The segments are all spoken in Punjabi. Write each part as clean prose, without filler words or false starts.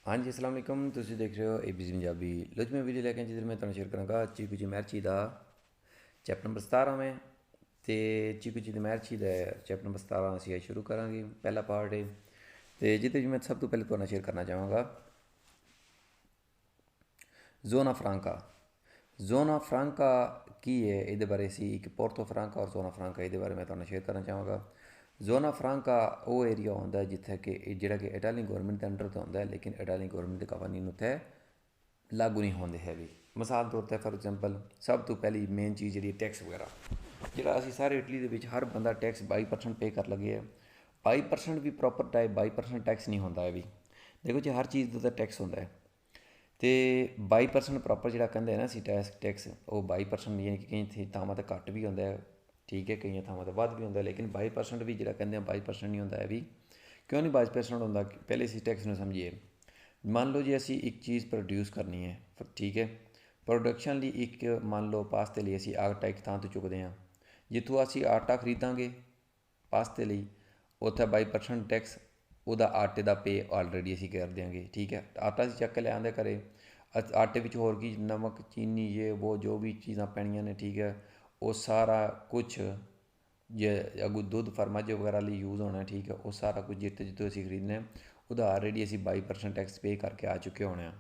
हाँ जी, अस्सलाम वालेकुम। ਤੁਸੀਂ ਦੇਖ ਰਹੇ ਹੋ ABC ਪੰਜਾਬੀ। ਲੋ ਜੀ ਮੈਂ ਵੀਡੀਓ ਲੈ ਕੇ ਜਿੱਧਰ ਮੈਂ ਤੁਹਾਨੂੰ ਸ਼ੇਅਰ ਕਰਾਂਗਾ ਚੀਕੂ ਜੀ ਮਿਰਚੀ ਦਾ ਚੈਪਟਰ ਨੰਬਰ 17 में ਤੇ ਚੀਕੂ ਜੀ ਦੀ ਮਿਰਚੀ ਦਾ ਚੈਪਟਰ ਨੰਬਰ 17 ਅਸੀਂ ਅੱਜ ਸ਼ੁਰੂ ਕਰਾਂਗੇ। ਪਹਿਲਾ ਪਾਰਟ ਹੈ ਤੇ ਜਿਹਦੇ ਵਿੱਚ ਮੈਂ ਸਭ ਤੋਂ ਪਹਿਲੇ ਤੁਹਾਨੂੰ ਸ਼ੇਅਰ ਕਰਨਾ ਚਾਹਾਂਗਾ ਜ਼ੋਨਾ ਫਰਾਂਕਾ। ਜ਼ੋਨਾ ਫਰਾਂਕਾ ਕੀ ਹੈ ਇਹਦੇ ਬਾਰੇ ਅਸੀਂ ਇੱਕ ਪੋਰਤੋ ਫਰਾਂਕਾ ਔਰ ਜ਼ੋਨਾ ਫਰਾਂਕਾ ਇਹਦੇ ਬਾਰੇ ਮੈਂ ਤੁਹਾਨੂੰ ਸ਼ੇਅਰ ਕਰਨਾ ਚਾਹਾਂਗਾ। ਜ਼ੋਨਾ ਫਰਾਂਕਾ ਉਹ ਏਰੀਆ ਹੁੰਦਾ ਜਿੱਥੇ ਕਿ ਜਿਹੜਾ ਕਿ ਇਟਾਲੀਅਨ ਗੌਰਮੈਂਟ ਦੇ ਅੰਡਰ ਤਾਂ ਹੁੰਦਾ ਲੇਕਿਨ ਇਟਾਲੀਅਨ ਗੌਰਮੈਂਟ ਦੇ ਕਾਨੂੰਨ ਉੱਤੇ ਲਾਗੂ ਨਹੀਂ ਹੁੰਦੇ ਹੈ ਵੀ। ਮਿਸਾਲ ਤੌਰ 'ਤੇ ਫॉर एग्जांपल ਸਭ ਤੋਂ ਪਹਿਲੀ ਮੇਨ ਚੀਜ਼ ਜਿਹੜੀ ਟੈਕਸ ਵਗੈਰਾ, ਜਿਹੜਾ ਅਸੀਂ ਸਾਰੇ ਇਟਲੀ ਦੇ ਵਿੱਚ ਹਰ ਬੰਦਾ ਟੈਕਸ 22% ਪੇ ਕਰ ਲੱਗੇ ਹੈ। 22% ਵੀ ਪ੍ਰੋਪਰ ਟਾਈਪ 22% ਟੈਕਸ ਨਹੀਂ ਹੁੰਦਾ ਹੈ ਵੀ। ਦੇਖੋ ਜੀ ਹਰ ਚੀਜ਼ ਦਾ ਤਾਂ ਟੈਕਸ ਹੁੰਦਾ ਹੈ ਤੇ 22% ਪ੍ਰੋਪਰ ਜਿਹੜਾ ਕਹਿੰਦੇ ਨਾ ਅਸੀਂ ਟੈਕਸ ਉਹ 22% ਯਾਨੀ ਕਿ ਕਈ ਥਾਵਾਂ 'ਤੇ ਘੱਟ ਵੀ ਹੁੰਦਾ ਹੈ, ਠੀਕ ਹੈ, ਕਈਆਂ ਥਾਵਾਂ 'ਤੇ ਵੱਧ ਵੀ ਹੁੰਦਾ, ਲੇਕਿਨ 22% ਵੀ ਜਿਹੜਾ ਕਹਿੰਦੇ ਆ 22% ਨਹੀਂ ਹੁੰਦਾ ਹੈ ਵੀ। ਕਿਉਂ ਨਹੀਂ 22% ਹੁੰਦਾ? ਪਹਿਲੇ ਅਸੀਂ ਟੈਕਸ ਨੂੰ ਸਮਝੀਏ। ਮੰਨ ਲਓ ਜੀ ਅਸੀਂ ਇੱਕ ਚੀਜ਼ ਪ੍ਰੋਡਿਊਸ ਕਰਨੀ ਹੈ, ਠੀਕ ਹੈ। ਪ੍ਰੋਡਕਸ਼ਨ ਲਈ ਇੱਕ ਮੰਨ ਲਓ ਪਾਸਤੇ ਲਈ ਅਸੀਂ ਆਟਾ ਇੱਕ ਥਾਂ ਤੋਂ ਚੁੱਕਦੇ ਹਾਂ, ਜਿੱਥੋਂ ਅਸੀਂ ਆਟਾ ਖਰੀਦਾਂਗੇ ਪਾਸਤੇ ਲਈ ਉੱਥੇ 22% ਟੈਕਸ ਉਹਦਾ ਆਟੇ ਦਾ ਪੇ ਆਲਰੇਡੀ ਅਸੀਂ ਕਰ ਦਿਆਂਗੇ, ਠੀਕ ਹੈ। ਆਟਾ ਅਸੀਂ ਚੱਕ ਕੇ ਲੈ ਆਉਂਦੇ ਘਰੇ, ਆਟੇ ਵਿੱਚ ਹੋਰ ਕੀ ਨਮਕ ਚੀਨੀ ਇਹ ਉਹ ਜੋ ਵੀ ਚੀਜ਼ਾਂ ਪੈਣੀਆਂ ਨੇ, ਠੀਕ ਹੈ, ਉਹ ਸਾਰਾ ਕੁਛ ਜੇ ਅਗੂ ਦੁੱਧ ਫਰਮਾਜੇ ਵਗੈਰਾ ਲਈ ਯੂਜ਼ ਹੋਣਾ, ਠੀਕ ਹੈ, ਉਹ ਸਾਰਾ ਕੁਝ ਜਿੱਥੋਂ ਅਸੀਂ ਖਰੀਦਣਾ ਉਹਦਾ ਆਲਰੇਡੀ ਅਸੀਂ 22% ਟੈਕਸ ਪੇ ਕਰਕੇ ਆ ਚੁੱਕੇ ਹੋਣੇ ਆ।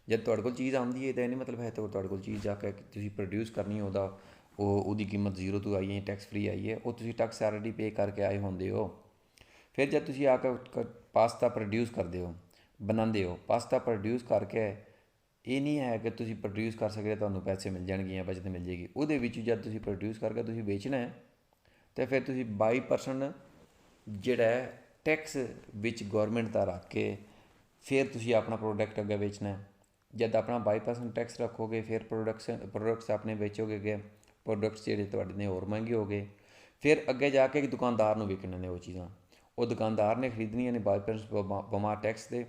ਜਦ ਤੁਹਾਡੇ ਕੋਲ ਚੀਜ਼ ਆਉਂਦੀ ਹੈ ਤਾਂ ਇਹ ਨਹੀਂ ਮਤਲਬ ਹੈ ਤਾਂ ਤੁਹਾਡੇ ਕੋਲ ਚੀਜ਼ ਜਾ ਕੇ ਤੁਸੀਂ ਪ੍ਰੋਡਿਊਸ ਕਰਨੀ ਉਹਦਾ ਉਹਦੀ ਕੀਮਤ ਜ਼ੀਰੋ ਤੋਂ ਆਈ ਹੈ, ਟੈਕਸ ਫਰੀ ਆਈ ਹੈ, ਉਹ ਤੁਸੀਂ ਟੈਕਸ ਆਲਰੇਡੀ ਪੇ ਕਰਕੇ ਆਏ ਹੁੰਦੇ ਹੋ। ਫਿਰ ਜਦ ਤੁਸੀਂ ਆ ਕੇ ਪਾਸਤਾ ਪ੍ਰੋਡਿਊਸ ਕਰਦੇ ਹੋ, ਬਣਾਉਂਦੇ ਹੋ, ਪਾਸਤਾ ਪ੍ਰੋਡਿਊਸ ਕਰਕੇ ਇਹ ਨਹੀਂ ਹੈ ਕਿ ਤੁਸੀਂ ਪ੍ਰੋਡਿਊਸ ਕਰ ਸਕਦੇ ਤੁਹਾਨੂੰ ਪੈਸੇ ਮਿਲ ਜਾਣਗੇ ਜਾਂ ਬਚਤ ਮਿਲ ਜਾਏਗੀ। ਉਹਦੇ ਵਿੱਚ ਜਦ ਤੁਸੀਂ ਪ੍ਰੋਡਿਊਸ ਕਰਕੇ ਤੁਸੀਂ ਵੇਚਣਾ ਹੈ ਅਤੇ ਫਿਰ ਤੁਸੀਂ 22% ਜਿਹੜਾ ਟੈਕਸ ਵਿੱਚ ਗੌਰਮੈਂਟ ਦਾ ਰੱਖ ਕੇ ਫਿਰ ਤੁਸੀਂ ਆਪਣਾ ਪ੍ਰੋਡਕਟ ਅੱਗੇ ਵੇਚਣਾ। ਜਦ ਆਪਣਾ 22% ਟੈਕਸ ਰੱਖੋਗੇ ਫਿਰ ਪ੍ਰੋਡਕਟਸ ਆਪਣੇ ਵੇਚੋਗੇ ਕਿ ਪ੍ਰੋਡਕਟਸ ਜਿਹੜੇ ਤੁਹਾਡੇ ਨੇ ਹੋਰ ਮਹਿੰਗੇ ਹੋ ਗਏ। ਫਿਰ ਅੱਗੇ ਜਾ ਕੇ ਦੁਕਾਨਦਾਰ ਨੂੰ ਵਿਕਣੇ ਨੇ ਉਹ ਚੀਜ਼ਾਂ, ਉਹ ਦੁਕਾਨਦਾਰ ਨੇ ਖਰੀਦਣੀਆਂ ਨੇ 22% ਬਮਾ ਟੈਕਸ ਦੇ।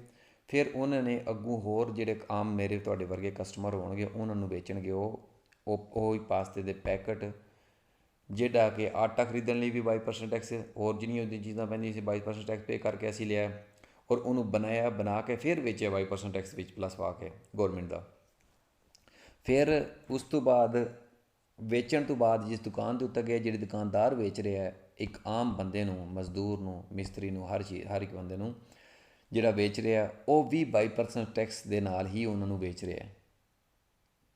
ਫਿਰ ਉਹਨਾਂ ਨੇ ਅੱਗੋਂ ਹੋਰ ਜਿਹੜੇ ਆਮ ਮੇਰੇ ਤੁਹਾਡੇ ਵਰਗੇ ਕਸਟਮਰ ਹੋਣਗੇ ਉਹਨਾਂ ਨੂੰ ਵੇਚਣਗੇ ਉਹ ਹੀ ਪਾਸਤੇ ਦੇ ਪੈਕਟ, ਜਿਹੜਾ ਕਿ ਆਟਾ ਖਰੀਦਣ ਲਈ ਵੀ 22% ਟੈਕਸ, ਹੋਰ ਜਿੰਨੀਆਂ ਉਹਦੀਆਂ ਚੀਜ਼ਾਂ ਪੈਂਦੀਆਂ ਸੀ 22% ਟੈਕਸ ਪੇ ਕਰਕੇ ਅਸੀਂ ਲਿਆ ਔਰ ਉਹਨੂੰ ਬਣਾਇਆ, ਬਣਾ ਕੇ ਫਿਰ ਵੇਚਿਆ 22% ਟੈਕਸ ਵਿੱਚ ਪਲੱਸ ਪਾ ਕੇ ਗੌਰਮੈਂਟ ਦਾ। ਫਿਰ ਉਸ ਤੋਂ ਬਾਅਦ ਵੇਚਣ ਤੋਂ ਬਾਅਦ ਜਿਸ ਦੁਕਾਨ ਦੇ ਉੱਤੇ ਗਏ, ਜਿਹੜੇ ਦੁਕਾਨਦਾਰ ਵੇਚ ਰਿਹਾ ਹੈ ਇੱਕ ਆਮ ਬੰਦੇ ਨੂੰ, ਮਜ਼ਦੂਰ ਨੂੰ, ਮਿਸਤਰੀ ਨੂੰ, ਹਰ ਇੱਕ ਬੰਦੇ ਨੂੰ ਜਿਹੜਾ ਵੇਚ ਰਿਹਾ ਉਹ ਵੀ 22% ਟੈਕਸ ਦੇ ਨਾਲ ਹੀ ਉਹਨਾਂ ਨੂੰ ਵੇਚ ਰਿਹਾ,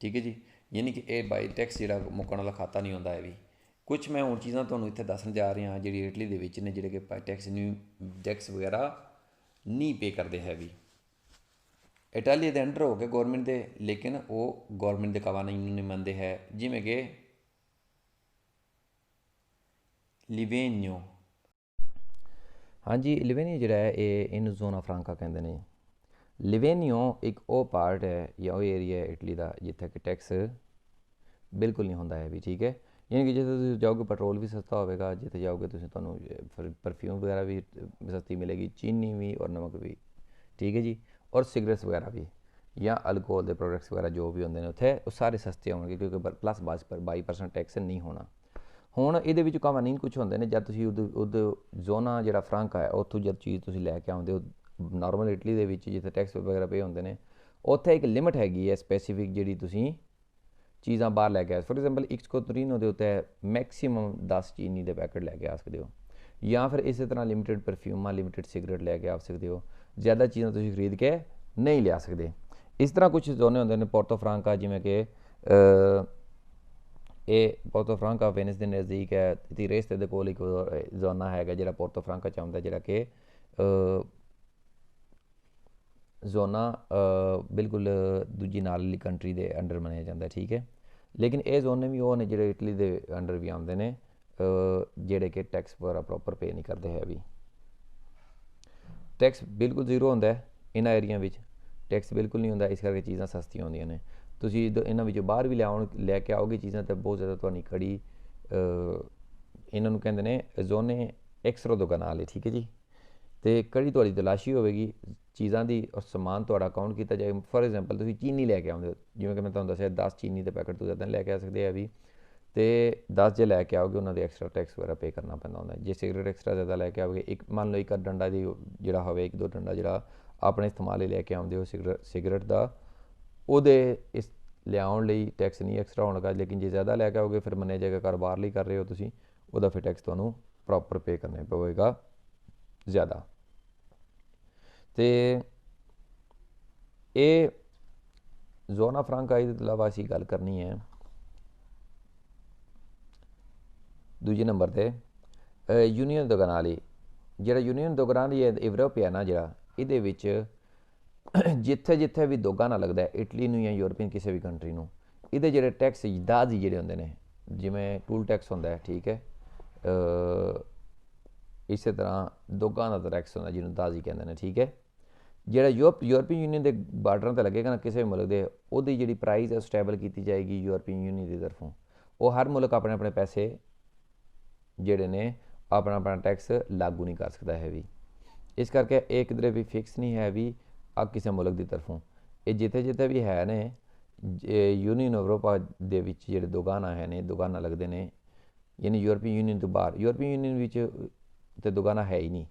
ਠੀਕ ਹੈ ਜੀ। ਯਾਨੀ ਕਿ ਇਹ ਬਾਈ ਟੈਕਸ ਜਿਹੜਾ ਮੁੱਕਣ ਵਾਲਾ ਖਾਤਾ ਨਹੀਂ ਹੁੰਦਾ। ਇਹ ਵੀ ਕੁਛ ਮੈਂ ਹੁਣ ਚੀਜ਼ਾਂ ਤੁਹਾਨੂੰ ਇੱਥੇ ਦੱਸਣ ਜਾ ਰਿਹਾ ਜਿਹੜੀ ਇਟਲੀ ਦੇ ਵਿੱਚ ਨੇ, ਜਿਹੜੇ ਕਿ ਟੈਕਸ ਵਗੈਰਾ ਨਹੀਂ ਪੇ ਕਰਦੇ ਹੈ ਵੀ। ਇਟਾਲੀ ਦੇ ਅੰਡਰ ਹੋ ਕੇ ਗੌਰਮੈਂਟ ਦੇ, ਲੇਕਿਨ ਉਹ ਗੌਰਮੈਂਟ ਦੇ ਕਾਨੂੰਨ ਨੂੰ ਨਹੀਂ ਮੰਨਦੇ ਹੈ। ਜਿਵੇਂ ਕਿ ਲਿਵੇਨਿਓ, ਹਾਂਜੀ ਲਿਵੇਨਿਓ ਜਿਹੜਾ ਹੈ ਇਹਨੂੰ ਜ਼ੋਨਾ ਫਰਾਂਕਾ ਕਹਿੰਦੇ ਨੇ। ਲਿਵੇਨਿਓ ਇੱਕ ਉਹ ਪਾਰਟ ਹੈ ਜਾਂ ਉਹ ਏਰੀਆ ਹੈ ਇਟਲੀ ਦਾ ਜਿੱਥੇ ਕਿ ਟੈਕਸ ਬਿਲਕੁਲ ਨਹੀਂ ਹੁੰਦਾ ਹੈ ਵੀ, ਠੀਕ ਹੈ। ਯਾਨੀ ਕਿ ਜਿੱਥੇ ਤੁਸੀਂ ਜਾਓਗੇ ਪੈਟਰੋਲ ਵੀ ਸਸਤਾ ਹੋਵੇਗਾ, ਜਿੱਥੇ ਜਾਓਗੇ ਤੁਸੀਂ ਤੁਹਾਨੂੰ ਪਰਫਿਊਮ ਵਗੈਰਾ ਵੀ ਸਸਤੀ ਮਿਲੇਗੀ, ਚੀਨੀ ਵੀ ਔਰ ਨਮਕ ਵੀ, ਠੀਕ ਹੈ ਜੀ, ਔਰ ਸਿਗਰਟਸ ਵਗੈਰਾ ਵੀ ਜਾਂ ਅਲਕੋਹਲ ਦੇ ਪ੍ਰੋਡਕਟਸ ਵਗੈਰਾ ਜੋ ਵੀ ਹੁੰਦੇ ਨੇ ਉੱਥੇ ਉਹ ਸਾਰੇ ਸਸਤੇ ਹੋਣਗੇ ਕਿਉਂਕਿ ਪਲੱਸ 22% ਟੈਕਸ ਨਹੀਂ ਹੋਣਾ। ਹੁਣ ਇਹਦੇ ਵਿੱਚ ਕਾਨੂੰਨ ਕੁਛ ਹੁੰਦੇ ਨੇ, ਜਦ ਤੁਸੀਂ ਉਹਦੇ ਜ਼ੋਨਾ ਜਿਹੜਾ ਫਰਾਂਕਾ ਹੈ ਉੱਥੋਂ ਜਦ ਚੀਜ਼ ਤੁਸੀਂ ਲੈ ਕੇ ਆਉਂਦੇ ਹੋ ਨਾਰਮਲ ਇਟਲੀ ਦੇ ਵਿੱਚ ਜਿੱਥੇ ਟੈਕਸ ਵਗੈਰਾ ਪੇ ਹੁੰਦੇ ਨੇ, ਉੱਥੇ ਇੱਕ ਲਿਮਿਟ ਹੈਗੀ ਹੈ ਸਪੈਸੀਫਿਕ ਜਿਹੜੀ ਤੁਸੀਂ ਚੀਜ਼ਾਂ ਬਾਹਰ ਲੈ ਕੇ ਆ। ਫੋਰ ਐਗਜ਼ਾਮਪਲ ਇੱਕ ਸਕੋਤਰੀਨੋ ਦੇ ਉੱਤੇ ਮੈਕਸੀਮਮ 10 ਚੀਨੀ ਦੇ ਪੈਕਟ ਲੈ ਕੇ ਆ ਸਕਦੇ ਹੋ, ਜਾਂ ਫਿਰ ਇਸੇ ਤਰ੍ਹਾਂ ਲਿਮਿਟਿਡ ਪਰਫਿਊਮਾਂ, ਲਿਮਿਟਿਡ ਸਿਗਰਟ ਲੈ ਕੇ ਆ ਸਕਦੇ ਹੋ। ਜ਼ਿਆਦਾ ਚੀਜ਼ਾਂ ਤੁਸੀਂ ਖਰੀਦ ਕੇ ਨਹੀਂ ਲਿਆ ਸਕਦੇ। ਇਸ ਤਰ੍ਹਾਂ ਕੁਛ ਜ਼ੋਨੇ ਹੁੰਦੇ ਨੇ ਪੋਰਤੋ ਫਰਾਂਕਾ, ਜਿਵੇਂ ਕਿ ਇਹ ਪੋਰਤੋ ਫਰਾਂਕਾ ਵੇਨਿਸ ਦੇ ਨਜ਼ਦੀਕ ਹੈ। ਤੀਰੇਸਤੇ ਦੇ ਕੋਲ ਇੱਕ ਜ਼ੋਨਾ ਹੈਗਾ ਜਿਹੜਾ ਪੋਰਤੋ ਫਰਾਂਕਾ 'ਚ ਆਉਂਦਾ, ਜਿਹੜਾ ਕਿ ਜ਼ੋਨਾ ਬਿਲਕੁਲ ਦੂਜੀ ਨਾਲ ਵਾਲੀ ਕੰਟਰੀ ਦੇ ਅੰਡਰ ਮੰਨਿਆ ਜਾਂਦਾ, ਠੀਕ ਹੈ। ਲੇਕਿਨ ਇਹ ਜ਼ੋਨੇ ਵੀ ਉਹ ਨੇ ਜਿਹੜੇ ਇਟਲੀ ਦੇ ਅੰਡਰ ਵੀ ਆਉਂਦੇ ਨੇ, ਜਿਹੜੇ ਕਿ ਟੈਕਸ ਵਗੈਰਾ ਪ੍ਰੋਪਰ ਪੇ ਨਹੀਂ ਕਰਦੇ ਹੈ ਵੀ। ਟੈਕਸ ਬਿਲਕੁਲ ਜ਼ੀਰੋ ਹੁੰਦਾ ਹੈ ਇਹਨਾਂ ਏਰੀਆ ਵਿੱਚ, ਟੈਕਸ ਬਿਲਕੁਲ ਨਹੀਂ ਹੁੰਦਾ, ਇਸ ਕਰਕੇ ਚੀਜ਼ਾਂ ਸਸਤੀਆਂ ਹੁੰਦੀਆਂ ਨੇ। ਤੁਸੀਂ ਇਹਨਾਂ ਵਿੱਚੋਂ ਬਾਹਰ ਵੀ ਲੈ ਕੇ ਆਓਗੇ ਚੀਜ਼ਾਂ ਤਾਂ ਬਹੁਤ ਜ਼ਿਆਦਾ ਤੁਹਾਨੂੰ ਕੜੀ, ਇਹਨਾਂ ਨੂੰ ਕਹਿੰਦੇ ਨੇ ਜ਼ੋਨੇ ਐਕਸਟਰਾ ਦੁਕਾਨਾਲੇ, ਠੀਕ ਹੈ ਜੀ। ਅਤੇ ਕੜੀ ਤੁਹਾਡੀ ਤਲਾਸ਼ੀ ਹੋਵੇਗੀ ਚੀਜ਼ਾਂ ਦੀ ਔਰ ਸਮਾਨ ਤੁਹਾਡਾ ਕਾਊਂਟ ਕੀਤਾ ਜਾਏ। ਫੋਰ ਐਗਜ਼ਾਮਪਲ ਤੁਸੀਂ ਚੀਨੀ ਲੈ ਕੇ ਆਉਂਦੇ ਹੋ, ਜਿਵੇਂ ਕਿ ਮੈਂ ਤੁਹਾਨੂੰ ਦੱਸਿਆ 10 ਚੀਨੀ ਦੇ ਪੈਕਟ ਤੋਂ ਜ਼ਿਆਦਾ ਲੈ ਕੇ ਆ ਸਕਦੇ ਆ ਵੀ, ਅਤੇ 10 ਜੇ ਲੈ ਕੇ ਆਓਗੇ ਉਹਨਾਂ ਦੇ ਐਕਸਟਰਾ ਟੈਕਸ ਵਗੈਰਾ ਪੇ ਕਰਨਾ ਪੈਂਦਾ ਹੁੰਦਾ। ਜੇ ਸਿਗਰਟ ਐਕਸਟਰਾ ਜ਼ਿਆਦਾ ਲੈ ਕੇ ਆਓਗੇ, ਇੱਕ ਮੰਨ ਲਓ ਇੱਕ ਡੰਡਾ ਦੀ ਜਿਹੜਾ ਹੋਵੇ, ਇੱਕ ਦੋ ਡੰਡਾ ਜਿਹੜਾ ਆਪਣੇ ਇਸਤੇਮਾਲ ਲਈ ਲੈ ਕੇ ਆਉਂਦੇ ਹੋ ਸਿਗਰਟ ਦਾ, ਉਹਦੇ ਇਸ ਲਿਆਉਣ ਲਈ ਟੈਕਸ ਨਹੀਂ ਐਕਸਟਰਾ ਹੋਣਗਾ। ਲੇਕਿਨ ਜੇ ਜ਼ਿਆਦਾ ਲੈ ਕੇ ਆਓਗੇ ਫਿਰ ਮੰਨਿਆ ਜਾਏਗਾ ਕਾਰੋਬਾਰ ਲਈ ਕਰ ਰਹੇ ਹੋ ਤੁਸੀਂ, ਉਹਦਾ ਫਿਰ ਟੈਕਸ ਤੁਹਾਨੂੰ ਪ੍ਰੋਪਰ ਪੇ ਕਰਨਾ ਪਵੇਗਾ ਜ਼ਿਆਦਾ। ਅਤੇ ਇਹ ਜ਼ੋਨਾ ਫਰਾਂਕਾ, ਇਹਦੇ ਤੋਂ ਇਲਾਵਾ ਅਸੀਂ ਗੱਲ ਕਰਨੀ ਹੈ ਦੂਜੇ ਨੰਬਰ 'ਤੇ ਯੂਨੀਅਨ ਦੋਗਨਾਲੀ। ਜਿਹੜਾ ਯੂਨੀਅਨ ਦੋਗਨਾਲੀ ਹੈ ਯੂਰਪ ਹੈ ਨਾ ਜਿਹੜਾ, ਇਹਦੇ ਵਿੱਚ ਜਿੱਥੇ ਜਿੱਥੇ ਵੀ ਦੋਗਾਨਾ ਲੱਗਦਾ ਹੈ, ਇਟਲੀ ਨੂੰ ਜਾਂ ਯੂਰਪੀਅਨ ਕਿਸੇ ਵੀ ਕੰਟਰੀ ਨੂੰ, ਇਹਦੇ ਜਿਹੜੇ ਟੈਕਸ ਦਾਜ਼ੀ ਜਿਹੜੇ ਹੁੰਦੇ ਨੇ, ਜਿਵੇਂ ਟੂਲ ਟੈਕਸ ਹੁੰਦਾ ਹੈ, ਠੀਕ ਹੈ, ਇਸੇ ਤਰ੍ਹਾਂ ਦੋਗਾਨਾ ਦਾ ਟੈਕਸ ਹੁੰਦਾ ਜਿਹਨੂੰ ਦਾਜ਼ੀ ਕਹਿੰਦੇ ਨੇ, ਠੀਕ ਹੈ। ਜਿਹੜਾ ਯੂਰਪੀਅਨ ਯੂਨੀਅਨ ਦੇ ਬਾਰਡਰਾਂ 'ਤੇ ਲੱਗੇਗਾ ਨਾ ਕਿਸੇ ਵੀ ਮੁਲਕ ਦੇ, ਉਹਦੀ ਜਿਹੜੀ ਪ੍ਰਾਈਸ ਹੈ ਸਟੇਬਲ ਕੀਤੀ ਜਾਏਗੀ ਯੂਰਪੀਅਨ ਯੂਨੀਅਨ ਦੀ ਤਰਫੋਂ। ਉਹ ਹਰ ਮੁਲਕ ਆਪਣੇ ਆਪਣੇ ਪੈਸੇ ਜਿਹੜੇ ਨੇ ਆਪਣਾ ਆਪਣਾ ਟੈਕਸ ਲਾਗੂ ਨਹੀਂ ਕਰ ਸਕਦਾ ਹੈ ਵੀ, ਇਸ ਕਰਕੇ ਇਹ ਕਿਧਰੇ ਵੀ ਫਿਕਸ ਨਹੀਂ ਹੈ ਵੀ ਆ ਕਿਸੇ ਮੁਲਕ ਦੀ ਤਰਫੋਂ। ਇਹ ਜਿੱਥੇ ਜਿੱਥੇ ਵੀ ਹੈ ਨੇ ਯੂਨੀਅਨ ਯੂਰੋਪਾ ਦੇ ਵਿੱਚ ਜਿਹੜੇ ਦੋਗਾਨਾ ਹੈ ਨੇ, ਦੋਗਾਨਾ ਲੱਗਦੇ ਨੇ, ਯਾਨੀ ਯੂਰਪੀਅਨ ਯੂਨੀਅਨ ਤੋਂ ਬਾਹਰ। ਯੂਰਪੀਅਨ ਯੂਨੀਅਨ ਵਿੱਚ ਤਾਂ ਦੋਗਾਨਾ ਹੈ ਹੀ ਨਹੀਂ।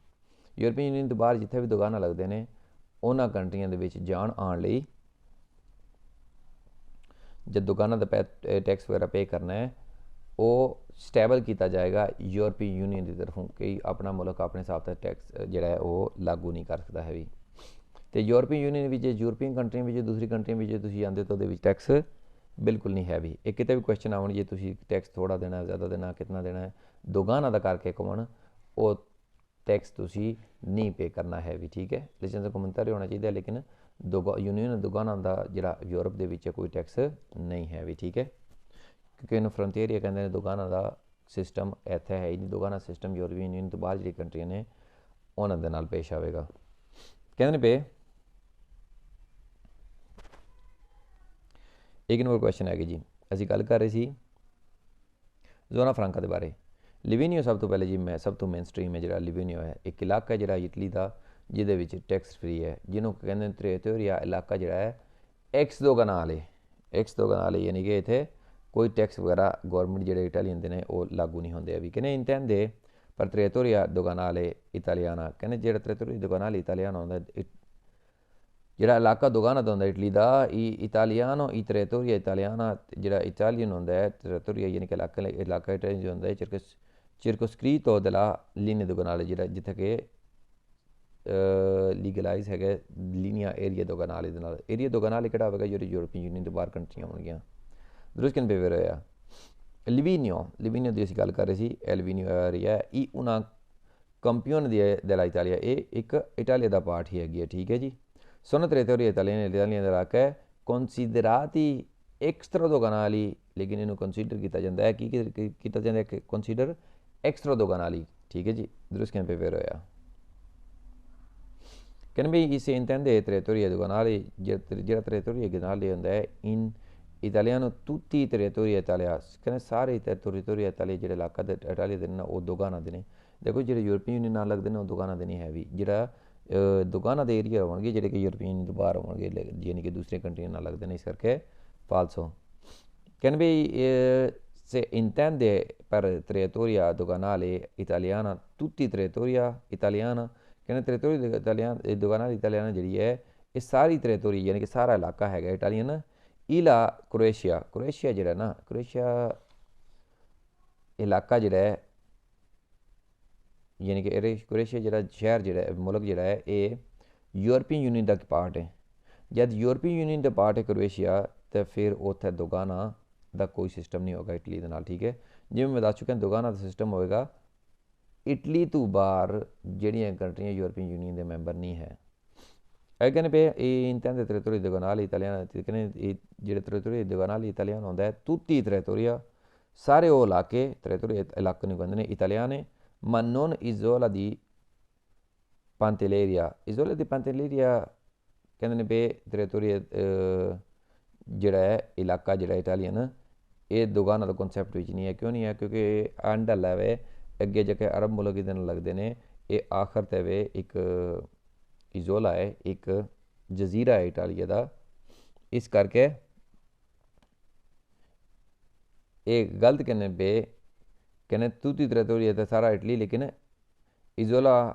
ਯੂਰਪੀਅਨ ਯੂਨੀਅਨ ਤੋਂ ਬਾਹਰ ਜਿੱਥੇ ਵੀ ਦੋਗਾਨਾ ਲੱਗਦੇ ਨੇ, ਉਹਨਾਂ ਕੰਟਰੀਆਂ ਦੇ ਵਿੱਚ ਜਾਣ ਆਉਣ ਲਈ ਜਦ ਦੋਗਾਨਾ ਦਾ ਟੈਕਸ ਵਗੈਰਾ ਪੇ ਕਰਨਾ ਹੈ, ਉਹ ਸਟੇਬਲ ਕੀਤਾ ਜਾਏਗਾ ਯੂਰਪੀਅਨ ਯੂਨੀਅਨ ਦੀ ਤਰਫੋਂ ਕਿ ਆਪਣਾ ਮੁਲਕ ਆਪਣੇ ਹਿਸਾਬ ਦਾ ਟੈਕਸ ਜਿਹੜਾ ਹੈ ਉਹ ਲਾਗੂ ਨਹੀਂ ਕਰ ਸਕਦਾ ਹੈ ਵੀ। ਅਤੇ ਯੂਰਪੀਅਨ ਯੂਨੀਅਨ ਵਿੱਚ, ਯੂਰਪੀਅਨ ਕੰਟਰੀਆਂ ਵਿੱਚ, ਦੂਸਰੀ ਕੰਟਰੀਆਂ ਵਿੱਚ ਤੁਸੀਂ ਜਾਂਦੇ ਤਾਂ ਉਹਦੇ ਵਿੱਚ ਟੈਕਸ ਬਿਲਕੁਲ ਨਹੀਂ ਹੈ ਵੀ। ਇਹ ਕਿਤੇ ਵੀ ਕੁਐਸਚਨ ਆਉਣ, ਜੇ ਤੁਸੀਂ ਟੈਕਸ ਥੋੜ੍ਹਾ ਦੇਣਾ, ਜ਼ਿਆਦਾ ਦੇਣਾ, ਕਿਤਨਾ ਦੇਣਾ ਹੈ, ਦੋਗਾਨਾ ਦਾ ਕਰਕੇ ਕਮਣ, ਉਹ ਟੈਕਸ ਤੁਸੀਂ ਨਹੀਂ ਪੇ ਕਰਨਾ ਹੈ ਵੀ, ਠੀਕ ਹੈ। ਲਿਸਨ ਦਾ ਕਮੈਂਟਰੀ ਹੋਣਾ ਚਾਹੀਦਾ, ਲੇਕਿਨ ਯੂਨੀਅਨ ਦੋਗਾਨਾ ਦਾ ਜਿਹੜਾ ਯੂਰਪ ਦੇ ਵਿੱਚ ਕੋਈ ਟੈਕਸ ਨਹੀਂ ਹੈ ਵੀ, ਠੀਕ ਹੈ, ਕਿਉਂਕਿ ਇਹਨੂੰ ਫਰੰਟੀਅਰ ਕਹਿੰਦੇ ਨੇ। ਦੋਗਾਨਾ ਦਾ ਸਿਸਟਮ ਇੱਥੇ ਹੈ ਹੀ ਨਹੀਂ। ਦੋਗਾਨਾ ਸਿਸਟਮ ਯੂਰਪੀਅਨ ਯੂਨੀਅਨ ਤੋਂ ਬਾਹਰ ਜਿਹੜੀ ਕੰਟਰੀਆਂ ਨੇ ਉਹਨਾਂ ਦੇ ਨਾਲ ਪੇਸ਼ ਆਵੇਗਾ। ਕਹਿੰਦੇ ਨੇ ਪਏ ਇੱਕ ਨੰਬਰ ਕੁਐਸਚਨ ਹੈਗੀ ਜੀ, ਅਸੀਂ ਗੱਲ ਕਰ ਰਹੇ ਸੀ ਜ਼ੋਨਾ ਫਰਾਂਕਾ ਦੇ ਬਾਰੇ। ਲਿਵੀਨੀਓ ਸਭ ਤੋਂ ਪਹਿਲੇ ਜੀ, ਸਭ ਤੋਂ ਮੇਨ ਸਟਰੀਮ ਹੈ ਜਿਹੜਾ ਲਿਵੀਨੀਓ ਹੈ, ਇੱਕ ਇਲਾਕਾ ਜਿਹੜਾ ਇਟਲੀ ਦਾ ਜਿਹਦੇ ਵਿੱਚ ਟੈਕਸ ਫਰੀ ਹੈ, ਜਿਹਨੂੰ ਕਹਿੰਦੇ ਨੇ ਤ੍ਰੇਤੋਰੀਆ ਇਲਾਕਾ ਜਿਹੜਾ ਹੈ ਐਕਸ ਦੋਗਨਾਲੇ। ਐਕਸ ਦੋਗਨਾਲੇ ਯਾਨੀ ਕਿ ਇੱਥੇ ਕੋਈ ਟੈਕਸ ਵਗੈਰਾ ਗੌਰਮੈਂਟ ਜਿਹੜੇ ਇਟਾਲੀਅਨ ਦੇ ਨੇ ਉਹ ਲਾਗੂ ਨਹੀਂ ਹੁੰਦੇ ਵੀ, ਕਹਿੰਦੇ ਇੰਟੈਂਦੇ ਪਰ ਤ੍ਰੇਤੋਰੀਆ ਦੋਗਨਾਲੇ ਇਟਾਲੀਆਨਾ। ਕਹਿੰਦੇ ਜਿਹੜਾ ਤ੍ਰੇਤੋਰੀਆ ਦੋਗਨਾਲੇ ਇਟਾਲੀਆਨਾ ਹੁੰਦਾ, ਜਿਹੜਾ ਇਲਾਕਾ ਦੋਗਾਨਾ ਦਾ ਹੁੰਦਾ ਇਟਲੀ ਦਾ, ਇਟਾਲੀਆਨੋ ਤ੍ਰੇਤੋਰੀਆ ਇਟਾਲੀਆਨਾ, ਜਿਹੜਾ ਇਟਾਲੀਅਨ ਹੁੰਦਾ ਹੈ ਤ੍ਰੇਤੋਰੀਆ ਯਾਨੀ ਕਿ ਇਲਾਕਾ ਇਟਾਲੀਅਨ ਜੋ ਹੁੰਦਾ ਹੈ ਚਿਰਕੋਸਕ੍ਰੀਤੋ della linea doganale, ਜਿਹੜਾ ਜਿੱਥੇ ਕਿ ਲੀਗਲਾਈਜ਼ ਹੈਗਾ ਲੀਨੀਆ ਏਰੀਆ ਦੋਗਾਨਾਲੇ ਦੇ ਨਾਲ। ਏਰੀਆ ਦੋਗਾਨਾਲੇ ਕਿਹੜਾ ਹੋਵੇਗਾ, ਜਿਹੜੀ ਯੂਰਪੀਅਨ ਯੂਨੀਅਨ ਤੋਂ ਬਾਹਰ ਕੰਟਰੀਆਂ ਹੋਣਗੀਆਂ। ਦਰੁਸਕਨ ਬੇਵੇਰ ਹੋਇਆ ਲਿਵੀਨੀਓ ਦੀ ਅਸੀਂ ਗੱਲ ਕਰ ਰਹੇ ਸੀ। ਲਿਵੀਨੀਓ ਏਰੀਆ ਈ una campione della Italia, ਇਹ ਇੱਕ ਇਟਾਲੀਆ ਦਾ ਪਾਰਟ ਹੀ ਹੈਗੀ ਹੈ, ਠੀਕ ਹੈ ਜੀ। sono territori italiani ਦਾ ਇਲਾਕਾ ਹੈ, considerati extra doganali, ਲੇਕਿਨ ਇਹਨੂੰ ਕੰਸੀਡਰ ਕੀਤਾ ਜਾਂਦਾ ਹੈ, ਕੀ ਕੀਤਾ ਜਾਂਦਾ ਹੈ, ਕੰਸੀਡਰ ਐਕਸਟਰਾ ਦੋਗਾਨਾਲੀ, ਠੀਕ ਹੈ ਜੀ। ਦਰੁਸਕਨ ਬੇਵੇਰ ਹੋਇਆ ਕਹਿੰਦੇ ਵੀ ਇਸ ਇੰਟੈਂਦੇ territorio doganale, ਜਿਹੜਾ territorio doganale ਹੁੰਦਾ ਹੈ in italiano tutti i territori italiani, ਕਹਿੰਦੇ ਸਾਰੇ territorio italiani ਜਿਹੜੇ ਇਲਾਕਾ ਦੇ ਇਟਾਲੀਆ ਦੇ ਨੇ ਉਹ ਦੋਗਾਨਾ ਦੇ ਨੇ। ਦੇਖੋ ਜਿਹੜੇ ਯੂਰਪੀਅਨ ਯੂਨੀਅਨ ਨਾਲ ਲੱਗਦੇ ਨੇ ਉਹ ਦੋਗਾਨਾ ਦੇ ਨਹੀਂ ਹੈ ਵੀ। ਜਿਹੜਾ ਦੋਗਾਨਾ ਦੇ ਏਰੀਆ ਹੋਣਗੇ ਜਿਹੜੇ ਕਿ ਯੂਰਪੀਅਨ ਯੂਨੀਅਨ ਤੋਂ ਬਾਹਰ ਹੋਣਗੇ, ਯਾਨੀ ਕਿ ਦੂਸਰੀਆਂ ਕੰਟਰੀਆਂ ਨਾਲ ਲੱਗਦੇ ਨੇ, ਇਸ ਕਰਕੇ ਫਾਲਸੋ। ਕਹਿੰਦੇ ਵੀ se intende per territoria doganale italiana tutti territoria italiana, ਕਹਿੰਦੇ territoria doganale italiana ਜਿਹੜੀ ਹੈ ਇਹ ਸਾਰੀ territoria ਯਾਨੀ ਕਿ ਸਾਰਾ ਇਲਾਕਾ ਹੈਗਾ ਇਟਾਲੀਅਨ। ਇਲਾ ਕ੍ਰੋਏਸ਼ੀਆ ਜਿਹੜਾ ਨਾ, ਕ੍ਰੋਏਸ਼ੀਆ ਇਲਾਕਾ ਜਿਹੜਾ ਹੈ ਯਾਨੀ ਕਿ ਕ੍ਰੋਏਸ਼ੀਆ ਜਿਹੜਾ ਸ਼ਹਿਰ ਜਿਹੜਾ ਮੁਲਕ ਜਿਹੜਾ ਹੈ ਇਹ ਯੂਰਪੀਅਨ ਯੂਨੀਅਨ ਦਾ ਪਾਰਟ ਹੈ। ਜਦ ਯੂਰਪੀਅਨ ਯੂਨੀਅਨ ਦਾ ਪਾਰਟ ਹੈ ਕ੍ਰੋਏਸ਼ੀਆ, ਤਾਂ ਫਿਰ ਉੱਥੇ ਦੋਗਾਨਾ ਦਾ ਕੋਈ ਸਿਸਟਮ ਨਹੀਂ ਹੋਗਾ ਇਟਲੀ ਦੇ ਨਾਲ, ਠੀਕ ਹੈ। ਜਿਵੇਂ ਮੈਂ ਦੱਸ ਚੁੱਕਿਆ ਦੋਗਾਨਾ ਦਾ ਸਿਸਟਮ ਹੋਏਗਾ ਇਟਲੀ ਤੋਂ ਬਾਹਰ ਜਿਹੜੀਆਂ ਕੰਟਰੀਆਂ ਯੂਰਪੀਅਨ ਯੂਨੀਅਨ ਦੇ ਮੈਂਬਰ ਨਹੀਂ ਹੈ। ਇਹ ਕਹਿੰਦੇ ਪਏ ਇਹ ਇੰਟੈਂਦੇ territorio doganale italiana, ਕਹਿੰਦੇ ਇਹ ਜਿਹੜੇ territorio doganale italiana ਹੁੰਦਾ ਹੈ tutti territoria, ਸਾਰੇ ਉਹ ਇਲਾਕੇ territorio ਇਲਾਕੇ ਨੂੰ ਕਹਿੰਦੇ ਨੇ ਇਟਾਲੀਆਨੇ, ma non isola di Pantelleria। isola di Pantelleria ਕਹਿੰਦੇ ਨੇ ਪਏ territorio ਜਿਹੜਾ ਹੈ ਇਲਾਕਾ ਜਿਹੜਾ ਇਟਾਲੀਅਨ, ਇਹ ਦੋਗਾਨਾ ਦਾ ਕਨਸੈਪਟ ਵਿੱਚ ਨਹੀਂ ਹੈ। ਕਿਉਂ ਨਹੀਂ ਹੈ? ਕਿਉਂਕਿ ਅੰਡਰ ਲੈਵੇ ਅੱਗੇ ਜਾ ਕੇ ਅਰਬ ਮੁਲਕ ਇਹਦੇ ਨਾਲ ਲੱਗਦੇ ਨੇ, ਇਹ ਆਖਰ 'ਤੇ ਵੇ ਇੱਕ ਇਜ਼ੋਲਾ ਹੈ, ਇੱਕ ਜਜ਼ੀਰਾ ਹੈ ਇਟਾਲੀਆ ਦਾ, ਇਸ ਕਰਕੇ ਇਹ ਗਲਤ ਕਹਿੰਦੇ ਪਏ। ਕਹਿੰਦੇ ਤੁਤੀ territoria ਤੇ ਸਾਰਾ ਇਟਲੀ, ਲੇਕਿਨ ਇਜ਼ੋਲਾ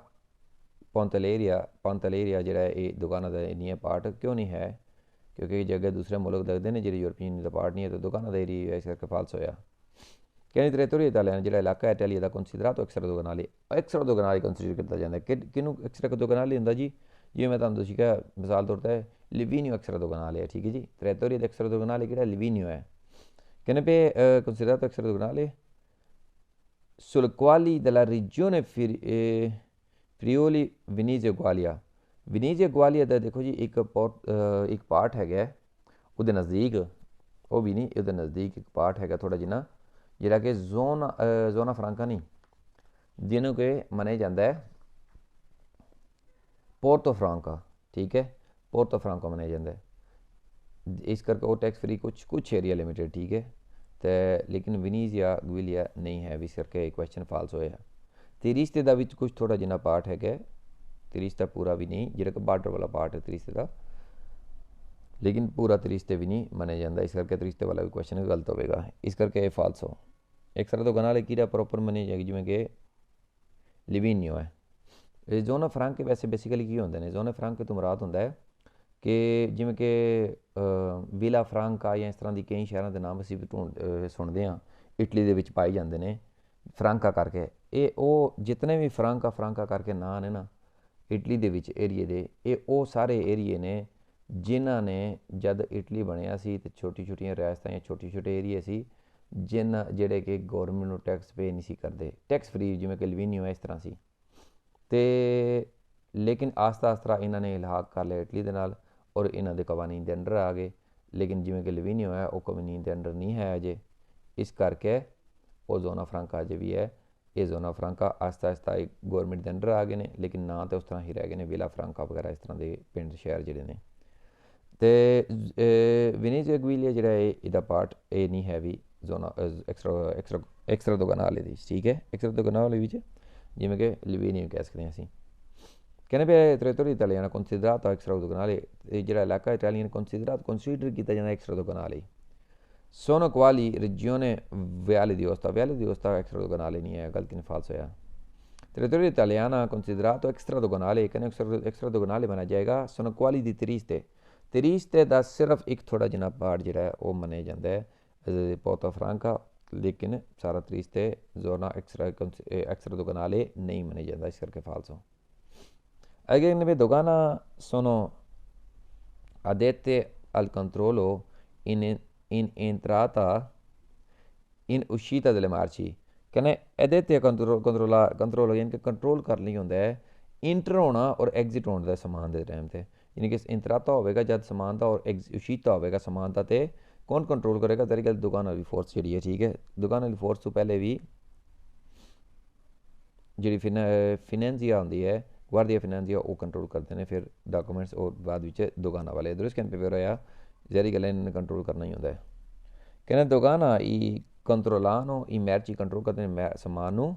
ਪੰਤਲੇਰੀਆ ਜਿਹੜਾ ਇਹ ਦੁਕਾਨਾਂ ਦਾ ਨਹੀਂ ਹੈ ਪਾਰਟ, ਕਿਉਂ ਨਹੀਂ ਹੈ? ਕਿਉਂਕਿ ਜੇ ਅੱਗੇ ਦੂਸਰੇ ਮੁਲਕ ਦੇਖਦੇ ਨੇ ਜਿਹੜੇ ਯੂਰਪੀਅਨ ਯੂਨੀਅਨ ਦਾ ਪਾਰਟ ਨਹੀਂ ਹੈ, ਤਾਂ ਦੁਕਾਨਾਂ ਦਾ ਏਰੀਆ ਇਸ ਕਰਕੇ ਫਾਲਸ ਹੋਇਆ। ਕਹਿੰਦੇ territorio italiana ਜਿਹੜਾ ਇਲਾਕਾ ਹੈ ਇਟਾਲੀ ਦਾ considerato extradoganale, ਐਕਸਟਰਾਦੋਗਨਾਲੀ ਕੰਸੀਡਰ ਕੀਤਾ ਜਾਂਦਾ। ਕਿਹਨੂੰ ਐਕਸਟਰਾਦੋਗਨਾਲੀ ਹੁੰਦਾ ਜੀ? ਜਿਵੇਂ ਮੈਂ ਤੁਹਾਨੂੰ ਤੁਸੀਂ ਕਿਹਾ ਮਿਸਾਲ ਤੌਰ 'ਤੇ ਲਿਵੀਨੀਓ ਐਕਸਟਰਾਦੋਗਨਾਲੇ ਹੈ, ਠੀਕ ਹੈ ਜੀ। territorio ਦਾ ਐਕਸਟਰਾਦੋਗਨਾਲੇ ਕਿਹੜਾ? ਲਿਵੀਨੀਓ ਹੈ। ਕਹਿੰਦੇ ਪਏ considerato extradoganale sul quali della regione Friuli Venezia Giulia। Venezia Giulia ਦਾ ਦੇਖੋ ਜੀ ਇੱਕ ਪਾਰਟ ਹੈਗਾ ਉਹਦੇ ਨਜ਼ਦੀਕ, ਉਹ ਵੀ ਨਹੀਂ ਉਹਦੇ ਨਜ਼ਦੀਕ ਇੱਕ ਪਾਰਟ ਹੈਗਾ ਥੋੜ੍ਹਾ ਜਿਹਾ, ਜਿਹੜਾ ਕਿ ਜ਼ੋਨਾ ਫਰਾਂਕਾ ਨਹੀਂ, ਜਿਹਨੂੰ ਕਿ ਮੰਨਿਆ ਜਾਂਦਾ ਹੈ ਪੋਰਤੋ ਫਰਾਂਕਾ, ਠੀਕ ਹੈ, ਪੋਰਤੋ ਫਰਾਂਕਾ ਮੰਨਿਆ ਜਾਂਦਾ ਹੈ। ਇਸ ਕਰਕੇ ਉਹ ਟੈਕਸ ਫਰੀ ਕੁਛ ਏਰੀਆ ਲਿਮਿਟਡ, ਠੀਕ ਹੈ, ਤੇ ਲੇਕਿਨ ਵਿਨੀਜ਼ੀਆ ਗਵੀਲੀਆ ਨਹੀਂ ਹੈ, ਇਸ ਕਰਕੇ ਕੁਐਸਚਨ ਫਾਲਸ ਹੋਇਆ। ਤਰੀਸਤੇ ਦਾ ਵਿੱਚ ਕੁਛ ਥੋੜ੍ਹਾ ਜਿਹਾ ਪਾਰਟ ਹੈਗਾ, ਤਰੀਸਤਾ ਪੂਰਾ ਵੀ ਨਹੀਂ, ਜਿਹੜਾ ਕਿ ਬਾਰਡਰ ਵਾਲਾ ਪਾਰਟ ਹੈ ਤਰੀਸਤੇ ਦਾ, ਲੇਕਿਨ ਪੂਰਾ ਤਰੀਸਤੇ ਵੀ ਨਹੀਂ ਮੰਨਿਆ ਜਾਂਦਾ, ਇਸ ਕਰਕੇ ਤਰੀਸਤੇ ਵਾਲਾ ਵੀ ਕੁਐਸਚਨ ਗਲਤ ਹੋਵੇਗਾ, ਇਸ ਕਰਕੇ ਇਹ ਫਾਲਸ ਹੋ। ਐਕਸਟਰਾਦੋਗਨਾਲੇ ਕਿਹੜਾ ਪ੍ਰੋਪਰ ਮੰਨੀ ਜਾਏਗੀ? ਜਿਵੇਂ ਕਿ ਲਿਵੀਨੀਓ ਹੈ। ਇਹ ਜ਼ੋਨ ਫਰਾਂਕੇ ਵੈਸੇ ਬੇਸਿਕਲੀ ਕੀ ਹੁੰਦੇ ਨੇ? ਜ਼ੋਨ ਫਰਾਂਕੇ ਤੋਂ ਮੁਰਾਦ ਹੁੰਦਾ ਹੈ ਕਿ ਜਿਵੇਂ ਕਿ ਵਿਲਾ ਫਰਾਂਕਾ ਜਾਂ ਇਸ ਤਰ੍ਹਾਂ ਦੀ ਕਈ ਸ਼ਹਿਰਾਂ ਦੇ ਨਾਮ ਅਸੀਂ ਵੀ ਸੁਣਦੇ ਹਾਂ, ਇਟਲੀ ਦੇ ਵਿੱਚ ਪਾਏ ਜਾਂਦੇ ਨੇ ਫਰਾਂਕਾ ਕਰਕੇ। ਇਹ ਉਹ ਜਿਤਨੇ ਵੀ ਫਰਾਂਕਾ ਕਰਕੇ ਨਾਂ ਨੇ ਨਾ ਇਟਲੀ ਦੇ ਵਿੱਚ ਏਰੀਏ ਦੇ, ਇਹ ਉਹ ਸਾਰੇ ਏਰੀਏ ਨੇ ਜਿਨ੍ਹਾਂ ਨੇ ਜਦ ਇਟਲੀ ਬਣਿਆ ਸੀ ਅਤੇ ਛੋਟੀਆਂ ਰਿਆਸਤਾਂ ਜਾਂ ਛੋਟੇ ਏਰੀਏ ਸੀ ਜਿਹੜੇ ਕਿ ਗੌਰਮੈਂਟ ਨੂੰ ਟੈਕਸ ਪੇ ਨਹੀਂ ਸੀ ਕਰਦੇ, ਟੈਕਸ ਫਰੀ, ਜਿਵੇਂ ਕਿ ਲਿਵੀਨੀਓ ਇਸ ਤਰ੍ਹਾਂ ਸੀ। ਅਤੇ ਲੇਕਿਨ ਆਸਤਾ ਇਹਨਾਂ ਨੇ ਇਲਹਾਕ ਕਰ ਲਿਆ ਇਟਲੀ ਦੇ ਨਾਲ ਔਰ ਇਹਨਾਂ ਦੇ ਕਵਾਨੀਨ ਦੇ ਅੰਡਰ ਆ ਗਏ, ਲੇਕਿਨ ਜਿਵੇਂ ਕਿ ਲਿਵੀਨੀਓ ਹੈ ਉਹ ਕਵਾਨੀਨ ਦੇ ਅੰਡਰ ਨਹੀਂ ਹੈ ਅਜੇ, ਇਸ ਕਰਕੇ ਉਹ ਜ਼ੋਨਾ ਫਰਾਂਕਾ ਅਜੇ ਵੀ ਹੈ। ਇਹ ਜ਼ੋਨਾ ਫਰਾਂਕਾ ਆਸਤਾ ਇੱਕ ਗੌਰਮੈਂਟ ਦੇ ਅੰਡਰ ਆ ਗਏ ਨੇ, ਲੇਕਿਨ ਨਾਂ ਤਾਂ ਉਸ ਤਰ੍ਹਾਂ ਹੀ ਰਹਿ ਗਏ ਨੇ, ਵਿਲਾ ਫਰਾਂਕਾ ਵਗੈਰਾ ਇਸ ਤਰ੍ਹਾਂ ਦੇ ਪਿੰਡ ਸ਼ਹਿਰ ਜਿਹੜੇ ਨੇ। ਅਤੇ ਵਿਨੀਜ਼ੀਆ ਗਵੀਲੀਆ ਜਿਹੜਾ ਇਹਦਾ ਪਾਰਟ ਇਹ ਨਹੀਂ ਹੈ ਵੀ ਜ਼ੋਨਾ ਐਕਸਟਰਾਦੋਗਨਾਲੇ ਦੀ, ਠੀਕ ਹੈ। ਐਕਸਟਰਾਦੋਗਨਾਲੇ ਵਿੱਚ ਜਿਵੇਂ ਕਿ ਲਿਵੀਨੀਓ ਕਹਿ ਸਕਦੇ ਹਾਂ ਅਸੀਂ। ਕਹਿੰਦੇ ਪਏ territorio italiano considerato extradoganale, ਜਿਹੜਾ ਇਲਾਕਾ ਇਟਾਲੀਅਨ consider ਕੀਤਾ ਜਾਂਦਾ extradoganale। sono quali regione Viale d'Aosta extradoganale ਨਹੀਂ ਹੈ, ਗਲਤੀ ਨਾਲ ਫਾਲਸ ਹੋਇਆ। territorio italiano considerato extradoganale, ਕਹਿੰਦੇ extradoganale ਮੰਨਿਆ ਜਾਏਗਾ। sono quali di ਤਰੀਸਤੇ ਦਾ ਸਿਰਫ ਇੱਕ ਥੋੜ੍ਹਾ ਜਿਹਾ ਪਾਰਟ ਜਿਹੜਾ ਹੈ ਉਹ ਮੰਨਿਆ ਜਾਂਦਾ ਹੈ ਪੋਰਤੋ ਫਰਾਂਕਾ, ਲੇਕਿਨ ਸਾਰਾ ਤਰੀਸਤੇ ਜ਼ੋਨਾ extradoganale ਨਹੀਂ ਮੰਨਿਆ ਜਾਂਦਾ, ਇਸ ਕਰਕੇ ਫਾਲਸ ਹੋ। Again, dogana sono addette al controllo in entrata in uscita delle merci। ਕਹਿੰਦੇ addette controllo ਯਾਨੀ ਕਿ ਕੰਟਰੋਲ ਕਰ ਲਈ ਹੁੰਦਾ ਹੈ ਇੰਟਰ ਹੋਣਾ ਔਰ ਐਗਜ਼ਿਟ ਹੋਣ ਦਾ ਸਮਾਨ ਦੇ ਟਾਈਮ 'ਤੇ, ਯਾਨੀ ਕਿ ਇੰਤਰਾਤਾ ਹੋਵੇਗਾ ਜਦ ਸਮਾਨ ਦਾ ਔਰ ਉਸ਼ੀਤਾ ਹੋਵੇਗਾ ਸਮਾਨ ਦਾ, ਅਤੇ ਕੌਣ ਕੰਟਰੋਲ ਕਰੇਗਾ? ਤਰੀਕਾ ਦੁਕਾਨ ਵਾਲੀ ਫੋਰਸ ਜਿਹੜੀ ਹੈ, ਠੀਕ ਹੈ। ਦੁਕਾਨ ਵਾਲੀ ਫੋਰਸ ਤੋਂ ਪਹਿਲੇ ਵੀ ਜਿਹੜੀ ਫਿਨੈਂਸੀਆ ਹੁੰਦੀ ਹੈ, ਗੁਆਰਡੀਆ ਫਿਨੈਂਸੀਆ, ਉਹ ਕੰਟਰੋਲ ਕਰਦੇ ਨੇ ਫਿਰ ਡਾਕੂਮੈਂਟਸ, ਔਰ ਬਾਅਦ ਵਿੱਚ ਦੁਕਾਨਾਂ ਵਾਲੇ ਇਧਰੋਂ ਸਕੈਨ ਪੇਪਰ ਹੋਇਆ ਜਿਹੜੀ ਗੱਲ ਇਹਨਾਂ ਨੇ ਕੰਟਰੋਲ ਕਰਨਾ ਹੀ ਹੁੰਦਾ ਹੈ। ਕਹਿੰਦੇ ਦੁਕਾਨਾਂ ਹੀ ਕੰਟਰੋਲਾਨੋ ਹੀ ਮੈਰਚੀ ਕੰਟਰੋਲ ਕਰਦੇ ਨੇ ਸਮਾਨ ਨੂੰ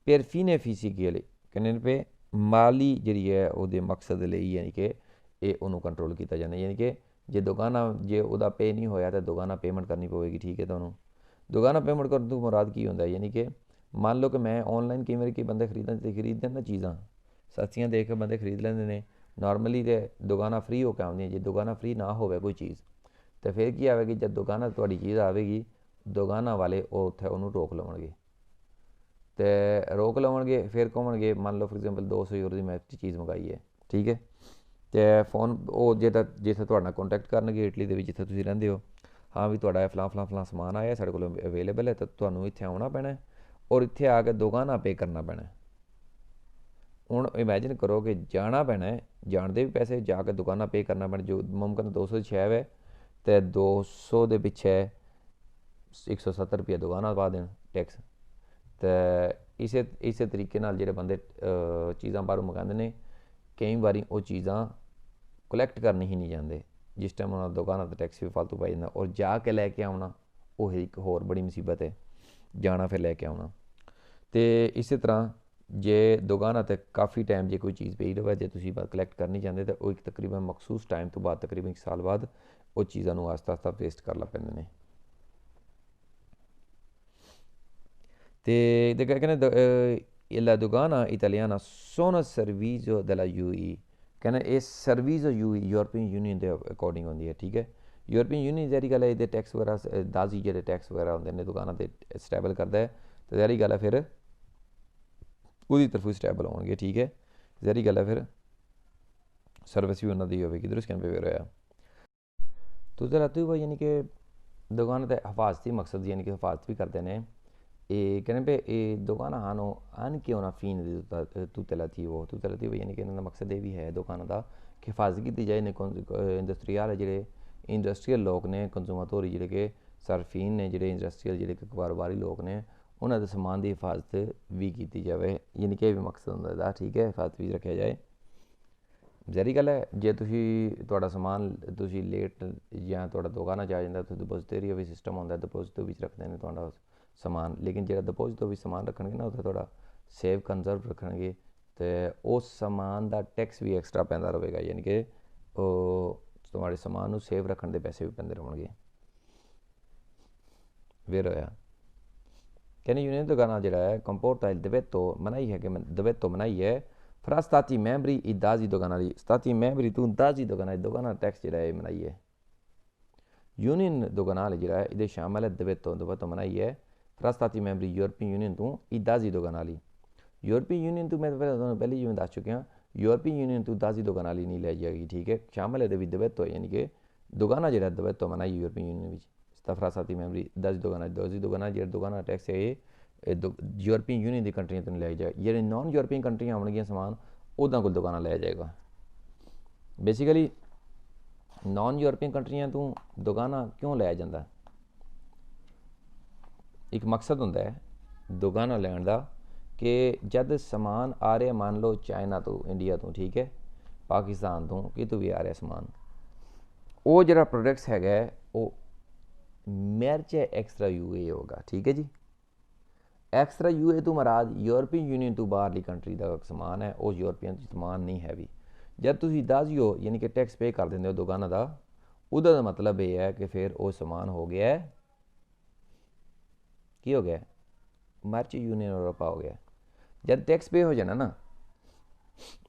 per fine fisicale, ਕਹਿੰਦੇ ਪਏ ਮਾਲੀ ਜਿਹੜੀ ਹੈ ਉਹਦੇ ਮਕਸਦ ਲਈ, ਯਾਨੀ ਕਿ ਇਹ ਉਹਨੂੰ ਕੰਟਰੋਲ ਕੀਤਾ ਜਾਂਦਾ, ਯਾਨੀ ਕਿ ਜੇ ਉਹਦਾ ਪੇ ਨਹੀਂ ਹੋਇਆ ਤਾਂ ਦੁਕਾਨਾ ਪੇਮੈਂਟ ਕਰਨੀ ਪਵੇਗੀ, ਠੀਕ ਹੈ। ਤੁਹਾਨੂੰ ਦੁਕਾਨਾ ਪੇਮੈਂਟ ਕਰਨ ਤੋਂ ਮੁਰਾਦ ਕੀ ਹੁੰਦਾ ਹੈ? ਯਾਨੀ ਕਿ ਮੰਨ ਲਓ ਕਿ ਮੈਂ ਔਨਲਾਈਨ ਕਈ ਵਾਰੀ ਬੰਦੇ ਖਰੀਦਦੇ ਨਾ ਚੀਜ਼ਾਂ ਸਸਤੀਆਂ ਦੇਖ ਕੇ ਬੰਦੇ ਖਰੀਦ ਲੈਂਦੇ ਨੇ, ਨਾਰਮਲੀ ਤਾਂ ਦੁਕਾਨਾਂ ਫਰੀ ਹੋ ਕੇ ਆਉਂਦੀਆਂ। ਜੇ ਦੁਕਾਨਾਂ ਫਰੀ ਨਾ ਹੋਵੇ ਕੋਈ ਚੀਜ਼ ਤਾਂ ਫਿਰ ਕੀ ਆਵੇਗੀ? ਜਦ ਦੁਕਾਨਾਂ ਤੁਹਾਡੀ ਚੀਜ਼ ਆਵੇਗੀ, ਦੁਕਾਨਾਂ ਵਾਲੇ ਉਹ ਉੱਥੇ ਉਹਨੂੰ ਰੋਕ ਲਵਣਗੇ, ਅਤੇ ਰੋਕ ਲਵਣਗੇ ਫਿਰ ਕਹਣਗੇ, ਮੰਨ ਲਓ ਫੋਰ ਐਗਜ਼ਾਮਪਲ 200 ਯੂਰੋ ਦੀ ਮੈਂ ਚੀਜ਼ ਮੰਗਾਈ ਹੈ, ਠੀਕ ਹੈ, ਅਤੇ ਫੋਨ ਉਹ ਜਿੱਥੇ ਤੁਹਾਡੇ ਨਾਲ ਕੋਂਟੈਕਟ ਕਰਨਗੇ ਇਟਲੀ ਦੇ ਵਿੱਚ ਜਿੱਥੇ ਤੁਸੀਂ ਰਹਿੰਦੇ ਹੋ, ਹਾਂ ਵੀ ਤੁਹਾਡਾ ਫਲਾਂ ਸਮਾਨ ਆਇਆ ਸਾਡੇ ਕੋਲ ਅਵੇਲੇਬਲ ਹੈ, ਤਾਂ ਤੁਹਾਨੂੰ ਇੱਥੇ ਆਉਣਾ ਪੈਣਾ ਔਰ ਇੱਥੇ ਆ ਕੇ ਦੁਕਾਨਾਂ ਪੇ ਕਰਨਾ ਪੈਣਾ। ਹੁਣ ਇਮੈਜਿਨ ਕਰੋ ਕਿ ਜਾਣਾ ਪੈਣਾ, ਜਾਣ ਦੇ ਵੀ ਪੈਸੇ, ਜਾ ਕੇ ਦੁਕਾਨਾਂ ਪੇ ਕਰਨਾ ਪੈਣਾ, ਜੋ ਮੁਮਕਿਨ 200 ਦੀ ਸ਼ੈ ਹੈ ਅਤੇ 200 ਦੇ ਪਿੱਛੇ 170 ਰੁਪਏ ਦੁਕਾਨਾਂ ਪਾ ਦੇਣ ਟੈਕਸ। ਅਤੇ ਇਸੇ ਤਰੀਕੇ ਨਾਲ ਜਿਹੜੇ ਬੰਦੇ ਚੀਜ਼ਾਂ ਬਾਹਰੋਂ ਮੰਗਵਾਉਂਦੇ ਨੇ, ਕਈ ਵਾਰੀ ਉਹ ਚੀਜ਼ਾਂ ਕਲੈਕਟ ਕਰਨ ਹੀ ਨਹੀਂ ਜਾਂਦੇ, ਜਿਸ ਟਾਈਮ ਉਹਨਾਂ ਦੁਕਾਨਾਂ 'ਤੇ ਟੈਕਸ ਵੀ ਫਾਲਤੂ ਪੈ ਜਾਂਦਾ, ਔਰ ਜਾ ਕੇ ਲੈ ਕੇ ਆਉਣਾ ਉਹ ਇੱਕ ਹੋਰ ਬੜੀ ਮੁਸੀਬਤ ਹੈ, ਜਾਣਾ ਫਿਰ ਲੈ ਕੇ ਆਉਣਾ। ਅਤੇ ਇਸੇ ਤਰ੍ਹਾਂ ਜੇ ਦੁਕਾਨਾਂ 'ਤੇ ਕਾਫੀ ਟਾਈਮ ਜੇ ਕੋਈ ਚੀਜ਼ ਪਈ ਰਹੇ, ਜੇ ਤੁਸੀਂ ਕਲੈਕਟ ਕਰਨੀ ਚਾਹੁੰਦੇ ਤਾਂ ਉਹ ਇੱਕ ਤਕਰੀਬਨ ਮਖਸੂਸ ਟਾਈਮ ਤੋਂ ਬਾਅਦ, ਤਕਰੀਬਨ 1 ਸਾਲ ਬਾਅਦ ਉਹ ਚੀਜ਼ਾਂ ਨੂੰ ਆਸਤਾ ਵੇਸਟ ਕਰਨਾ ਪੈਂਦੇ ਨੇ। ਅਤੇ ਕਹਿੰਦੇ la dogana italiana sono servizio della UE कहना ਇਹ ਸਰਵਿਸ ਯੂਰਪੀਅਨ ਯੂਨੀਅਨ ਦੇ ਅਕੋਰਡਿੰਗ ਹੁੰਦੀ ਹੈ ਠੀਕ ਹੈ ਯੂਰਪੀਅਨ ਯੂਨੀਅਨ ਜਿਹੜੀ ਗੱਲ ਹੈ ਇਹਦੇ ਟੈਕਸ ਵਗੈਰਾ ਦਾਜ਼ੀ ਜਿਹੜੇ ਟੈਕਸ ਵਗੈਰਾ ਹੁੰਦੇ ਨੇ ਦੁਕਾਨਾਂ 'ਤੇ ਸਟੈਬਲ ਕਰਦਾ ਹੈ ਅਤੇ ਜ਼ਹਿਰੀ ਗੱਲ ਹੈ ਫਿਰ ਉਹਦੀ ਤਰਫੋਂ ਸਟੈਬਲ ਹੋਣਗੇ ਠੀਕ ਹੈ ਜ਼ਹਿਰੀ ਗੱਲ ਹੈ ਫਿਰ ਸਰਵਿਸ ਵੀ ਉਹਨਾਂ ਦੀ ਹੋਵੇਗੀ ਦਰੁਸਤ ਕਹਿਣ ਪੇ ਹੋਇਆ ਤੁਸੀਂ रहते हुए यानी कि दुकान ते हिफाजती मकसद यानी कि हिफाजत भी करते हैं ये कहने पे ये दुकान हानो अन क्यों ना फीन tutela attivo यानी कि इन्होंने मकसद ये भी है दुकान का कि हिफाजत की जाए ने इंडस्ट्रीयल जेह्ड़े इंडस्ट्रीयल लोग ने कंज्यूमर जेह्ड़े कि सरफीन ने जेह्ड़े इंडस्ट्रीयल जेह्ड़े कि कारोबारी लोग ने उन्होंने समान की हिफाजत भी की जाए यानी कि भी मकसद होंदा एह्दा ठीक है हिफाजत भी रखा जाए ਜ਼ਹਿਰੀ ਗੱਲ ਹੈ ਜੇ ਤੁਸੀਂ ਤੁਹਾਡਾ ਸਮਾਨ ਤੁਸੀਂ ਲੇਟ ਜਾਂ ਤੁਹਾਡਾ ਦੁਕਾਨਾਂ 'ਚ ਆ ਜਾਂਦਾ ਤੁਸੀਂ ਡਿਪੋਜ਼ਿਟਰੀ ਵੀ ਸਿਸਟਮ ਹੁੰਦਾ ਡਿਪੋਜ਼ਿਟ ਵਿੱਚ ਰੱਖਦੇ ਨੇ ਤੁਹਾਡਾ ਸਮਾਨ ਲੇਕਿਨ ਜਿਹੜਾ ਡਿਪੋਜ਼ਿਟ ਤੋਂ ਵੀ ਸਮਾਨ ਰੱਖਣਗੇ ਨਾ ਉੱਥੇ ਤੁਹਾਡਾ ਸੇਵ ਕੰਜ਼ਰਵ ਰੱਖਣਗੇ ਅਤੇ ਉਸ ਸਮਾਨ ਦਾ ਟੈਕਸ ਵੀ ਐਕਸਟਰਾ ਪੈਂਦਾ ਰਹੇਗਾ ਯਾਨੀ ਕਿ ਉਹ ਤੁਹਾਡੇ ਸਮਾਨ ਨੂੰ ਸੇਵ ਰੱਖਣ ਦੇ ਪੈਸੇ ਵੀ ਪੈਂਦੇ ਰਹਣਗੇ ਫਿਰ ਹੋਇਆ ਕਹਿੰਦੇ ਯੂਨੀਅਨ ਦੁਕਾਨਾਂ ਜਿਹੜਾ ਹੈ ਕੰਪੋਰਟਾਈਲ ਦਿਵੈਤੋ ਮਨਾਈ ਹੈ ਕਿ ਦਿਵੈਤੋ ਮਨਾਈ ਹੈ fra stati membri i dazi doganali stati membri tu dazi doganali tax ਜਿਹੜਾ ਹੈ ਮਨਾਈ ਹੈ ਯੂਨੀਅਨ doganale ਜਿਹੜਾ ਹੈ ਇਹਦੇ ਸ਼ਾਮਲ ਹੈ ਦਿਵੈਤੋ ਮਨਾਈ ਹੈ fra stati membri European union ਤੋਂ i dazi doganali European union ਤੋਂ ਮੈਂ ਤੁਹਾਨੂੰ ਪਹਿਲੇ ਜਿਵੇਂ ਦੱਸ ਚੁੱਕਿਆ ਯੂਰਪੀਅਨ ਯੂਨੀਅਨ ਤੋਂ dazi doganali ਨਹੀਂ ਲੈ ਜਾਏਗੀ ਠੀਕ ਹੈ ਸ਼ਾਮਲ ਇਹਦੇ ਵਿੱਚ ਦਿਵੈਤੋ ਯਾਨੀ ਕਿ ਦੁਕਾਨਾ ਜਿਹੜਾ ਦਿਵੈਤੋ ਮਨਾਈ ਯੂਰਪੀਅਨ ਯੂਨੀਅਨ ਵਿੱਚ fra stati membri dazi doganali ਜਿਹੜਾ ਦੁਕਾਨਾ ਟੈਕਸ ਹੈ ਯੂਰਪੀਅਨ ਯੂਨੀਅਨ ਦੀ ਕੰਟਰੀਆਂ ਤੋਂ ਲਿਆ ਜਾਏ ਜਿਹੜੇ ਨਾਨ ਯੂਰਪੀਅਨ ਕੰਟਰੀਆਂ ਆਉਣਗੀਆਂ ਸਮਾਨ ਉਹਨਾਂ ਕੋਲ ਦੁਕਾਨਾਂ ਲਿਆ ਜਾਏਗਾ ਬੇਸਿਕਲੀ ਨਾਨ ਯੂਰਪੀਅਨ ਕੰਟਰੀਆਂ ਤੋਂ ਦੁਕਾਨਾਂ ਕਿਉਂ ਲਿਆ ਜਾਂਦਾ ਇੱਕ ਮਕਸਦ ਹੁੰਦਾ ਹੈ ਦੁਕਾਨਾਂ ਲੈਣ ਦਾ ਕਿ ਜਦ ਸਮਾਨ ਆ ਰਿਹਾ ਮੰਨ ਲਓ ਚਾਈਨਾ ਤੋਂ ਇੰਡੀਆ ਤੋਂ ਠੀਕ ਹੈ ਪਾਕਿਸਤਾਨ ਤੋਂ ਕਿਤੋਂ ਵੀ ਆ ਰਿਹਾ ਸਮਾਨ ਉਹ ਜਿਹੜਾ ਪ੍ਰੋਡਕਟਸ ਹੈਗਾ ਉਹ ਮਿਰਚ ਐਕਸਟਰਾ ਯੂਏ ਹੋਗਾ ਠੀਕ ਹੈ ਜੀ ਐਕਸਟਰਾ ਯੂਏ ਤੋਂ ਮਰਾਦ ਯੂਰਪੀਅਨ ਯੂਨੀਅਨ ਤੋਂ ਬਾਹਰਲੀ ਕੰਟਰੀ ਦਾ ਸਮਾਨ ਹੈ ਉਹ ਯੂਰਪੀਅਨ ਸਮਾਨ ਨਹੀਂ ਹੈ ਵੀ ਜਦ ਤੁਸੀਂ ਦਾਜ਼ੀਓ ਯਾਨੀ ਕਿ ਟੈਕਸ ਪੇ ਕਰ ਦਿੰਦੇ ਹੋ ਦੁਕਾਨਾਂ ਦਾ ਉਹਦਾ ਦਾ ਮਤਲਬ ਇਹ ਹੈ ਕਿ ਫਿਰ ਉਹ ਸਮਾਨ ਹੋ ਗਿਆ ਕੀ ਹੋ ਗਿਆ ਮਰਚ ਯੂਨੀਅਨ ਯੂਰੋਪਾ ਹੋ ਗਿਆ ਜਦ ਟੈਕਸ ਪੇ ਹੋ ਜਾਣਾ ਨਾ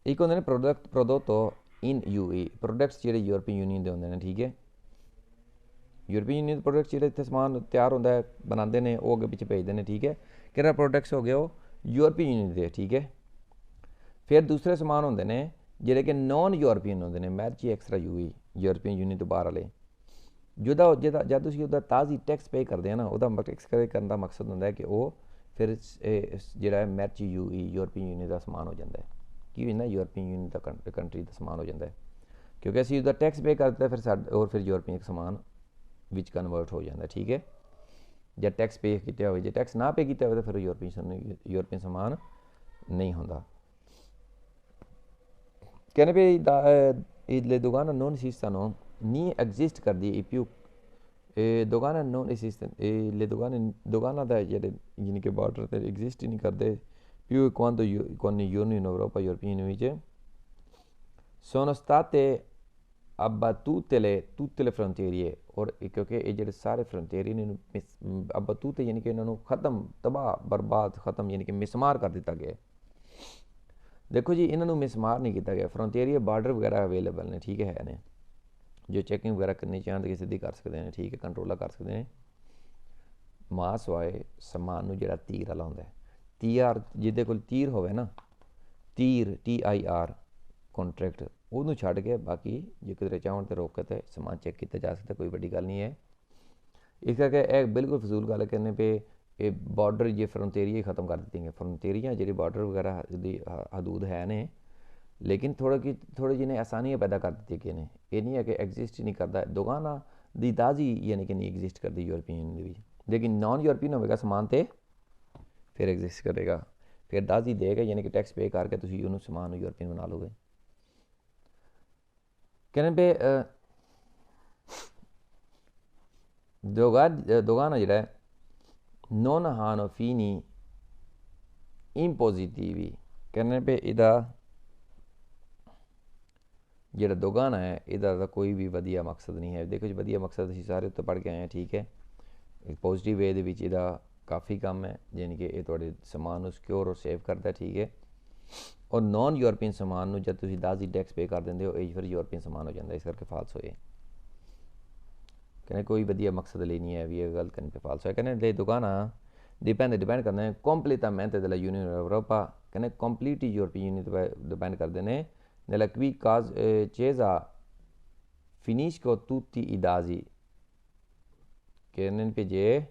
ਇੱਕ ਹੁੰਦੇ ਨੇ ਪ੍ਰੋਡਕਟੋ ਇਨ ਯੂਏ ਪ੍ਰੋਡਕਟਸ ਜਿਹੜੇ ਯੂਰਪੀਅਨ ਯੂਨੀਅਨ ਦੇ ਹੁੰਦੇ ਨੇ ਠੀਕ ਹੈ ਯੂਰਪੀਅਨ ਯੂਨੀਅਨ ਦੇ ਪ੍ਰੋਡਕਟਸ ਜਿਹੜੇ ਇੱਥੇ ਸਮਾਨ ਤਿਆਰ ਹੁੰਦਾ ਹੈ ਬਣਾਉਂਦੇ ਨੇ ਉਹ ਅੱਗੇ ਪਿੱਛੇ ਭੇਜਦੇ ਨੇ ਠੀਕ ਹੈ ਕਿਹੜਾ ਪ੍ਰੋਡਕਟਸ ਹੋ ਗਏ ਉਹ ਯੂਰਪੀਅਨ ਯੂਨੀਅਨ ਦੇ ਠੀਕ ਹੈ ਫਿਰ ਦੂਸਰੇ ਸਮਾਨ ਹੁੰਦੇ ਨੇ ਜਿਹੜੇ ਕਿ ਨਾਨ ਯੂਰਪੀਅਨ ਹੁੰਦੇ ਨੇ ਮੈਰਚੀ ਐਕਸਟਰਾ ਯੂਈ ਯੂਰਪੀਅਨ ਯੂਨੀਅਨ ਤੋਂ ਬਾਹਰ ਵਾਲੇ ਜਦ ਤੁਸੀਂ ਉਹਦਾ ਤਾਜ਼ੀ ਟੈਕਸ ਪੇ ਕਰਦੇ ਆ ਨਾ ਉਹਦਾ ਟੈਕਸ ਕਰਨ ਦਾ ਮਕਸਦ ਹੁੰਦਾ ਹੈ ਕਿ ਉਹ ਫਿਰ ਜਿਹੜਾ ਹੈ ਮੈਰਚੀ ਯੂਈ ਯੂਰਪੀਅਨ ਯੂਨੀਅਨ ਦਾ ਸਮਾਨ ਹੋ ਜਾਂਦਾ ਹੈ ਕੀ ਹੁੰਦਾ ਯੂਰਪੀਅਨ ਯੂਨੀਅਨ ਦਾ ਕੰਟਰੀ ਦਾ ਸਮਾਨ ਹੋ ਜਾਂਦਾ ਹੈ ਕਿਉਂਕਿ ਅਸੀਂ ਉਹਦਾ ਟੈਕਸ ਪੇ ਕਰਦੇ ਫਿਰ ਫਿਰ ਯੂਰਪੀਅਨ ਸਮਾਨ ਵਿੱਚ ਕਨਵਰਟ ਹੋ ਜਾਂਦਾ ਠੀਕ ਹੈ ਜਦ ਟੈਕਸ ਪੇ ਕੀਤਾ ਹੋਵੇ ਜੇ ਟੈਕਸ ਨਾ ਪੇ ਕੀਤਾ ਹੋਵੇ ਤਾਂ ਫਿਰ ਯੂਰਪੀਅਨ ਸਮਾਨ ਨਹੀਂ ਹੁੰਦਾ ਕਹਿੰਦੇ ਵੀ le dogane non esistono ni exist ਕਰਦੀ e più dogane non esistono le dogana da ਜਿਹੜੇ ਯਾਨੀ ਕਿ ਬਾਰਡਰ ਤੇ ਐਗਜ਼ਿਸਟ ਹੀ ਨਹੀਂ ਕਰਦੇ più quando con l'Unione Europea European ਵਿੱਚ sono state abbattute tutte le frontiere ਔਰ ਕਿਉਂਕਿ ਇਹ ਜਿਹੜੇ ਸਾਰੇ ਫਰੰਟੀਅਰ ਨੇ ਅਬਾਤੂਤੇ ਯਾਨੀ ਕਿ ਇਹਨਾਂ ਨੂੰ ਖਤਮ ਤਬਾਹ ਬਰਬਾਦ ਖਤਮ ਯਾਨੀ ਕਿ ਮਿਸਮਾਰ ਕਰ ਦਿੱਤਾ ਗਿਆ ਦੇਖੋ ਜੀ ਇਹਨਾਂ ਨੂੰ ਮਿਸਮਾਰ ਨਹੀਂ ਕੀਤਾ ਗਿਆ ਫਰੰਟੀਅਰ ਬਾਰਡਰ ਵਗੈਰਾ ਅਵੇਲੇਬਲ ਨੇ ਠੀਕ ਹੈ ਨੇ ਜੋ ਚੈਕਿੰਗ ਵਗੈਰਾ ਕਰਨੀ ਚਾਹੁੰਦੇ ਕਿ ਸਿੱਧੀ ਕਰ ਸਕਦੇ ਨੇ ਠੀਕ ਹੈ ਕੰਟਰੋਲਰ ਕਰ ਸਕਦੇ ਨੇ ਮਾਸ ਵਾਏ ਸਮਾਨ ਨੂੰ ਜਿਹੜਾ ਤੀਰ ਵਾਲਾ ਹੁੰਦਾ ਤੀਰ ਜਿਹਦੇ ਕੋਲ ਤੀਰ ਹੋਵੇ ਨਾ ਤੀਰ TIR ਕੰਟਰੈਕਟ ਉਹਨੂੰ ਛੱਡ ਕੇ ਬਾਕੀ ਜੇ ਕਿਤੇ ਚਾਹਣ ਤੇ ਰੋਕ ਕੇ ਤੇ ਸਮਾਨ ਚੈੱਕ ਕੀਤਾ ਜਾ ਸਕਦਾ ਕੋਈ ਵੱਡੀ ਗੱਲ ਨਹੀਂ ਹੈ ਇਸ ਕਰਕੇ ਇਹ ਬਿਲਕੁਲ ਫਜ਼ੂਲ ਗੱਲ ਕਰਨੇ ਪਏ ਇਹ ਬਾਰਡਰ ਜੇ ਫਰੰਟੀਅਰ ਖਤਮ ਕਰ ਦਿੱਤੀਆਂ ਫਰੰਟੀਅਰ ਜਿਹੜੀ ਬਾਰਡਰ ਵਗੈਰਾ ਦੀ ਹਦੂਦ ਹੈ ਨੇ ਲੇਕਿਨ ਥੋੜ੍ਹੇ ਜਿਹੇ ਆਸਾਨੀਆਂ ਪੈਦਾ ਕਰ ਦਿੱਤੀਆਂ ਗਈਆਂ ਨੇ ਇਹ ਨਹੀਂ ਹੈ ਕਿ ਐਗਜ਼ਿਸਟ ਹੀ ਨਹੀਂ ਕਰਦਾ ਦੁਕਾਨਾਂ ਦੀ ਤਾਜ਼ੀ ਯਾਨੀ ਕਿ ਨਹੀਂ ਐਗਜ਼ਿਸਟ ਕਰਦੀ ਯੂਰਪੀਅਨ ਦੇ ਵਿੱਚ ਲੇਕਿਨ ਨਾਨ ਯੂਰਪੀਅਨ ਹੋਵੇਗਾ ਸਮਾਨ ਤੇ ਫਿਰ ਐਗਜ਼ਿਸਟ ਕਰੇਗਾ ਫਿਰ ਤਾਜ਼ੀ ਦੇਗਾ ਯਾਨੀ ਕਿ ਟੈਕਸ ਪੇ ਕਰਕੇ ਤੁਸੀਂ ਉਹਨੂੰ ਸਮਾਨ ਨੂੰ ਯੂਰਪੀਅਨ ਬਣਾ ਲਓਗੇ ਕਹਿੰਦੇ dogana ਜਿਹੜਾ ਹੈ non hanno fini impositivi ਕਹਿੰਦੇ ਪਏ ਇਹਦਾ ਜਿਹੜਾ ਦੁਕਾਨਾ ਹੈ ਇਹਦਾ ਤਾਂ ਕੋਈ ਵੀ ਵਧੀਆ ਮਕਸਦ ਨਹੀਂ ਹੈ ਦੇਖੋ ਜੀ ਵਧੀਆ ਮਕਸਦ ਅਸੀਂ ਸਾਰੇ ਉੱਤੇ ਪੜ੍ਹ ਕੇ ਆਏ ਹਾਂ ਠੀਕ ਹੈ ਇੱਕ ਪੋਜ਼ੀਟਿਵ ਵੇ ਦੇ ਵਿੱਚ ਇਹਦਾ काफ़ी कम है, यानी कि ये थोड़े समान ਨੂੰ ਸਿਕਿਉਰ ਔਰ ਸੇਵ ਕਰਦਾ, ਠੀਕ ਹੈ। ਔਰ ਨੌਨ ਯੂਰਪੀਅਨ ਸਮਾਨ ਨੂੰ ਜਦ ਤੁਸੀਂ ਦਾਜ਼ੀ ਟੈਕਸ ਪੇ ਕਰ ਦਿੰਦੇ ਹੋ, ਇਹ ਫਿਰ ਯੂਰਪੀਅਨ ਸਮਾਨ ਹੋ ਜਾਂਦਾ, ਇਸ ਕਰਕੇ ਫਾਲਸ ਹੋਏ। ਕਹਿੰਦੇ ਕੋਈ ਵਧੀਆ ਮਕਸਦ ਲਈ ਨਹੀਂ ਹੈ ਵੀ ਇਹ ਗੱਲ ਕਰਨ 'ਤੇ ਫਾਲਸ ਹੋਇਆ। ਕਹਿੰਦੇ le dogana dipende ਕਰਦੇ ਨੇ completamente dalla Unione Europea, ਕਹਿੰਦੇ ਕੰਪਲੀਟ ਯੂਰਪੀਅਨ ਯੂਨੀਅਨ ਡਿਪੈਂਡ ਕਰਦੇ ਨੇ nella cui Cesa finisco tutti i dazi, ਕਹਿੰਦੇ ਨੇ ਜੇ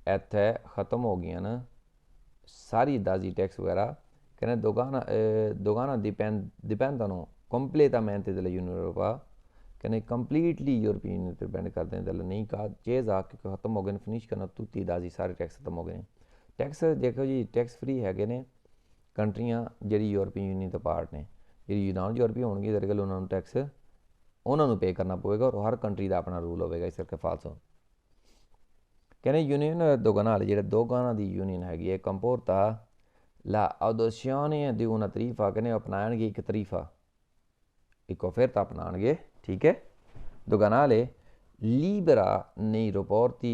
ਇੱਥੇ ਖਤਮ ਹੋ ਗਈਆਂ ਨਾ ਸਾਰੀ ਦਾਜ਼ੀ ਟੈਕਸ ਵਗੈਰਾ, ਕਹਿੰਦੇ dogana dipendono completamente dalla Unione Europea, ਕਹਿੰਦੇ ਕੰਪਲੀਟਲੀ ਯੂਰਪੀਅਨ ਯੂਨੀਅਨ 'ਤੇ ਡਿਪੈਂਡ ਕਰਦੇ ਨੇ। ਦਲ ਨਹੀਂ ਕਹਾ ਚੇਜ਼ਾ ਕਿ ਖਤਮ ਹੋ ਗਏ ਨੇ, ਫਿਨਿਸ਼ ਕਰਨਾ ਤੁੱਤੀ ਦਾਜ਼ੀ ਸਾਰੇ ਟੈਕਸ ਖਤਮ ਹੋ ਗਏ ਨੇ। ਟੈਕਸ ਦੇਖੋ ਜੀ, ਟੈਕਸ ਫਰੀ ਹੈਗੇ ਨੇ ਕੰਟਰੀਆਂ ਜਿਹੜੀ ਯੂਰਪੀਅਨ ਯੂਨੀਅਨ ਤੋਂ ਪਾਰਟ ਨੇ। ਜਿਹੜੀ ਨਾਨ ਯੂਰਪੀਅਨ ਹੋਣਗੇ ਦਰਅਸਲ ਉਹਨਾਂ ਨੂੰ ਟੈਕਸ ਉਹਨਾਂ ਨੂੰ ਪੇ ਕਰਨਾ ਪਵੇਗਾ, ਔਰ ਹਰ ਕੰਟਰੀ ਦਾ ਆਪਣਾ ਰੂਲ ਹੋਵੇਗਾ, ਇਸ ਕਰਕੇ ਫਾਲਸ ਹੋ। ਕਹਿੰਦੇ ਯੂਨੀਅਨ ਦੋਗਾਨਾਲ, ਜਿਹੜੇ ਦੋਗਾਨਾ ਦੀ ਯੂਨੀਅਨ ਹੈਗੀ ਹੈ, ਕੰਪੋਰਤਾ ਲਾ adozione di una tarifa, ਕਹਿੰਦੇ ਅਪਣਾਉਣਗੇ ਇੱਕ ਤਰੀਫਾ, ਇੱਕ offerta ਅਪਣਾਉਣਗੇ, ਠੀਕ ਹੈ। doganale libera nei rapporti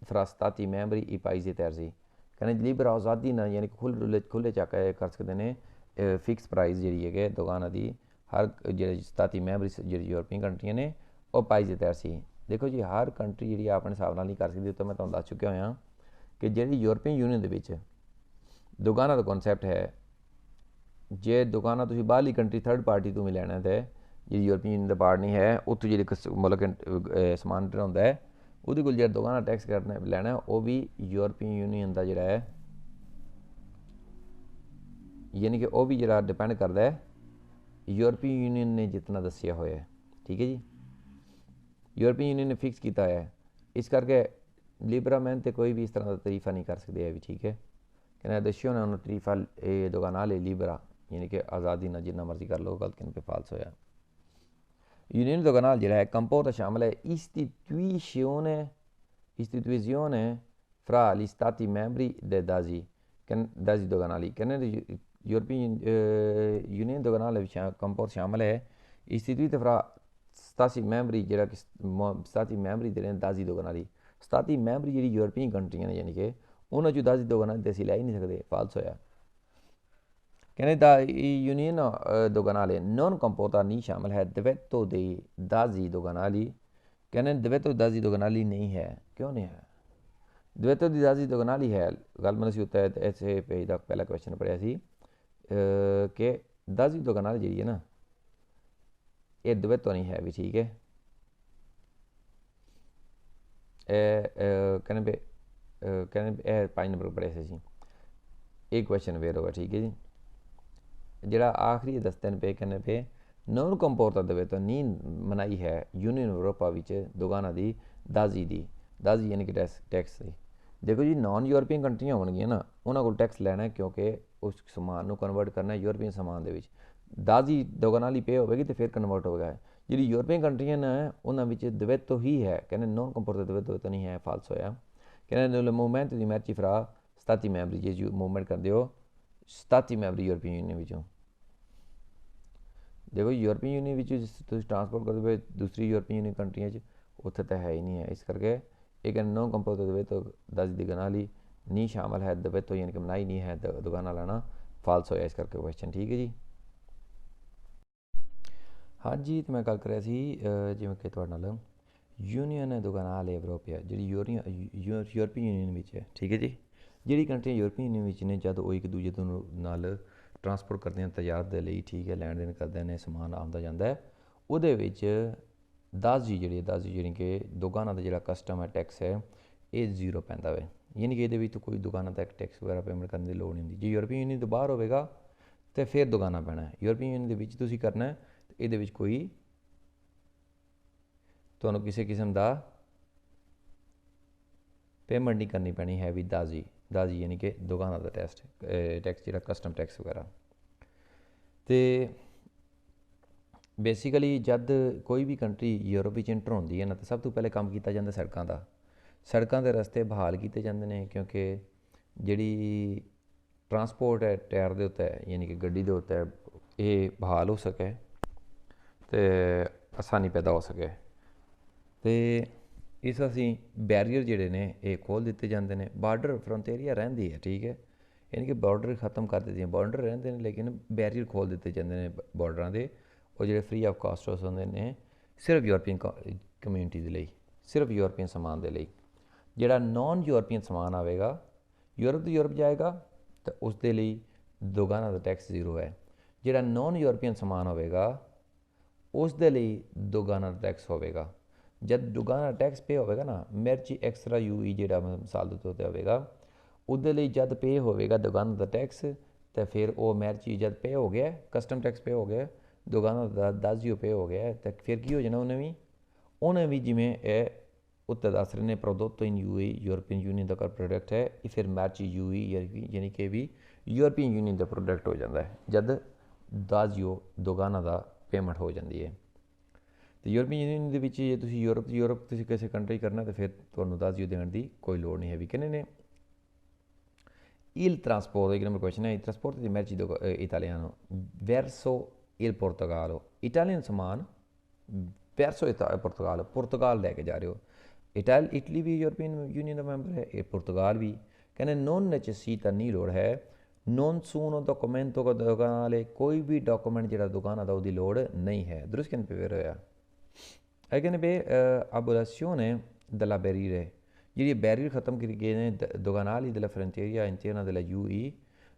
fra stati membri i paesi terzi, ਕਹਿੰਦੇ ਲਿਬਰਾ ਆਜ਼ਾਦੀ ਨਾਲ, ਯਾਨੀ ਕਿ ਖੁੱਲ੍ਹੇ ਚੱਕ ਕਰ ਸਕਦੇ ਨੇ ਫਿਕਸ ਪ੍ਰਾਈਸ ਜਿਹੜੀ ਹੈਗੇ ਦੁਕਾਨਾਂ ਦੀ, ਹਰ ਜਿਹੜੇ ਸਤਾਤੀ ਮੈਂਬਰੀ ਜਿਹੜੀ ਯੂਰਪੀਅਨ ਕੰਟਰੀਆਂ ਨੇ ਉਹ ਪਾਈਜ਼ੇ ਤਰਸੀ। ਦੇਖੋ ਜੀ ਹਰ ਕੰਟਰੀ ਜਿਹੜੀ ਆਪਣੇ ਹਿਸਾਬ ਨਾਲ ਨਹੀਂ ਕਰ ਸਕਦੀ, ਤਾਂ ਮੈਂ ਤੁਹਾਨੂੰ ਦੱਸ ਚੁੱਕਿਆ ਹੋਇਆ ਕਿ ਜਿਹੜੀ ਯੂਰਪੀਅਨ ਯੂਨੀਅਨ ਦੇ ਵਿੱਚ ਦੁਕਾਨਾਂ ਦਾ ਕਨਸੈਪਟ ਹੈ, ਜੇ ਦੁਕਾਨਾਂ ਤੁਸੀਂ ਬਾਹਰਲੀ ਕੰਟਰੀ ਥਰਡ ਪਾਰਟੀ ਤੋਂ ਵੀ ਲੈਣਾ ਤੇ ਜਿਹੜੀ ਯੂਰਪੀਅਨ ਯੂਨੀਅਨ ਦਾ ਪਾਰਟ ਨਹੀਂ ਹੈ, ਉੱਥੋਂ ਜਿਹੜੀ ਮਤਲਬ ਸਮਾਨ ਹੁੰਦਾ ਹੈ, ਉਹਦੇ ਕੋਲ ਜਿਹੜਾ ਦੁਕਾਨਾਂ ਟੈਕਸ ਕਰਨਾ ਲੈਣਾ ਉਹ ਵੀ ਯੂਰਪੀਅਨ ਯੂਨੀਅਨ ਦਾ ਜਿਹੜਾ ਹੈ, ਯਾਨੀ ਕਿ ਉਹ ਵੀ ਜਿਹੜਾ ਡਿਪੈਂਡ ਕਰਦਾ ਹੈ ਯੂਰਪੀਅਨ ਯੂਨੀਅਨ ਨੇ ਜਿਤਨਾ ਦੱਸਿਆ ਹੋਇਆ ਹੈ, ਠੀਕ ਹੈ ਜੀ। ਯੂਰਪੀਅਨ ਯੂਨੀਅਨ ਨੇ ਫਿਕਸ ਕੀਤਾ ਹੈ, ਇਸ ਕਰਕੇ ਲਿਬਰਾਮੈਨ 'ਤੇ ਕੋਈ ਵੀ ਇਸ ਤਰ੍ਹਾਂ ਦਾ ਤਰੀਫਾ ਨਹੀਂ ਕਰ ਸਕਦੇ ਹੈ ਵੀ, ਠੀਕ ਹੈ। ਕਹਿੰਦਾ ਦਸ਼ਿਓ ਨੇ ਉਹਨੂੰ ਤਰੀਫਾ ਇਹ ਦੁਕਾਨਾਲੇ ਲਿਬਰਾ, ਯਾਨੀ ਕਿ ਆਜ਼ਾਦੀ ਨਾਲ ਜਿੰਨਾ ਮਰਜ਼ੀ ਕਰ ਲਓ, ਗਲਤ ਕਿਨ 'ਤੇ ਫਾਲਸ ਹੋਇਆ। यूनियन doganale ਜਿਹੜਾ ਹੈ ਕੰਪੋਰਟ ਸ਼ਾਮਲ ਹੈ istituzione fra gli stati membri dei dazi doganali, ਕਹਿੰਦੇ ਯੂਰਪੀਅਨ ਯੂਨੀਅਨ doganale ਵਿੱਚ ਕੰਪੋਰਟ ਸ਼ਾਮਲ ਹੈ istituita fra stati membri, ਜਿਹੜਾ ਕਿ stati membri ਜਿਹੜੇ ਦਾਜ਼ੀ doganali, stati membri ਜਿਹੜੀ ਯੂਰਪੀਅਨ ਕੰਟਰੀਆਂ ਨੇ, ਯਾਨੀ ਕਿ ਉਹਨਾਂ 'ਚੋਂ ਦਾਜ਼ੀ doganali ਤੇ ਅਸੀਂ ਲੈ ਹੀ ਨਹੀਂ ਸਕਦੇ, ਫਾਲਸ ਹੋਇਆ। ਕਹਿੰਦੇ ਦਾ ਯੂਨੀਅਨ doganale non comporta ਨਹੀਂ ਸ਼ਾਮਲ ਹੈ divetto dei dazi doganali, ਕਹਿੰਦੇ divetto dazi doganali ਨਹੀਂ ਹੈ। ਕਿਉਂ ਨਹੀਂ ਹੈ? divetto di dazi doganali ਹੈ, ਗੱਲ ਮੈਨੂੰ ਸੀ ਉੱਤੇ ਐਸੇ ਪੇਜ ਦਾ ਪਹਿਲਾ ਕੁਐਸਚਨ ਪੜ੍ਹਿਆ ਸੀ ਕਿ dazi doganali ਜਿਹੜੀ ਹੈ ਨਾ ਇਹ divetto ਨਹੀਂ ਹੈ ਵੀ, ਠੀਕ ਹੈ। ਕਹਿੰਦੇ ਇਹ 5 ਨੰਬਰ ਪੜ੍ਹਿਆ ਸੀ ਅਸੀਂ, ਇਹ ਕੁਐਸਚਨ ਵੇਰ ਹੋਗਾ, ਠੀਕ ਹੈ ਜੀ। ਜਿਹੜਾ ਆਖਰੀ ਦੱਸਦੇ ਨੇ ਪਏ, ਕਹਿੰਦੇ ਪਏ ਨੌਨ ਕੰਪੋਰਟਾ ਦੇਵੇ ਤਾਂ ਨਹੀਂ ਮਨਾਈ ਹੈ ਯੂਨੀਅਨ ਯੂਰੋਪਾ ਵਿੱਚ ਦੁਕਾਨਾਂ ਦੀ ਦਾਜ਼ੀ ਯਾਨੀ ਕਿ ਟੈਕਸ ਦੀ। ਦੇਖੋ ਜੀ ਨੌਨ ਯੂਰਪੀਅਨ ਕੰਟਰੀਆਂ ਹੋਣਗੀਆਂ ਨਾ, ਉਹਨਾਂ ਕੋਲ ਟੈਕਸ ਲੈਣਾ, ਕਿਉਂਕਿ ਉਸ ਸਮਾਨ ਨੂੰ ਕਨਵਰਟ ਕਰਨਾ ਯੂਰਪੀਅਨ ਸਮਾਨ ਦੇ ਵਿੱਚ, ਦਾਜ਼ੀ ਦੁਕਾਨਾਂ ਲਈ ਪੇ ਹੋਵੇਗੀ ਅਤੇ ਫਿਰ ਕਨਵਰਟ ਹੋਵੇਗਾ। ਜਿਹੜੀ ਯੂਰਪੀਅਨ ਕੰਟਰੀਆਂ ਨੇ ਉਹਨਾਂ ਵਿੱਚ ਦਿਵੇਤੋ ਹੀ ਹੈ, ਕਹਿੰਦੇ ਨੌਨ ਕੰਪੋਰਟਾ ਦਿਵੇਤੋ ਨਹੀਂ ਹੈ, ਫਾਲਸ ਹੋਇਆ। ਕਹਿੰਦੇ ਮੂਵਮੈਂਟ ਦੀ ਮੈਰਚੀ ਫਰਾ ਸਤਾਤੀ ਮੈਂਬਰੀ, ਜੇ ਮੂਵਮੈਂਟ ਕਰਦੇ ਹੋ ਸਤਾਤੀ ਮੈਂਬਰੀ ਯੂਰਪੀਅਨ ਯੂਨੀਅਨ ਵਿੱਚੋਂ। ਦੇਖੋ ਯੂਰਪੀਅਨ ਯੂਨੀਅਨ ਵਿੱਚ ਤੁਸੀਂ ਟਰਾਂਸਪੋਰਟ ਕਰਦੇ ਪਏ ਦੂਸਰੀ ਯੂਰਪੀਅਨ ਯੂਨੀਅਨ ਕੰਟਰੀਆਂ 'ਚ, ਉੱਥੇ ਤਾਂ ਹੈ ਹੀ ਨਹੀਂ ਹੈ, ਇਸ ਕਰਕੇ ਇਹ ਕਹਿੰਦੇ ਨੌਨ ਕੰਪੋਰਟਾ ਦਿਵੇਤੋ ਦਾਜ਼ੀ doganali ਨਹੀਂ ਸ਼ਾਮਲ ਹੈ, ਦਿਵੇਤੋ ਯਾਨੀ ਕਿ ਮਨਾਹੀ ਨਹੀਂ ਹੈ ਦੁਕਾਨਾਂ ਲੈਣਾ, ਫਾਲਸ ਹੋਇਆ ਇਸ ਕਰਕੇ ਕੁਐਸਚਨ, ਠੀਕ ਹੈ ਜੀ। ਹਾਂਜੀ, ਅਤੇ ਮੈਂ ਗੱਲ ਕਰ ਰਿਹਾ ਸੀ ਜਿਵੇਂ ਕਿ ਤੁਹਾਡੇ ਨਾਲ ਯੂਨੀਅਨ doganale europea ਜਿਹੜੀ ਯੂਰਪੀਅਨ ਯੂਨੀਅਨ ਵਿੱਚ ਹੈ, ਠੀਕ ਹੈ ਜੀ। ਜਿਹੜੀ ਕੰਟਰੀਆਂ ਯੂਰਪੀਅਨ ਯੂਨੀਅਨ ਵਿੱਚ ਨੇ, ਜਦ ਉਹ ਇੱਕ ਦੂਜੇ ਤੋਂ ਨਾਲ ਟਰਾਂਸਪੋਰਟ ਕਰਦੇ ਹਨ ਤਜਾਰਤ ਦੇ ਲਈ, ਠੀਕ ਹੈ, ਲੈਣ ਦੇਣ ਕਰਦੇ ਨੇ, ਸਮਾਨ ਆਉਂਦਾ ਜਾਂਦਾ ਹੈ, ਉਹਦੇ ਵਿੱਚ ਦਾਜ਼ੀ ਜਿਹੜੀ ਕਿ ਦੁਕਾਨਾਂ ਦਾ ਜਿਹੜਾ ਕਸਟਮ ਹੈ, ਟੈਕਸ ਹੈ, ਇਹ ਜ਼ੀਰੋ ਪੈਂਦਾ ਵੇ, ਯਾਨੀ ਕਿ ਇਹਦੇ ਵਿੱਚ ਕੋਈ ਦੁਕਾਨਾਂ ਤੱਕ ਟੈਕਸ ਵਗੈਰਾ ਪੇਮੈਂਟ ਕਰਨ ਦੀ ਲੋੜ ਨਹੀਂ ਹੁੰਦੀ। ਜੇ ਯੂਰਪੀਅਨ ਯੂਨੀਅਨ ਤੋਂ ਬਾਹਰ ਹੋਵੇਗਾ ਤਾਂ ਫਿਰ ਦੁਕਾਨਾਂ ਪੈਣਾ ਹੈ, ਯੂਰਪੀਅਨ ਯੂਨੀਅਨ ਦੇ ਵਿੱਚ ਤੁਸੀਂ ਕਰਨਾ ਹੈ, ਇਹਦੇ ਵਿੱਚ ਕੋਈ ਤੁਹਾਨੂੰ ਕਿਸੇ ਕਿਸਮ ਦਾ ਪੇਮੈਂਟ ਨਹੀਂ ਕਰਨੀ ਪੈਣੀ ਹੈ ਵੀ ਦਾਜ਼ੀ ਯਾਨੀ ਕਿ ਦੁਕਾਨਾਂ ਦਾ ਟੈਕਸ ਜਿਹੜਾ ਕਸਟਮ ਟੈਕਸ ਵਗੈਰਾ। ਅਤੇ ਬੇਸਿਕਲੀ ਜਦ ਕੋਈ ਵੀ ਕੰਟਰੀ ਯੂਰਪ ਵਿੱਚ ਐਂਟਰ ਹੁੰਦੀ ਹੈ ਨਾ, ਤਾਂ ਸਭ ਤੋਂ ਪਹਿਲੇ ਕੰਮ ਕੀਤਾ ਜਾਂਦਾ ਸੜਕਾਂ ਦੇ ਰਸਤੇ ਬਹਾਲ ਕੀਤੇ ਜਾਂਦੇ ਨੇ, ਕਿਉਂਕਿ ਜਿਹੜੀ ਟਰਾਂਸਪੋਰਟ ਹੈ ਟਾਇਰ ਦੇ ਉੱਤੇ, ਯਾਨੀ ਕਿ ਗੱਡੀ ਦੇ ਉੱਤੇ, ਇਹ ਬਹਾਲ ਹੋ ਸਕੇ ਅਤੇ ਆਸਾਨੀ ਪੈਦਾ ਹੋ ਸਕੇ। ਅਤੇ ਇਸ ਅਸੀਂ ਬੈਰੀਅਰ ਜਿਹੜੇ ਨੇ ਇਹ ਖੋਲ੍ਹ ਦਿੱਤੇ ਜਾਂਦੇ ਨੇ। ਬਾਰਡਰ ਫਰੰਟੇਰੀਆ ਰਹਿੰਦੀ ਹੈ, ਠੀਕ ਹੈ, ਯਾਨੀ ਕਿ ਬਾਰਡਰ ਖਤਮ ਕਰ ਦਿੱਤੇ ਜਾਂਦੇ, ਬਾਰਡਰ ਰਹਿੰਦੇ ਨੇ ਲੇਕਿਨ ਬੈਰੀਅਰ ਖੋਲ੍ਹ ਦਿੱਤੇ ਜਾਂਦੇ ਨੇ ਬਾਰਡਰਾਂ ਦੇ। ਉਹ ਜਿਹੜੇ ਫ੍ਰੀ ਆਫ ਕਾਸਟ ਹੁੰਦੇ ਨੇ ਸਿਰਫ ਯੂਰਪੀਅਨ ਕਮਿਊਨਿਟੀ ਦੇ ਲਈ, ਸਿਰਫ ਯੂਰਪੀਅਨ ਸਮਾਨ ਦੇ ਲਈ। ਜਿਹੜਾ ਨਾਨ ਯੂਰਪੀਅਨ ਸਮਾਨ ਆਵੇਗਾ, ਯੂਰਪ ਤੋਂ ਯੂਰਪ ਜਾਏਗਾ ਤਾਂ ਉਸ ਦੇ ਲਈ ਦੁਗਾਨਾ ਦਾ ਟੈਕਸ ਜ਼ੀਰੋ ਹੈ। ਜਿਹੜਾ ਨਾਨ ਯੂਰਪੀਅਨ ਸਮਾਨ ਹੋਵੇਗਾ ਉਸ ਦੇ ਲਈ ਦੁਗਾਨਾ ਟੈਕਸ ਹੋਵੇਗਾ। ਜਦ ਦੁਗਾਨਾ ਟੈਕਸ ਪੇ ਹੋਵੇਗਾ ਨਾ, ਮਿਰਚੀ ਐਕਸਟਰਾ ਯੂਈ ਜਿਹੜਾ ਮਿਸਾਲ ਦੇ ਤੌਰ 'ਤੇ ਹੋਵੇਗਾ, ਉਹਦੇ ਲਈ ਜਦ ਪੇ ਹੋਵੇਗਾ ਦੁਗਾਨਾ ਦਾ ਟੈਕਸ, ਤਾਂ ਫਿਰ ਉਹ ਮਿਰਚੀ ਜਦ ਪੇ ਹੋ ਗਿਆ, ਕਸਟਮ ਟੈਕਸ ਪੇ ਹੋ ਗਿਆ, ਦੁਗਾਨਾ ਦਾ 10 ਪੇ ਹੋ ਗਿਆ, ਤਾਂ ਫਿਰ ਕੀ ਹੋ ਜਾਣਾ ਉਹਨੇ ਵੀ ਜਿਵੇਂ ਇਹ ਉੱਤੇ ਦੱਸ ਰਹੇ ਨੇ ਪ੍ਰੋਡੋਟੋ ਇਨ ਯੂਏ ਯੂਰਪੀਅਨ ਯੂਨੀਅਨ ਦਾ ਪ੍ਰੋਡਕਟ ਹੈ, ਇਹ ਫਿਰ ਮਿਰਚੀ ਯੂਈ ਯਾਨੀ ਕਿ ਵੀ ਯੂਰਪੀਅਨ ਯੂਨੀਅਨ ਦਾ ਪ੍ਰੋਡਕਟ ਹੋ ਜਾਂਦਾ ਹੈ ਜਦ 10 ਦੁਗਾਨਾ ਦਾ ਪੇਮੈਂਟ ਹੋ ਜਾਂਦੀ ਹੈ। ਅਤੇ ਯੂਰਪੀਅਨ ਯੂਨੀਅਨ ਦੇ ਵਿੱਚ ਜੇ ਤੁਸੀਂ ਯੂਰਪ ਤੁਸੀਂ ਕਿਸੇ ਕੰਟਰੀ ਕਰਨਾ ਤਾਂ ਫਿਰ ਤੁਹਾਨੂੰ 10 ਦੇਣ ਦੀ ਕੋਈ ਲੋੜ ਨਹੀਂ ਹੈਗੀ। ਕਹਿੰਦੇ ਨੇ il trasporto, il question è il trasporto di merci italiano verso il Portogallo, Italian ਸਮਾਨ verso Portogallo, ਪੁਰਤਗਾਲ ਲੈ ਕੇ ਜਾ ਰਹੇ ਹੋ। ਇਟਲੀ ਵੀ ਯੂਰਪੀਅਨ ਯੂਨੀਅਨ ਦਾ ਮੈਂਬਰ ਹੈ, ਇਹ ਪੁਰਤਗਾਲ ਵੀ। ਕਹਿੰਦੇ non necessita, ਨਹੀਂ ਲੋੜ ਹੈ, non sono documento doganale, ਕੋਈ ਵੀ ਡਾਕੂਮੈਂਟ ਜਿਹੜਾ ਦੁਕਾਨਾਂ ਦਾ ਉਹਦੀ ਲੋੜ ਨਹੀਂ ਹੈ। ਦਰੁਸਤ ਕਹਿੰਦੇ ਪਏ ਹੋਇਆ ਇਹ ਕਹਿੰਦੇ ਵੀ abolizione della barriere, ਜਿਹੜੀ ਬੈਰੀਅਰ ਖਤਮ ਕੀਤੇ ਗਏ ਨੇ ਦੁਗਾਨਾਲੀ della frontiera interna della UE,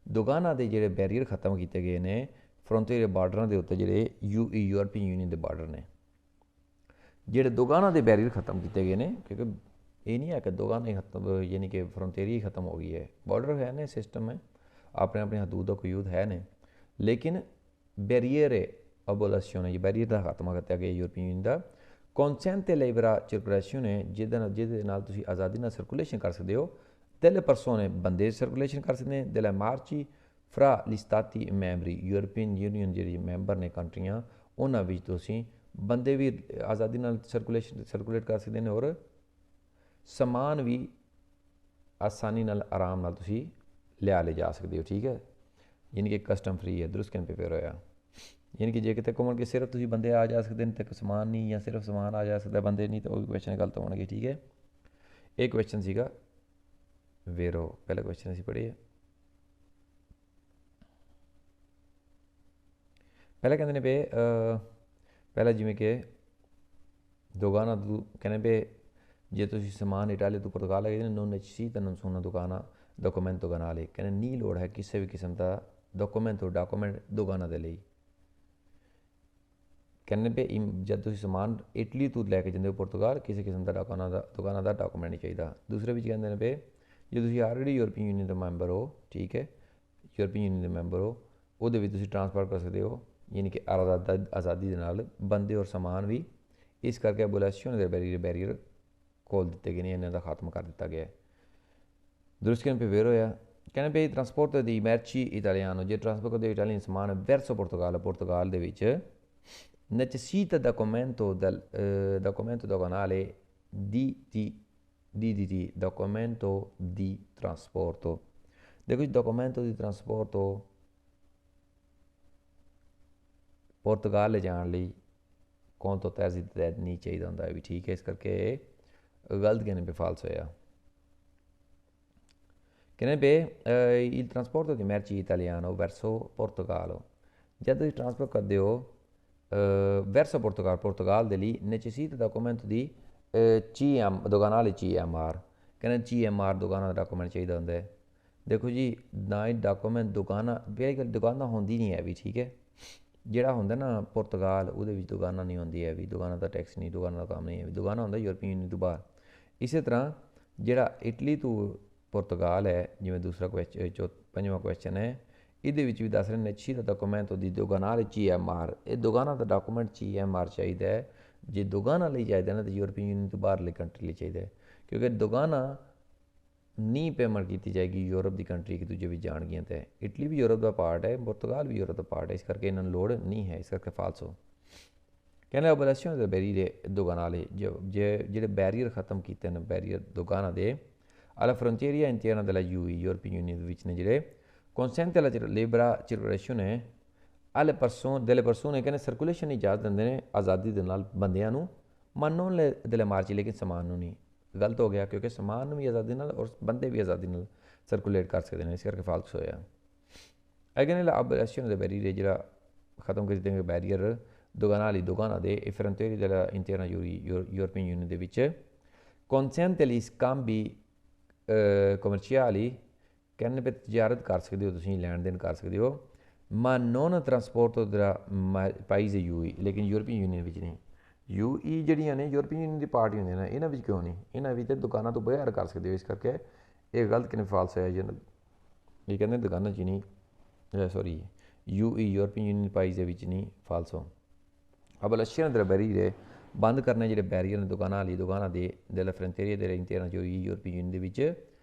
ਦੁਗਾਨਾ ਦੇ ਜਿਹੜੇ ਬੈਰੀਅਰ ਖਤਮ ਕੀਤੇ ਗਏ ਨੇ ਫਰੰਟੀਅਰ ਬਾਰਡਰਾਂ ਦੇ ਉੱਤੇ, ਜਿਹੜੇ UE ਯੂਰਪੀਅਨ ਯੂਨੀਅਨ ਦੇ ਬਾਰਡਰ ਨੇ, ਜਿਹੜੇ ਦੁਗਾਨਾ ਦੇ ਬੈਰੀਅਰ ਖਤਮ ਕੀਤੇ ਗਏ ਨੇ। ਕਿਉਂਕਿ ਇਹ ਨਹੀਂ ਹੈ ਕਿ ਦੁਗਾਨਾ ਹੀ ਖਤਮ ਯਾਨੀ ਕਿ ਫਰੰਟੀਅਰ ਹੀ ਖਤਮ ਹੋ ਗਈ ਹੈ, ਬਾਰਡਰ ਹੈ ਨੇ, ਸਿਸਟਮ ਹੈ, ਆਪਣੇ ਹਦੂਦ ਦਾ ਕਯੂਦ ਹੈ ਨੇ, ਲੇਕਿਨ ਬੈਰੀਅਰ ਅਬੋਲਾਸੀਓਨ ਹੈ, ਬੈਰੀਅਰ ਦਾ ਖਾਤਮਾ ਕੀਤਾ ਗਿਆ ਯੂਰਪੀਅਨ ਯੂਨੀਅਨ ਦਾ। ਕੌਨਸੈਂਟੇ ਲਿਬਰਾ ਸਰਕੂਲੇਸ਼ਨ ਹੈ, ਜਿਹਦੇ ਨਾਲ ਤੁਸੀਂ ਆਜ਼ਾਦੀ ਨਾਲ ਸਰਕੂਲੇਸ਼ਨ ਕਰ ਸਕਦੇ ਹੋ। delle persone, ਬੰਦੇ ਸਰਕੂਲੇਸ਼ਨ ਕਰ ਸਕਦੇ ਨੇ। delle merci fra gli stati membri, European union ਜਿਹੜੀ ਮੈਂਬਰ ਨੇ ਕੰਟਰੀਆਂ, ਉਹਨਾਂ ਵਿੱਚ ਤੁਸੀਂ ਬੰਦੇ ਵੀ ਆਜ਼ਾਦੀ ਨਾਲ ਸਰਕੂਲੇਟ ਕਰ ਸਕਦੇ ਨੇ, ਔਰ ਸਮਾਨ ਵੀ ਆਸਾਨੀ ਨਾਲ ਆਰਾਮ ਨਾਲ ਤੁਸੀਂ ਲੈ ਜਾ ਸਕਦੇ ਹੋ, ਠੀਕ ਹੈ, ਯਾਨੀ ਕਿ ਕਸਟਮ ਫਰੀ ਹੈ। ਦਰੁਸਤ ਕਹਿੰਦੇ ਪੇਪਰ ਹੋਇਆ, ਯਾਨੀ ਕਿ ਜੇ ਕਿਤੇ ਘੁੰਮਣ ਕੇ ਸਿਰਫ ਤੁਸੀਂ ਬੰਦੇ ਆ ਜਾ ਸਕਦੇ ਨੇ ਅਤੇ ਸਮਾਨ ਨਹੀਂ, ਜਾਂ ਸਿਰਫ ਸਮਾਨ ਆ ਜਾ ਸਕਦਾ ਬੰਦੇ ਨਹੀਂ, ਤਾਂ ਉਹ ਵੀ ਕੁਐਸਚਨ ਗਲਤ ਹੋਣਗੇ, ਠੀਕ ਹੈ। ਇਹ ਕੁਐਸਚਨ ਸੀਗਾ ਵੇਰੋ, ਪਹਿਲਾ ਕੁਐਸਚਨ ਅਸੀਂ ਪੜ੍ਹੀਏ। ਪਹਿਲਾਂ ਕਹਿੰਦੇ ਨੇ ਵੀ ਪਹਿਲਾਂ ਜਿਵੇਂ ਕਿ ਦੁਗਾਨਾ ਕਹਿੰਦੇ ਵੀ ਜੇ ਤੁਸੀਂ ਸਮਾਨ ਇਟਾਲੀ ਤੋਂ ਪੁਰਤਗਾਲ ਲੈ ਕੇ non necessita, non sono ਦੁਗਾਨਾ documento doganale, ਕਹਿੰਦੇ ਨਹੀਂ ਲੋੜ ਹੈ ਕਿਸੇ ਵੀ ਕਿਸਮ ਦਾ ਡਾਕੂਮੈਂਟ ਦੁਗਾਨਾ ਦੇ ਲਈ। ਕਹਿੰਦੇ ਵੀ ਜਦ ਤੁਸੀਂ ਸਮਾਨ ਇਟਲੀ ਤੋਂ ਲੈ ਕੇ ਜਾਂਦੇ ਹੋ ਪੁਰਤਗਾਲ, ਕਿਸੇ ਕਿਸਮ ਦਾ ਦੁਗਾਨਾ ਦਾ ਡਾਕੂਮੈਂਟ ਨਹੀਂ ਚਾਹੀਦਾ। ਦੂਸਰੇ ਵਿੱਚ ਕਹਿੰਦੇ ਨੇ ਵੀ ਜੇ ਤੁਸੀਂ ਆਲਰੇਡੀ ਯੂਰਪੀਅਨ ਯੂਨੀਅਨ ਦੇ ਮੈਂਬਰ ਹੋ, ਠੀਕ ਹੈ, ਯੂਰਪੀਅਨ ਯੂਨੀਅਨ ਦੇ ਮੈਂਬਰ ਹੋ, ਉਹਦੇ ਵਿੱਚ ਤੁਸੀਂ ਟਰਾਂਸਫਰ ਕਰ ਸਕਦੇ ਹੋ, ਯਾਨੀ ਕਿ ਆਜ਼ਾਦੀ ਦੇ ਨਾਲ ਬੰਦੇ ਔਰ ਸਮਾਨ ਵੀ। ਇਸ ਕਰਕੇ abolizione del barrier ਖੋਲ੍ਹ ਦਿੱਤੇ ਗਏ ਨੇ, ਇਹਨਾਂ ਦਾ ਖਾਤਮਾ ਕਰ ਦਿੱਤਾ ਗਿਆ। ਦਰੁਸਤ ਕਹਿੰਦੇ ਪੇ ਹੋਇਆ, ਕਹਿੰਦੇ ਵੀ ਟਰਾਂਸਪੋਰਟ ਦੀ merci italiano, ਜੇ ਟਰਾਂਸਪੋਰਟ ਕਰਦੇ ਇਟਾਲੀਅਨ ਸਮਾਨ ਵੈਰਸੋ ਪੁਰਤਗਾਲ ਦੇ ਵਿੱਚ necessita documento doganale documento di trasporto। ਦੇਖੋ ਜੀ, documento di trasporto ਪੁਰਤਗਾਲ ਲਿਜਾਣ ਲਈ conto terzi ਨਹੀਂ ਚਾਹੀਦਾ ਹੁੰਦਾ ਵੀ, ਠੀਕ ਹੈ। ਇਸ ਕਰਕੇ ਗਲਤ ਕਹਿੰਦੇ ਪੇ ਫਾਲਸ ਹੋਇਆ। ਕਹਿੰਦੇ ਪੇ il trasporto di merci italiano verso Portogallo, ਜਦ ਤੁਸੀਂ ਟਰਾਂਸਫਰ ਕਰਦੇ ਹੋ verso ਪੁਰਤਗਾਲ ਦੇ ਲਈ necessita documento di doganale CMR, ਕਹਿੰਦੇ CMR ਦੁਗਾਨਾ ਦਾ ਡਾਕੂਮੈਂਟ ਚਾਹੀਦਾ ਹੁੰਦਾ ਹੈ। ਦੇਖੋ ਜੀ, ਨਾ ਹੀ ਡਾਕੂਮੈਂਟ ਦੁਗਾਨਾ ਹੁੰਦੀ ਨਹੀਂ ਹੈ ਵੀ, ਠੀਕ ਹੈ। ਜਿਹੜਾ ਹੁੰਦਾ ਨਾ ਪੁਰਤਗਾਲ, ਉਹਦੇ ਵਿੱਚ ਦੁਗਾਨਾ ਨਹੀਂ ਹੁੰਦੀ ਹੈ ਵੀ, ਦੁਗਾਨਾ ਦਾ ਟੈਕਸ ਨਹੀਂ, ਦੁਗਾਨਾ ਦਾ ਕੰਮ ਨਹੀਂ ਹੈ ਵੀ, ਦੁਗਾਨਾ ਹੁੰਦਾ ਯੂਰਪੀਅਨ ਯੂਨੀਅਨ ਤੋਂ ਬਾਹਰ। ਇਸੇ ਤਰ੍ਹਾਂ ਜਿਹੜਾ ਇਟਲੀ ਤੋਂ ਪੁਰਤਗਾਲ ਹੈ, ਜਿਵੇਂ ਦੂਸਰਾ ਪੰਜਵਾਂ ਕੁਐਸਚਨ ਹੈ, ਇਹਦੇ ਵਿੱਚ ਵੀ ਦੱਸ ਰਹੇ necessita documento di doganale CMR, ਇਹ ਦੁਗਾਨਾ ਦਾ ਡਾਕੂਮੈਂਟ CMR ਚਾਹੀਦਾ ਹੈ। ਜੇ ਦੁਗਾਨਾ ਲਈ ਚਾਹੀਦਾ ਨਾ ਤਾਂ ਯੂਰਪੀਅਨ ਯੂਨੀਅਨ ਤੋਂ ਬਾਹਰਲੀ ਕੰਟਰੀ ਲਈ ਚਾਹੀਦਾ ਹੈ, ਕਿਉਂਕਿ ਦੁਗਾਨਾ ਨਹੀਂ ਪੇਮੈਂਟ ਕੀਤੀ ਜਾਏਗੀ ਯੂਰਪ ਦੀ ਕੰਟਰੀ ਇੱਕ ਦੂਜੇ ਵਿੱਚ ਜਾਣਗੀਆਂ। ਤਾਂ ਇਟਲੀ ਵੀ ਯੂਰਪ ਦਾ ਪਾਰਟ ਹੈ, ਪੁਰਤਗਾਲ ਵੀ ਯੂਰਪ ਦਾ ਪਾਰਟ ਹੈ, ਇਸ ਕਰਕੇ ਇਹਨਾਂ ਨੂੰ ਲੋੜ ਨਹੀਂ ਹੈ, ਇਸ ਕਰਕੇ ਫਾਲਸ ਹੋ। ਕਹਿੰਦੇ abolizione del barriere doganale, ਜਿਹੜੇ ਬੈਰੀਅਰ ਖਤਮ ਕੀਤੇ ਨੇ, ਬੈਰੀਅਰ ਦੁਗਾਨਾ ਦੇ alla frontiera interna della UE European union ਦੇ ਵਿੱਚ ਨੇ, ਜਿਹੜੇ consente alla libera circolazione delle persone, ਕਹਿੰਦੇ ਸਰਕੂਲੇਸ਼ਨ ਦੀ ਇਜਾਜ਼ਤ ਦਿੰਦੇ ਨੇ ਆਜ਼ਾਦੀ ਦੇ ਨਾਲ ਬੰਦਿਆਂ ਨੂੰ ਮਨ ਨੂੰ ਦਿਲ ਮਾਰਚੀ ਲੇਕਿਨ ਸਮਾਨ ਨੂੰ ਨਹੀਂ। ਗਲਤ ਹੋ ਗਿਆ ਕਿਉਂਕਿ ਸਮਾਨ ਨੂੰ ਵੀ ਆਜ਼ਾਦੀ ਨਾਲ ਔਰ ਬੰਦੇ ਵੀ ਆਜ਼ਾਦੀ ਨਾਲ ਸਰਕੂਲੇਟ ਕਰ ਸਕਦੇ ਨੇ, ਇਸ ਕਰਕੇ ਫਾਲਸ ਹੋਇਆ। ਅਗੇਨ abolizione dei barrieri ਜਿਹੜਾ ਖਤਮ ਕਰ ਦਿੱਤੇ ਬੈਰੀਅਰ ਦੁਕਾਨਾਂ ਦੇ ਇਹ frontiere della intera European Union ਦੇ ਵਿੱਚ consente gli scambi commerciali, ਕਹਿੰਦੇ ਵੀ ਤਜਾਰਤ ਕਰ ਸਕਦੇ ਹੋ ਤੁਸੀਂ, ਲੈਣ ਦੇਣ ਕਰ ਸਕਦੇ ਹੋ, ma non trasporto della paese UE, ਲੇਕਿਨ ਯੂਰਪੀਅਨ ਯੂਨੀਅਨ ਵਿੱਚ ਨਹੀਂ। UE ਜਿਹੜੀਆਂ ਨੇ ਯੂਰਪੀਅਨ ਯੂਨੀਅਨ ਦੀ ਪਾਰਟੀ ਹੁੰਦੀਆਂ ਨੇ, ਇਹਨਾਂ ਵਿੱਚ ਕਿਉਂ ਨਹੀਂ? ਇਹਨਾਂ ਵਿੱਚ ਦੁਕਾਨਾਂ ਤੋਂ ਬਗੈਰ ਕਰ ਸਕਦੇ ਹੋ, ਇਸ ਕਰਕੇ ਇਹ ਗਲਤ ਕਿਵੇਂ ਫਾਲਸ ਹੋਇਆ ਜੀ? ਇਹ ਕਹਿੰਦੇ ਦੁਕਾਨਾਂ 'ਚ ਨਹੀਂ, ਸੌਰੀ UE ਯੂਰਪੀਅਨ ਯੂਨੀਅਨ ਪਾਈਜ਼ ਦੇ ਵਿੱਚ ਨਹੀਂ, ਫਾਲਸ ਹੋ। abolizione delle barriere, ਬੰਦ ਕਰਨੇ ਜਿਹੜੇ ਬੈਰੀਅਰ ਨੇ ਦੁਕਾਨਾਂ ਦੇ della frontiera dell'intera European union ਦੇ ਵਿੱਚ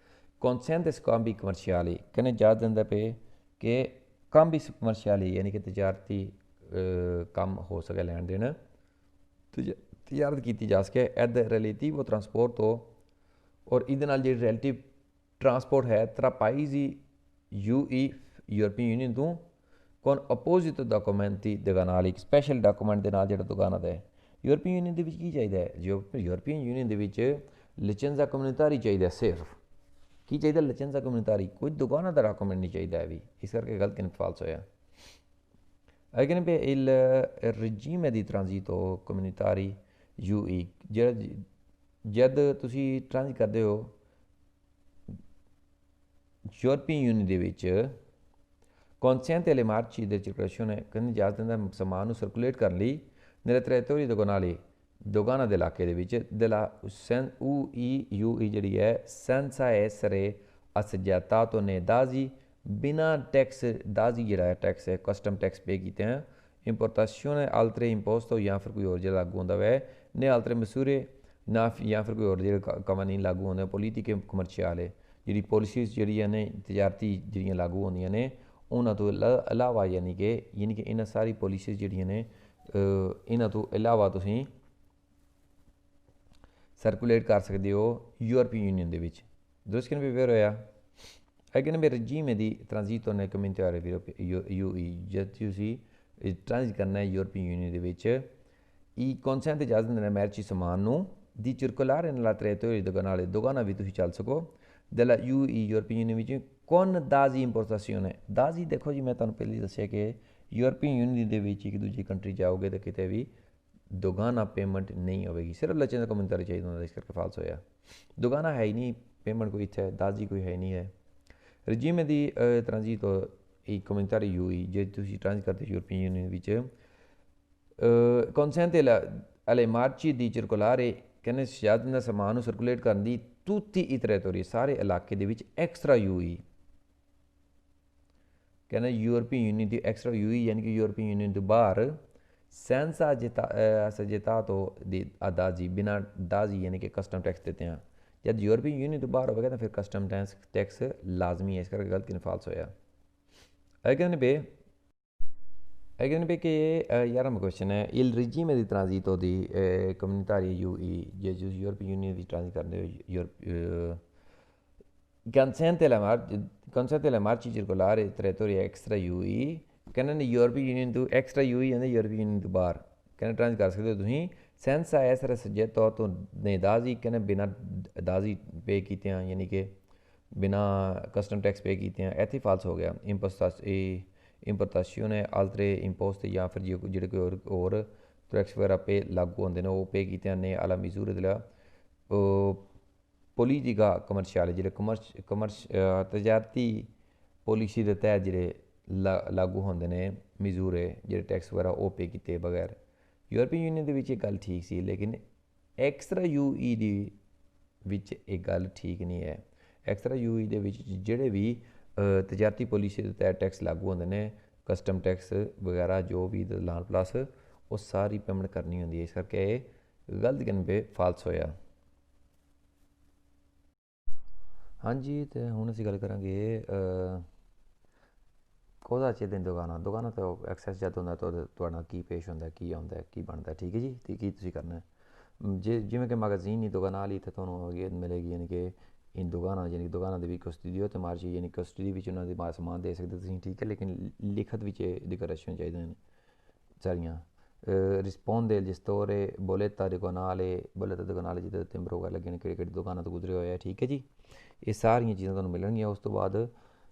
consente scambi commerciali, ਕਹਿੰਦੇ ਇਜਾਜ਼ਤ ਦਿੰਦਾ ਪਏ ਕਿ ਕੰਮ ਵੀ ਕਮਰਸ਼ੀਅਲੀ ਯਾਨੀ ਕਿ ਤਜਾਰਤੀ ਕੰਮ ਹੋ ਸਕੇ, ਲੈਣ ਦੇਣ ਤਜਾਰਤ ਕੀਤੀ ਜਾ ਸਕੇ ਐਟ ਰਿਲੇਟਿਵ ਟਰਾਂਸਪੋਰਟ ਤੋਂ, ਔਰ ਇਹਦੇ ਨਾਲ ਜਿਹੜੀ ਰਿਲੇਟਿਵ ਟਰਾਂਸਪੋਰਟ ਹੈ tra paesi UE European union ਤੋਂ con apposito documenti ਦੁਕਾਨਾਂ ਲਈ ਸਪੈਸ਼ਲ ਡਾਕੂਮੈਂਟ ਦੇ ਨਾਲ ਜਿਹੜਾ ਦੁਕਾਨਾਂ ਦਾ ਹੈ। ਯੂਰਪੀਅਨ ਯੂਨੀਅਨ ਦੇ ਵਿੱਚ ਕੀ ਚਾਹੀਦਾ ਹੈ? ਯੂਰਪੀਅਨ ਯੂਨੀਅਨ ਦੇ ਵਿੱਚ ਲਿਚੈਂਜ਼ਾ ਕਮਿਊਨਿਟਾਰੀ ਚਾਹੀਦਾ, ਸਿਰਫ ਕੀ ਚਾਹੀਦਾ? ਲਿਚੈਂਜ਼ਾ ਕਮਿਊਨਿਟਾਰੀ, ਕੋਈ ਦੁਕਾਨਾਂ ਦਾ ਡਾਕੂਮੈਂਟ ਨਹੀਂ ਚਾਹੀਦਾ ਹੈ ਵੀ, ਇਸ ਕਰਕੇ ਗਲਤ ਕਿਨ ਫਾਲਸ ਹੋਇਆ। ਅਗੇਨ ਵੀ il regime di transito comunitario UE, ਜਿਹੜਾ ਜਦ ਤੁਸੀਂ ਟ੍ਰਾਂਜ਼ਿਟ ਕਰਦੇ ਹੋ ਯੂਰਪੀਅਨ ਯੂਨੀਅਨ ਦੇ ਵਿੱਚ consente alle merci di circolazione, ਕਹਿੰਦੇ ਇਜਾਜ਼ਤ ਦਿੰਦਾ ਸਮਾਨ ਨੂੰ ਸਰਕੂਲੇਟ ਕਰਨ ਲਈ nelle territori doganali, ਦੁਕਾਨਾਂ ਦੇ ਇਲਾਕੇ ਦੇ ਵਿੱਚ della UE ਜਿਹੜੀ ਹੈ senza essere assoggettato né dazi, ਬਿਨਾਂ ਟੈਕਸ, ਦਾਜ਼ੀ ਜਿਹੜਾ ਹੈ ਟੈਕਸ ਹੈ, ਕਸਟਮ ਟੈਕਸ ਪੇ ਕੀਤੇ ਹੈ, ਇੰਪੋਰਟਾzione altre imposte ਜਾਂ ਫਿਰ ਕੋਈ ਹੋਰ ਜਿਹੜਾ ਲਾਗੂ ਹੁੰਦਾ ਵੈ ਨੇ altre misure ਨਾ, ਜਾਂ ਫਿਰ ਕੋਈ ਹੋਰ ਜਿਹੜੇ ਕਾਨੂੰਨ ਲਾਗੂ ਹੁੰਦੇ, ਪੋਲੀਟਿਕੇ ਕਮਰਸ਼ੀਅਲੇ ਜਿਹੜੀ ਪੋਲਿਸੀਜ਼ ਜਿਹੜੀਆਂ ਨੇ ਤਜਾਰਤੀ ਜਿਹੜੀਆਂ ਲਾਗੂ ਹੁੰਦੀਆਂ ਨੇ ਉਹਨਾਂ ਤੋਂ ਇਲਾਵਾ, ਯਾਨੀ ਕਿ ਇਹਨਾਂ ਸਾਰੀ ਪੋਲਿਸੀਜ਼ ਜਿਹੜੀਆਂ ਨੇ ਇਹਨਾਂ ਤੋਂ ਇਲਾਵਾ ਤੁਸੀਂ ਸਰਕੂਲੇਟ ਕਰ ਸਕਦੇ ਹੋ ਯੂਰਪੀਅਨ ਯੂਨੀਅਨ ਦੇ ਵਿੱਚ। ਦੂਸਰੇ ਵੀ ਵੇਰ ਹੋਇਆ ਅਗੇਨ ਵੀ regime di transito nel comunitario UE, ਜਦ ਤੁਸੀਂ ਟ੍ਰਾਂਜ਼ਿਟ ਕਰਨਾ ਹੈ ਯੂਰਪੀਅਨ ਯੂਨੀਅਨ ਦੇ ਵਿੱਚ, ਇਹ consente ਇਜਾਜ਼ਤ ਦਿੰਦਾ merci ਸਮਾਨ ਨੂੰ di circolare nella territorio doganale, ਦੁਕਾਨਾਂ ਵੀ ਤੁਸੀਂ ਚੱਲ ਸਕੋ della UE ਯੂਰਪੀਅਨ ਯੂਨੀਅਨ ਵਿੱਚ con dazi importazione। ਦਾਜ਼ੀ ਦੇਖੋ ਜੀ, ਮੈਂ ਤੁਹਾਨੂੰ ਪਹਿਲੇ ਦੱਸਿਆ ਕਿ ਯੂਰਪੀਅਨ ਯੂਨੀਅਨ ਦੇ ਵਿੱਚ ਇੱਕ ਦੂਜੀ ਕੰਟਰੀ ਜਾਓਗੇ ਤਾਂ ਕਿਤੇ ਵੀ ਦੁਕਾਨਾ ਪੇਮੈਂਟ ਨਹੀਂ ਹੋਵੇਗੀ, ਸਿਰਫ ਲਿਚੈਂਜ਼ਾ ਕਮਿਊਨਿਟਾਰੀ ਚਾਹੀਦਾ ਹੁੰਦਾ, ਇਸ ਕਰਕੇ ਫਾਲਸ ਹੋਇਆ। ਦੁਕਾਨਾ ਹੈ ਹੀ ਨਹੀਂ, ਪੇਮੈਂਟ ਕੋਈ ਇੱਥੇ ਦਾਜ਼ੀ ਕੋਈ ਹੈ ਨਹੀਂ ਹੈ। regime di transito i comunitari UE, ਜੇ ਤੁਸੀਂ ਟ੍ਰਾਂਜ਼ਿਟ ਕਰਦੇ ਯੂਰਪੀਅਨ ਯੂਨੀਅਨ ਵਿੱਚ consente alle merci di circolare, ਕਹਿੰਦੇ ਇਜਾਜ਼ਤ ਦਿੰਦਾ ਸਮਾਨ ਨੂੰ ਸਰਕੂਲੇਟ ਕਰਨ ਦੀ tutti i territori, ਸਾਰੇ ਇਲਾਕੇ ਦੇ ਵਿੱਚ extra UE, ਕਹਿੰਦੇ ਯੂਰਪੀਅਨ ਯੂਨੀਅਨ ਦੀ ਐਕਸਟਰਾ UE ਯਾਨੀ ਕਿ ਯੂਰਪੀਅਨ ਯੂਨੀਅਨ ਤੋਂ ਬਾਹਰ senza assoggettato di dazi, ਬਿਨਾਂ ਦਾਜ਼ੀ ਯਾਨੀ ਕਿ ਕਸਟਮ ਟੈਕਸ ਦਿੱਤੇ हैं। जब यूरोपीयन यूनियन तो बाहर होगा तो फिर कस्टम टैक्स लाजमी है, इस करके गलत फॉल्स होया। अगेन पे कि 11वां क्वेश्चन है il regime di transito di comunitaria UE, जे जो यूरोपीयन यूनियन भी ट्रांजिट करते हो consente la marcia circolare territorio extra UE, कहने यूरोपीयन यूनियन तो एक्स्ट्रा UE है यूरोपीयन यूनियन तो बाहर कहने ट्रांजिट कर सकते हो तुम सेंसा ऐसा सजेतो तो ने दाजी कहने बिना दाजी पे किए हैं, यानी कि बिना कस्टम टैक्स पे किए हैं, ऐसे फॉल्स हो गया। इंपोर्टाzione altre imposte या फिर जो कोई और टैक्स वगैरह पे लागू होंगे ने वो पे किए ने alla misura della politica commerciale, जो तजारती पॉलिसी के तहत जो लागू होंगे ने मिजूरे जो टैक्स वगैरह वो पे किए बगैर। यूरोपीयन यूनियन ਦੇ ਵਿੱਚ ਇਹ ਗੱਲ ਠੀਕ ਸੀ, ਲੇਕਿਨ ਐਕਸਟਰਾ UE ਦੀ ਵਿੱਚ ਇਹ ਗੱਲ ਠੀਕ ਨਹੀਂ ਹੈ। ਐਕਸਟਰਾ UE ਦੇ ਵਿੱਚ ਜਿਹੜੇ ਵੀ ਤਜਾਰਤੀ ਪੋਲਿਸੀ ਦੇ ਤਹਿਤ ਟੈਕਸ ਲਾਗੂ ਹੁੰਦੇ ਨੇ, ਕਸਟਮ ਟੈਕਸ ਵਗੈਰਾ ਜੋ ਵੀ ਲਾਲ ਪਲੱਸ, ਉਹ ਸਾਰੀ ਪੇਮੈਂਟ ਕਰਨੀ ਹੁੰਦੀ ਹੈ, ਇਸ ਕਰਕੇ ਇਹ ਗਲਤ ਗਿਣ ਪੇ ਫਾਲਸ ਹੋਇਆ। ਹਾਂਜੀ, ਤੇ ਹੁਣ ਅਸੀਂ ਗੱਲ ਕਰਾਂਗੇ ਉਹਦਾ ਚਾਹੀਦਾ ਦੁਕਾਨਾਂ ਤੋਂ ਐਕਸੈਸ ਜਦ ਹੁੰਦਾ ਤਾਂ ਤੁਹਾਡਾ ਕੀ ਪੇਸ਼ ਹੁੰਦਾ, ਕੀ ਆਉਂਦਾ, ਕੀ ਬਣਦਾ, ਠੀਕ ਹੈ ਜੀ। ਅਤੇ ਕੀ ਤੁਸੀਂ ਕਰਨਾ ਜਿਵੇਂ ਕਿ ਮੈਗਜ਼ੀਨ ਹੀ ਦੁਕਾਨਾਂ ਵਾਲੀ ਇੱਥੇ ਤੁਹਾਨੂੰ ਅੱਗੇ ਮਿਲੇਗੀ, ਯਾਨੀ ਕਿ ਦੁਕਾਨਾਂ ਦੇ ਵੀ ਕਸਟਡੀ ਅਤੇ ਮਾਰਜੀ ਯਾਨੀ ਕਸਟਡੀ ਵਿੱਚ ਉਹਨਾਂ ਦੇ ਸਮਾਨ ਦੇ ਸਕਦੇ ਤੁਸੀਂ, ਠੀਕ ਹੈ, ਲੇਕਿਨ ਲਿਖਤ ਵਿੱਚ ਡਿਕਲੇਰੇਸ਼ਨ ਚਾਹੀਦੇ ਨੇ ਸਾਰੀਆਂ। Respond del gestore boletta doganale ਜਿਹਦੇ ਉੱਤੇ ਇੰਪਰੂਵ ਕਰ ਲੱਗੇ ਨੇ ਕਿਹੜੀ ਕਿਹੜੀ ਦੁਕਾਨਾਂ ਤੋਂ ਗੁਜ਼ਰੇ ਹੋਏ ਆ ਠੀਕ ਹੈ ਜੀ। ਇਹ ਸਾਰੀਆਂ ਚੀਜ਼ਾਂ ਤੁਹਾਨੂੰ ਮਿਲਣਗੀਆਂ। ਉਸ ਤੋਂ ਬਾਅਦ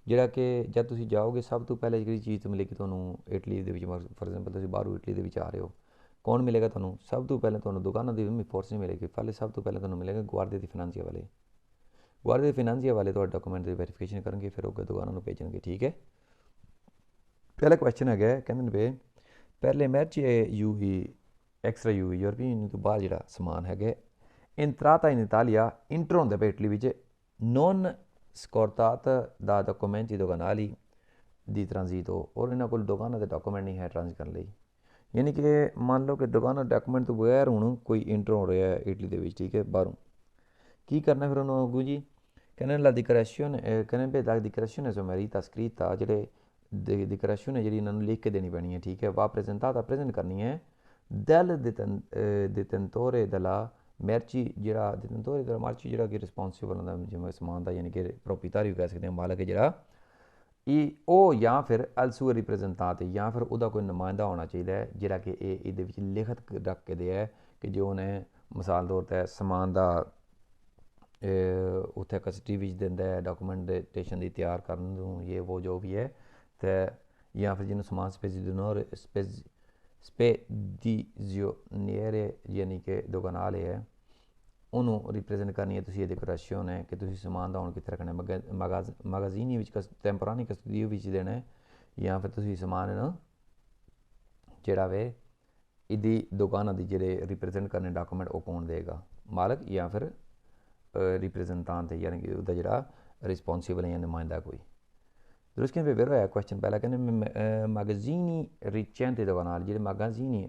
ਜਿਹੜਾ ਕਿ ਜਦ ਤੁਸੀਂ ਜਾਓਗੇ ਸਭ ਤੋਂ ਪਹਿਲੇ ਜਿਹੜੀ ਚੀਜ਼ ਮਿਲੇਗੀ ਤੁਹਾਨੂੰ ਇਟਲੀ ਦੇ ਵਿੱਚ, ਫੋਰ ਐਗਜ਼ਾਮਪਲ ਤੁਸੀਂ ਬਾਹਰੋਂ ਇਟਲੀ ਦੇ ਵਿੱਚ ਆ ਰਹੇ ਹੋ, ਕੌਣ ਮਿਲੇਗਾ ਤੁਹਾਨੂੰ? ਸਭ ਤੋਂ ਪਹਿਲਾਂ ਤੁਹਾਨੂੰ ਦੁਕਾਨਾਂ ਦੀ ਵੀ ਫੋਰਸ ਨਹੀਂ ਮਿਲੇਗੀ। ਪਹਿਲੇ ਸਭ ਤੋਂ ਪਹਿਲਾਂ ਤੁਹਾਨੂੰ ਮਿਲੇਗਾ ਗੁਆਰdia di finanza ਵਾਲੇ। ਗੁਆਰdia di finanza ਵਾਲੇ ਤੁਹਾਡੇ ਡਾਕੂਮੈਂਟ ਦੀ ਵੈਰੀਫਿਕੇਸ਼ਨ ਕਰਨਗੇ, ਫਿਰ ਉਹ ਦੁਕਾਨਾਂ ਨੂੰ ਭੇਜਣਗੇ ਠੀਕ ਹੈ। ਪਹਿਲਾ ਕੁਐਸਚਨ ਹੈਗਾ, ਕਹਿੰਦੇ ਨੇ ਵੀ ਪਹਿਲੇ ਮੈਰਚੀ ਯੂਈ ਐਕਸਟਰਾ ਯੂਈ ਯੂਰਪੀਅਨ ਯੂਨੀਅਨ ਤੋਂ ਬਾਹਰ ਜਿਹੜਾ ਸਮਾਨ ਹੈਗਾ entrata in Italia ਇੰਟਰ ਹੁੰਦਾ ਪਿਆ ਇਟਲੀ ਵਿੱਚ non scortata da documenti doganali di transito ਔਰ ਇਹਨਾਂ ਕੋਲ ਦੁਕਾਨਾਂ ਦੇ ਡਾਕੂਮੈਂਟ ਨਹੀਂ ਹੈ ਟ੍ਰਾਂਜ਼ਿਟ ਕਰਨ ਲਈ। ਯਾਨੀ ਕਿ ਮੰਨ ਲਓ ਕਿ ਦੁਕਾਨਾਂ ਡਾਕੂਮੈਂਟ ਤੋਂ ਬਗੈਰ ਹੁਣ ਕੋਈ ਇੰਟਰ ਹੋ ਰਿਹਾ ਹੈ ਇਟਲੀ ਦੇ ਵਿੱਚ ਠੀਕ ਹੈ ਬਾਹਰੋਂ, ਕੀ ਕਰਨਾ ਫਿਰ ਉਹਨੂੰ ਅੱਗੂ ਜੀ? ਕਹਿੰਦੇ la dichiarazione ਕਹਿੰਦੇ la dichiarazione sommerita scritta ਜਿਹੜੇ dichiarazione ਹੈ ਜਿਹੜੀ ਇਹਨਾਂ ਨੂੰ ਲਿਖ ਕੇ ਦੇਣੀ ਪੈਣੀ ਹੈ ਠੀਕ ਹੈ। ਵਾ ਪ੍ਰੈਜ਼ੈਂਟਾਤਾ ਪ੍ਰੈਜ਼ੈਂਟ ਕਰਨੀ ਹੈ del detentore della merci ਜਿਹੜਾ detentore della merci ਜਿਹੜਾ ਕਿ ਰਿਸਪੋਂਸੀਬਲ ਹੁੰਦਾ ਜਿਵੇਂ ਸਮਾਨ ਦਾ, ਯਾਨੀ ਕਿ ਪ੍ਰੋਪੀਟਾਰੀ ਕਹਿ ਸਕਦੇ ਹਾਂ, ਮਾਲਕ ਹੈ ਜਿਹੜਾ ਉਹ, ਜਾਂ ਫਿਰ ਅਲ ਸੂਏ ਰਿਪਰੈਜ਼ੈਂਟਾਤੇ ਜਾਂ ਫਿਰ ਉਹਦਾ ਕੋਈ ਨੁਮਾਇੰਦਾ ਹੋਣਾ ਚਾਹੀਦਾ ਹੈ ਜਿਹੜਾ ਕਿ ਇਹਦੇ ਵਿੱਚ ਲਿਖਤ ਰੱਖ ਕੇ ਦੇ ਹੈ ਕਿ ਜੋ ਉਹਨੇ ਮਿਸਾਲ ਤੌਰ 'ਤੇ ਸਮਾਨ ਦਾ ਉੱਥੇ ਕਸਟਡੀ ਵਿੱਚ ਦਿੰਦਾ ਹੈ, ਡਾਕੂਮੈਂਟੇਸ਼ਨ ਦੀ ਤਿਆਰ ਕਰਨ ਨੂੰ, ਇਹ ਉਹ ਜੋ ਵੀ ਹੈ, ਅਤੇ ਜਾਂ ਫਿਰ ਜਿਹਨੂੰ ਸਮਾਨ ਸਪੇਡੀਜ਼ੀਓਨੀਅਰੇ ਯਾਨੀ ਕਿ ਦੁਕਾਨਾਲੇ ਹੈ ਉਹਨੂੰ ਰਿਪਰੈਜ਼ੈਂਟ ਕਰਨੀ ਹੈ ਤੁਸੀਂ। ਇਹ ਡਿਕੋਰੇਸ਼ਨ ਹੈ ਕਿ ਤੁਸੀਂ ਸਮਾਨ ਦਾ ਹੁਣ ਕਿੱਥੇ ਰੱਖਣਾ, ਮਗਾਜ਼ੀਨੀ ਵਿੱਚ ਟੈਂਪਰਾਰੀ ਕਸਟਡੀ ਵਿੱਚ ਦੇਣਾ ਹੈ, ਜਾਂ ਫਿਰ ਤੁਸੀਂ ਸਮਾਨ ਨੂੰ ਜਿਹੜਾ ਵੇ ਇਹਦੀ ਦੁਕਾਨਾਂ ਦੀ ਜਿਹੜੇ ਰਿਪਰੈਜ਼ੈਂਟ ਕਰਨੇ ਡਾਕੂਮੈਂਟ ਉਹ ਕੌਣ ਦੇਗਾ, ਮਾਲਕ ਜਾਂ ਫਿਰ ਰਿਪਰੈਜ਼ੈਂਟਾਂਟ, ਯਾਨੀ ਕਿ ਉਹਦਾ ਜਿਹੜਾ ਰਿਸਪੋਂਸੀਬਲ ਹੈ ਜਾਂ ਨੁਮਾਇੰਦਾ ਕੋਈ। ਦੂਸਰੇ पे वेरो है क्वेश्चन पहला कहने magazzini recenti ਦੁਕਾਨਾਂ ਜਿਹੜੇ magazzini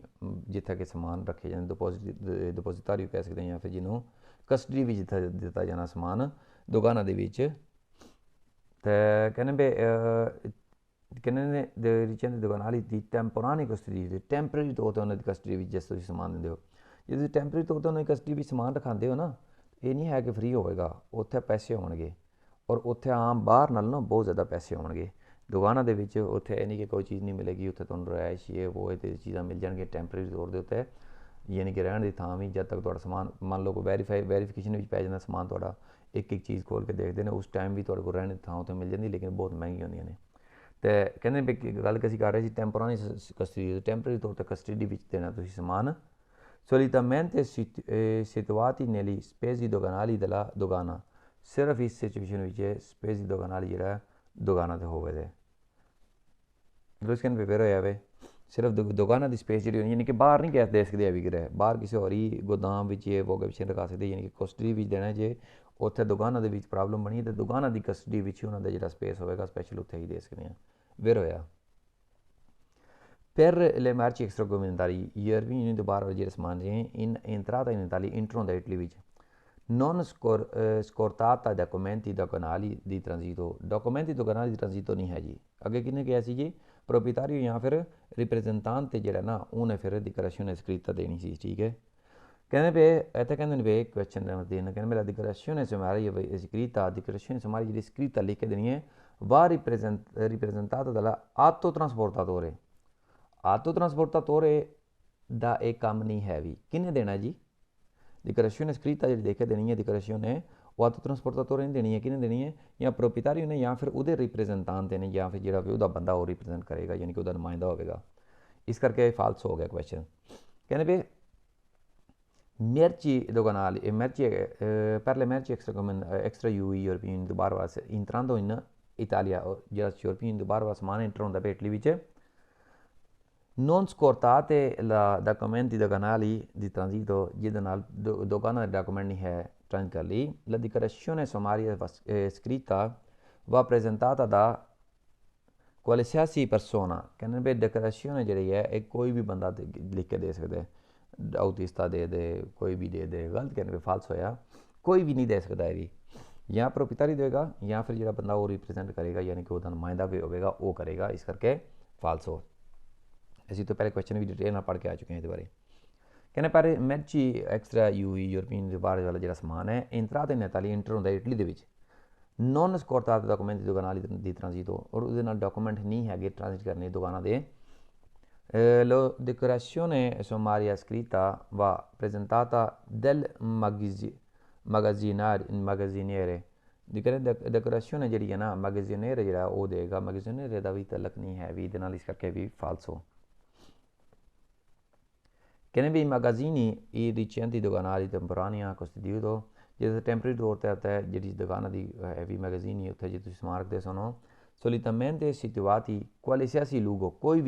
ਜਿੱਥੇ ਕਿ ਸਮਾਨ ਰੱਖੇ ਜਾਂਦੇ ਡਿਪੋਜ਼ਿਟਾਰੀ ਕਹਿ ਸਕਦੇ ਜਾਂ ਫਿਰ ਜਿਹਨੂੰ ਕਸਟਡੀ ਵਿੱਚ ਦਿੱਤਾ ਜਾਣਾ ਸਮਾਨ ਦੁਕਾਨਾਂ ਦੇ ਵਿੱਚ। ਅਤੇ ਕਹਿੰਦੇ ਨੇ recenti ਦੁਕਾਨਾਂ ਦੀ ਟੈਂਪੋਰਾਰੀ ਕਸਟਡੀ ਦੀ ਟੈਂਪਰੇਰੀ ਤੌਰ 'ਤੇ ਉਹਨਾਂ ਦੀ ਕਸਟਡੀ ਵਿੱਚ ਜਿਸ ਤੁਸੀਂ ਸਮਾਨ ਦਿੰਦੇ ਹੋ, ਜੇ ਤੁਸੀਂ ਟੈਂਪਰੇਰੀ ਤੌਰ 'ਤੇ ਉਹਨਾਂ ਦੀ ਕਸਟਡੀ ਵਿੱਚ ਸਮਾਨ ਰਖਾਉਂਦੇ ਹੋ ਨਾ, ਇਹ ਨਹੀਂ ਹੈ ਕਿ ਫ੍ਰੀ ਹੋਵੇਗਾ, ਉੱਥੇ ਪੈਸੇ ਹੋਣਗੇ ਔਰ ਉੱਥੇ ਆਮ ਬਾਹਰ ਨਾਲ ਨਾ ਬਹੁਤ ਜ਼ਿਆਦਾ ਪੈਸੇ ਹੋਣਗੇ। ਦੁਕਾਨਾਂ ਦੇ ਵਿੱਚ ਉੱਥੇ ਇਹ ਨਹੀਂ ਕਿ ਕੋਈ ਚੀਜ਼ ਨਹੀਂ ਮਿਲੇਗੀ, ਉੱਥੇ ਤੁਹਾਨੂੰ ਰਿਹਾਇਸ਼ ਇਹ ਉਹ ਤੇ ਚੀਜ਼ਾਂ ਮਿਲ ਜਾਣਗੀਆਂ ਟੈਂਪਰੇਰੀ ਤੌਰ ਦੇ ਉੱਤੇ, ਯਾਨੀ ਕਿ ਰਹਿਣ ਦੀ ਥਾਂ ਵੀ ਜਦ ਤੱਕ ਤੁਹਾਡਾ ਸਮਾਨ ਮੰਨ ਲਓ ਕੋਈ ਵੈਰੀਫਿਕੇਸ਼ਨ ਵਿੱਚ ਪੈ ਜਾਂਦਾ ਸਮਾਨ ਤੁਹਾਡਾ, ਇੱਕ ਇੱਕ ਚੀਜ਼ ਖੋਲ੍ਹ ਕੇ ਦੇਖਦੇ ਨੇ, ਉਸ ਟਾਈਮ ਵੀ ਤੁਹਾਡੇ ਕੋਲ ਰਹਿਣ ਦੀ ਥਾਂ ਉੱਥੇ ਮਿਲ ਜਾਂਦੀ, ਲੇਕਿਨ ਬਹੁਤ ਮਹਿੰਗੀਆਂ ਹੁੰਦੀਆਂ ਨੇ। ਅਤੇ ਕਹਿੰਦੇ ਵੀ ਗੱਲ ਅਸੀਂ ਕਰ ਰਹੇ ਸੀ ਟੈਂਪੋਰਾਰੀ ਕਸਟਡੀ, ਟੈਂਪਰੇਰੀ ਤੌਰ 'ਤੇ ਕਸਟਡੀ ਵਿੱਚ ਦੇਣਾ ਤੁਸੀਂ ਸਮਾਨ। solitamente situati negli spazi doganali della dogana, ਸਿਰਫ ਇਸ ਸਿਚੁਏਸ਼ਨ ਵਿੱਚ ਸਪੇਸ ਦੁਕਾਨਾਂ ਜਿਹੜਾ ਦੁਕਾਨਾਂ 'ਤੇ ਹੋਵੇ ਦੇ ਦੂਸਰੇ ਪੇਪਰ ਹੋਇਆ ਵੇ ਸਿਰਫ ਦੁਕਾਨਾਂ ਦੀ ਸਪੇਸ ਜਿਹੜੀ ਹੋਣੀ, ਯਾਨੀ ਕਿ ਬਾਹਰ ਨਹੀਂ ਗੈਸ ਦੇ ਸਕਦੇ ਆ ਵੀ ਕਿਰੇ ਬਾਹਰ ਕਿਸੇ ਹੋਰ ਹੀ ਗੋਦਾਮ ਵਿੱਚ ਇਹ ਵੋਗੇ ਪਿੱਛੇ ਰਖਾ ਸਕਦੇ, ਯਾਨੀ ਕਿ ਕਸਟਡੀ ਵਿੱਚ ਦੇਣਾ। ਜੇ ਉੱਥੇ ਦੁਕਾਨਾਂ ਦੇ ਵਿੱਚ ਪ੍ਰੋਬਲਮ ਬਣੀ ਤਾਂ ਦੁਕਾਨਾਂ ਦੀ ਕਸਟਡੀ ਵਿੱਚ ਉਹਨਾਂ ਦਾ ਜਿਹੜਾ ਸਪੇਸ ਹੋਵੇਗਾ ਸਪੈਸ਼ਲ ਉੱਥੇ ਹੀ ਦੇ ਸਕਦੇ ਹਾਂ। ਫਿਰ ਹੋਇਆ per le merci extracomunitari European union ਤੋਂ ਬਾਹਰ ਜਿਹੜੇ ਸਮਾਨ ਜੇ entrata in Italia ਇੰਟਰ ਹੁੰਦਾ ਇਟਲੀ ਵਿੱਚ non scortata documenti doganali di transito, documenti doganali di transito ਨਹੀਂ ਹੈ ਜੀ। ਅੱਗੇ ਕਿਹਨੇ ਕਿਹਾ ਸੀ ਜੀ? ਪ੍ਰੋਪੀਟਾਰੀਓ ਜਾਂ ਫਿਰ ਰਿਪਰੈਜ਼ੈਂਟਾਂਟ ਜਿਹੜਾ ਨਾ ਉਹਨੇ ਫਿਰ ਡਿਕਲੇਰੇਸ਼ਨ ਸਕ੍ਰਿਤਾ ਦੇਣੀ ਸੀ ਠੀਕ ਹੈ। ਕਹਿੰਦੇ ਪਏ ਇੱਥੇ ਕਹਿੰਦੇ ਨੇ ਵੀ ਕੁਐਸਚਨ ਦੇਣਾ, ਕਹਿੰਦੇ ਮੇਰਾ declaration sommaria scritta, dichiarazione sommaria ਜਿਹੜੀ ਸਕ੍ਰਿਤਾ ਲਿਖ ਕੇ ਦੇਣੀ ਹੈ va ripresentata dalla atto trasportatore, atto trasportatore ਦਾ ਇਹ ਕੰਮ ਨਹੀਂ ਹੈ ਵੀ ਕਿਹਨੇ ਦੇਣਾ ਜੀ? dichiarazione scritta ਜਿਹੜੀ ਦੇਖ ਕੇ ਦੇਣੀ ਹੈ dichiarazione ਉਹ atto trasportatore ਨੇ ਦੇਣੀ ਹੈ, ਕਿਹਨੇ ਦੇਣੀ ਹੈ? ਜਾਂ ਪ੍ਰੋਪੀਟਾਰੀਓ ਨੇ ਜਾਂ ਫਿਰ ਉਹਦੇ ਰਿਪਰੈਜ਼ੈਂਟਾਂਟ ਨੇ, ਜਾਂ ਫਿਰ ਜਿਹੜਾ ਕਿ ਉਹਦਾ ਬੰਦਾ ਉਹ ਰਿਪਰੈਜ਼ੈਂਟ ਕਰੇਗਾ, ਯਾਨੀ ਕਿ ਉਹਦਾ ਨੁਮਾਇੰਦਾ ਹੋਵੇਗਾ। ਇਸ ਕਰਕੇ ਇਹ ਫਾਲਸ ਹੋ ਗਿਆ ਕੁਐਸਚਨ। ਕਹਿੰਦੇ ਵੀ merci doganali e merci per le merci extra UE European ਤੋਂ ਬਾਹਰ ਵਾਸਤੇ entrando in Italia, ਜਿਹੜਾ ਯੂਰਪੀਅਨ ਤੋਂ ਬਾਹਰ ਵਾਸਤੇ ਸਮਾਨ ਇੰਟਰ ਹੁੰਦਾ ਪਿਆ ਇਟਲੀ ਵਿੱਚ non scortate documenti doganali di transito, ਜਿਹਦੇ ਨਾਲ ਦੁਕਾਨਾਂ ਦੇ ਡਾਕੂਮੈਂਟ ਨਹੀਂ ਹੈ ਟ੍ਰਾਂਜ਼ਿਟ ਕਰ ਲਈ। La dichiarazione sommaria scritta va presentata da qualsiasi persona, ਕਹਿੰਦੇ ਵੀ ਡਿਕਲੇਰੇਸ਼ਨ ਜਿਹੜੀ ਹੈ ਇਹ ਕੋਈ ਵੀ ਬੰਦਾ ਲਿਖ ਕੇ ਦੇ ਸਕਦਾ, ਆਊਟਿਸਟਾ ਦੇ ਕੋਈ ਵੀ ਦੇ ਗਲਤ ਕਹਿੰਦੇ ਵੀ ਫਾਲਸ ਹੋਇਆ, ਕੋਈ ਵੀ ਨਹੀਂ ਦੇ ਸਕਦਾ ਇਹ ਵੀ, ਜਾਂ ਪ੍ਰੋਪੀਟਾਰੀ ਦੇਵੇਗਾ ਜਾਂ ਫਿਰ ਜਿਹੜਾ ਬੰਦਾ ਉਹ ਰਿਪਰੈਜ਼ੈਂਟ ਕਰੇਗਾ, ਯਾਨੀ ਕਿ ਉਹਦਾ ਨੁਮਾਇੰਦਾ ਕੋਈ ਹੋਵੇਗਾ ਉਹ ਕਰੇਗਾ, ਇਸ ਕਰਕੇ ਫਾਲਸ ਹੋ। ਅਸੀਂ ਤੋਂ ਪਹਿਲੇ ਕੁਐਸਚਨ ਵੀ ਡਿਟੇਲ ਨਾਲ ਪੜ੍ਹ ਕੇ ਆ ਚੁੱਕੇ ਹਾਂ ਇਹਦੇ ਬਾਰੇ। ਕਹਿੰਦੇ ਪਰ merci extra UE ਯੂਰਪੀਅਨ ਦੇ ਬਾਹਰ ਵਾਲਾ ਜਿਹੜਾ ਸਮਾਨ ਹੈ entrata in Italia ਇੰਟਰ ਹੁੰਦਾ ਇਟਲੀ ਦੇ ਵਿੱਚ non scortate documenti doganali di transito, ਔਰ ਉਹਦੇ ਨਾਲ ਡਾਕੂਮੈਂਟ ਨਹੀਂ ਹੈਗੇ ਟ੍ਰਾਂਜ਼ਿਟ ਕਰਨੇ ਦੁਕਾਨਾਂ ਦੇ La decorazione sommaria scritta va presentata del magazziniere ਦੀ ਕਹਿੰਦੇ ਡੈਕੋਰੇਸ਼ਨ ਜਿਹੜੀ ਹੈ ਨਾ ਮੈਗਜ਼ੀਨਰ ਜਿਹੜਾ ਉਹ ਦੇਗਾ ਮੈਗਜ਼ੀਨਰ ਦਾ ਵੀ ਤਲਕ ਨਹੀਂ ਹੈ ਵੀ ਇਹਦੇ ਨਾਲ ਇਸ ਕਰਕੇ ਵੀ ਫਾਲਸੋ ਕਹਿੰਦੇ ਵੀ magazzini i recenti doganali temporanea costituito ਜਿਹਦੇ ਟੈਂਪਰੇਰੀ ਤੌਰ 'ਤੇ ਆਤਾ ਹੈ ਜਿਹੜੀ ਦੁਕਾਨਾਂ ਦੀ ਹੈ ਵੀ ਮੈਗਜ਼ੀਨ ਉੱਥੇ ਜੇ ਤੁਸੀਂ ਸਮਾਨ ਰੱਖਦੇ ਸੁਣੋ solitamente situati qualsiasi luogo ਕੋਈ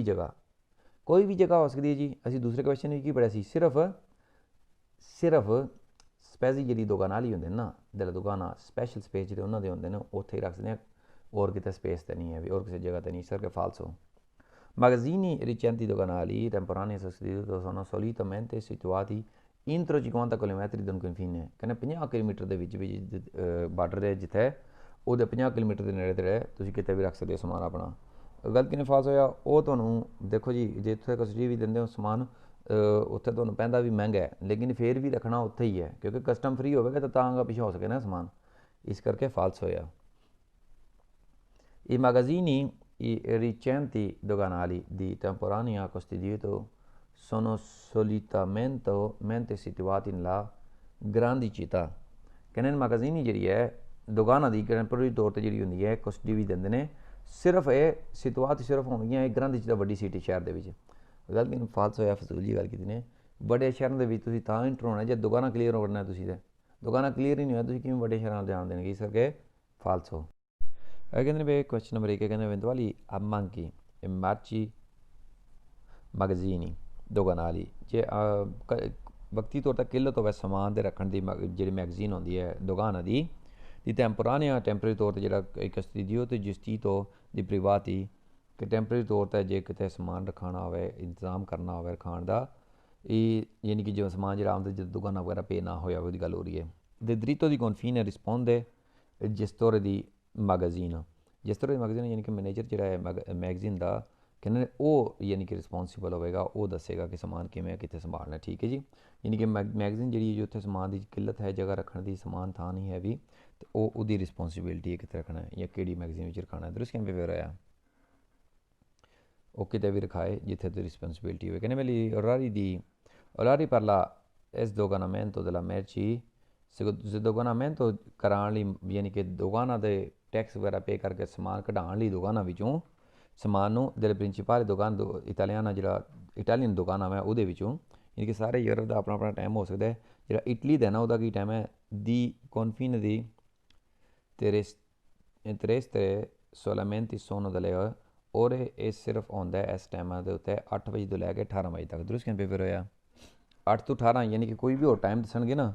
ਵੀ ਜਗ੍ਹਾ ਹੋ ਸਕਦੀ ਹੈ ਜੀ ਅਸੀਂ ਦੂਸਰੇ ਕੁਐਸਚਨ ਵਿੱਚ ਕੀ ਪੜ੍ਹਿਆ ਸੀ ਸਿਰਫ ਸਪੈਸੀ ਜਿਹੜੀ ਦੁਕਾਨਾਲੀ ਹੁੰਦੇ ਨੇ ਨਾ ਜਿਹੜਾ ਦੁਕਾਨਾਂ ਸਪੈਸ਼ਲ ਸਪੇਸ ਜਿਹੜੇ ਉਹਨਾਂ ਦੇ ਹੁੰਦੇ ਨੇ ਉੱਥੇ ਹੀ ਰੱਖ ਸਕਦੇ ਹਾਂ ਹੋਰ ਕਿਤੇ ਸਪੇਸ ਤਾਂ ਨਹੀਂ ਹੈ ਵੀ ਹੋਰ ਕਿਸੇ ਜਗ੍ਹਾ 'ਤੇ ਨਹੀਂ ਸਰ ਕਿ ਫਾਲਸੋ magazzini recenti doganali temporanei sostituito sono solitamente situati entro 50 km da un confine ਕਹਿੰਦੇ 50 ਕਿਲੋਮੀਟਰ ਦੇ ਵਿੱਚ ਵੀ ਬਾਰਡਰ ਹੈ ਜਿੱਥੇ ਉਹਦੇ 50 ਕਿਲੋਮੀਟਰ ਦੇ ਨੇੜੇ ਤੇੜੇ ਤੁਸੀਂ ਕਿਤੇ ਵੀ ਰੱਖ ਸਕਦੇ ਹੋ ਸਮਾਨ ਆਪਣਾ ਗਲਤ ਕਿਨੇ ਫਾਲਸ ਹੋਇਆ ਉਹ ਤੁਹਾਨੂੰ ਦੇਖੋ ਜੀ ਜੇ ਇੱਥੇ ਕਸਟਡੀ ਵੀ ਦਿੰਦੇ ਹੋ ਸਮਾਨ ਉੱਥੇ ਤੁਹਾਨੂੰ ਪੈਂਦਾ ਵੀ ਮਹਿੰਗਾ ਹੈ ਲੇਕਿਨ ਫਿਰ ਵੀ ਰੱਖਣਾ ਉੱਥੇ ਹੀ ਹੈ ਕਿਉਂਕਿ ਕਸਟਮ ਫਰੀ ਹੋਵੇਗਾ ਤਾਂ ਆਗਾ ਪਿੱਛੇ ਹੋ ਸਕੇ ਨਾ ਸਮਾਨ ਇਸ ਕਰਕੇ ਫਾਲਸ ਹੋਇਆ I magazzini i recenti doganali di temporanea costituito sono solitamente situati nella grandi città ਕਹਿੰਦੇ magazzini ਜਿਹੜੀ ਹੈ ਦੁਕਾਨਾਂ ਦੀ ਟੈਂਪਰੇਰੀ ਤੌਰ 'ਤੇ ਜਿਹੜੀ ਹੁੰਦੀ ਹੈ ਕਸਟਡੀ ਵੀ ਦਿੰਦੇ ਨੇ ਸਿਰਫ ਇਹ ਸਿਤੂਆਤ ਸਿਰਫ ਹੋਣਗੀਆਂ ਇਹ ਗ੍ਰਾਂਦੀ città ਵੱਡੀ ਸਿਟੀ ਸ਼ਹਿਰ ਦੇ ਵਿੱਚ ਗੱਲ ਕਿਨ ਫਾਲਸ ਹੋਇਆ ਫਜ਼ੂਲ ਜੀ ਗੱਲ ਕੀਤੀ ਨੇ ਵੱਡੇ ਸ਼ਹਿਰਾਂ ਦੇ ਵਿੱਚ ਤੁਸੀਂ ਤਾਂ ਇੰਟਰ ਹੋਣਾ ਜੇ ਦੁਕਾਨਾਂ ਕਲੀਅਰ ਕਰਨਾ ਤੁਸੀਂ ਤੇ ਦੁਕਾਨਾਂ ਕਲੀਅਰ ਹੀ ਨਹੀਂ ਹੋਇਆ ਤੁਸੀਂ ਕਿਵੇਂ ਵੱਡੇ ਸ਼ਹਿਰਾਂ ਨਾਲ ਜਾਣ ਦੇਣਗੇ ਇਸ ਕਰਕੇ ਫਾਲਸ ਹੋ ਕਹਿੰਦੇ ਨੇ ਵੀ ਕੁਐਸਚਨ ਨੰਬਰ 1 ਕਹਿੰਦੇ eventuali ammanchi e merci magazzini doganali ਜੇ ਵਕਤੀ ਤੌਰ 'ਤੇ ਕਿੱਲਤ ਹੋਵੇ ਸਮਾਨ ਦੇ ਰੱਖਣ ਦੀ ਜਿਹੜੀ ਮੈਗਜ਼ੀਨ ਹੁੰਦੀ ਹੈ ਦੁਕਾਨਾਂ ਦੀ temporanea ਟੈਂਪਰੇਰੀ ਤੌਰ 'ਤੇ ਜਿਹੜਾ ਇੱਕ ਸਥਿਤੀ ਤੇ gestito di privati ਕਿ ਟੈਂਪਰੇਰੀ ਤੌਰ 'ਤੇ ਜੇ ਕਿਤੇ ਸਮਾਨ ਰਖਾਉਣਾ ਹੋਵੇ ਇੰਤਜ਼ਾਮ ਕਰਨਾ ਹੋਵੇ ਖਾਣ ਦਾ ਇਹ ਯਾਨੀ ਕਿ ਜੋ ਸਮਾਨ ਜਿਹੜਾ ਆਉਂਦਾ ਜਦੋਂ ਦੁਕਾਨਾਂ ਵਗੈਰਾ ਪੇ ਨਾ ਹੋਇਆ ਉਹਦੀ ਗੱਲ ਹੋ ਰਹੀ ਹੈ ਦੇ dritto di confine risponde il gestore di magazzino gestore di magazzino ਯਾਨੀ ਕਿ ਮੈਨੇਜਰ ਜਿਹੜਾ ਹੈ ਮੈਗਜ਼ੀਨ ਦਾ ਕਹਿੰਦੇ ਉਹ ਯਾਨੀ ਕਿ ਰਿਸਪੌਂਸੀਬਲ ਹੋਵੇਗਾ ਉਹ ਦੱਸੇਗਾ ਕਿ ਸਮਾਨ ਕਿਵੇਂ ਕਿੱਥੇ ਸੰਭਾਲਣਾ ਠੀਕ ਹੈ ਜੀ ਯਾਨੀ ਕਿ ਮੈਗਜ਼ੀਨ ਜਿਹੜੀ ਜੋ ਉੱਥੇ ਸਮਾਨ ਦੀ ਕਿੱਲਤ ਹੈ ਜਗ੍ਹਾ ਰੱਖਣ ਦੀ ਸਮਾਨ ਥਾਂ ਨਹੀਂ ਹੈ ਵੀ ਤੇ ਉਹ ਉਹਦੀ ਰਿਸਪੌਂਸੀਬਿਲਿਟੀ ਹੈ ਕਿੱਥੇ ਰੱਖਣਾ ਹੈ ਜਾਂ ਕਿਹੜੀ ਮੈਗਜ਼ੀਨ ਵਿੱਚ ਰਖਾਉਣਾ ਹੈ ਦਰੁਸਤ ਕਿਵੇਂ ਹੋਇਆ o ਕਿਤੇ ਵੀ ਰਖਾਏ ਜਿੱਥੇ ਦੀ ਰਿਸਪੌਂਸਿਬਿਲਿਟੀ ਹੋਵੇ ਕਹਿੰਦੇ ਮੇਰੀ orari per la sdoganamento della merci sdoganamento ਕਰਾਉਣ ਲਈ ਯਾਨੀ ਕਿ ਦੁਕਾਨਾਂ ਦੇ ਟੈਕਸ ਵਗੈਰਾ ਪੇ ਕਰਕੇ ਸਮਾਨ ਕਢਾਉਣ ਲਈ ਦੁਕਾਨਾਂ ਵਿੱਚੋਂ ਸਮਾਨ ਨੂੰ ਜਿਹੜੇ ਪ੍ਰਿੰਸੀਪਲ ਦੁਕਾਨ ਇਟਾਲੀਅਨ ਜਿਹੜਾ ਇਟਾਲੀਅਨ ਦੁਕਾਨਾਂ ਹੈ ਉਹਦੇ ਵਿੱਚੋਂ ਯਾਨੀ ਕਿ ਸਾਰੇ ਯੂਰਪ ਦਾ ਆਪਣਾ ਆਪਣਾ ਟਾਈਮ ਹੋ ਸਕਦਾ ਹੈ ਜਿਹੜਾ ਇਟਲੀ ਦਾ ਨਾ ਉਹਦਾ ਕੀ ਟਾਈਮ ਹੈ ਦੀ ਕੌਨਫੀਨ ਦੀ ਤਰੇਸਤੇ solamente sono delle ore ਇਹ ਸਿਰਫ ਆਉਂਦਾ ਇਸ ਟਾਈਮਾਂ ਦੇ ਉੱਤੇ 8 ਵਜੇ ਤੋਂ ਲੈ ਕੇ 18 ਵਜੇ ਤੱਕ ਦਰੁਸਤ ਕਿਵੇਂ ਫਿਰ ਹੋਇਆ 8 ਤੋਂ 18 ਯਾਨੀ ਕਿ ਕੋਈ ਵੀ ਹੋਰ ਟਾਈਮ ਦੱਸਣਗੇ ਨਾ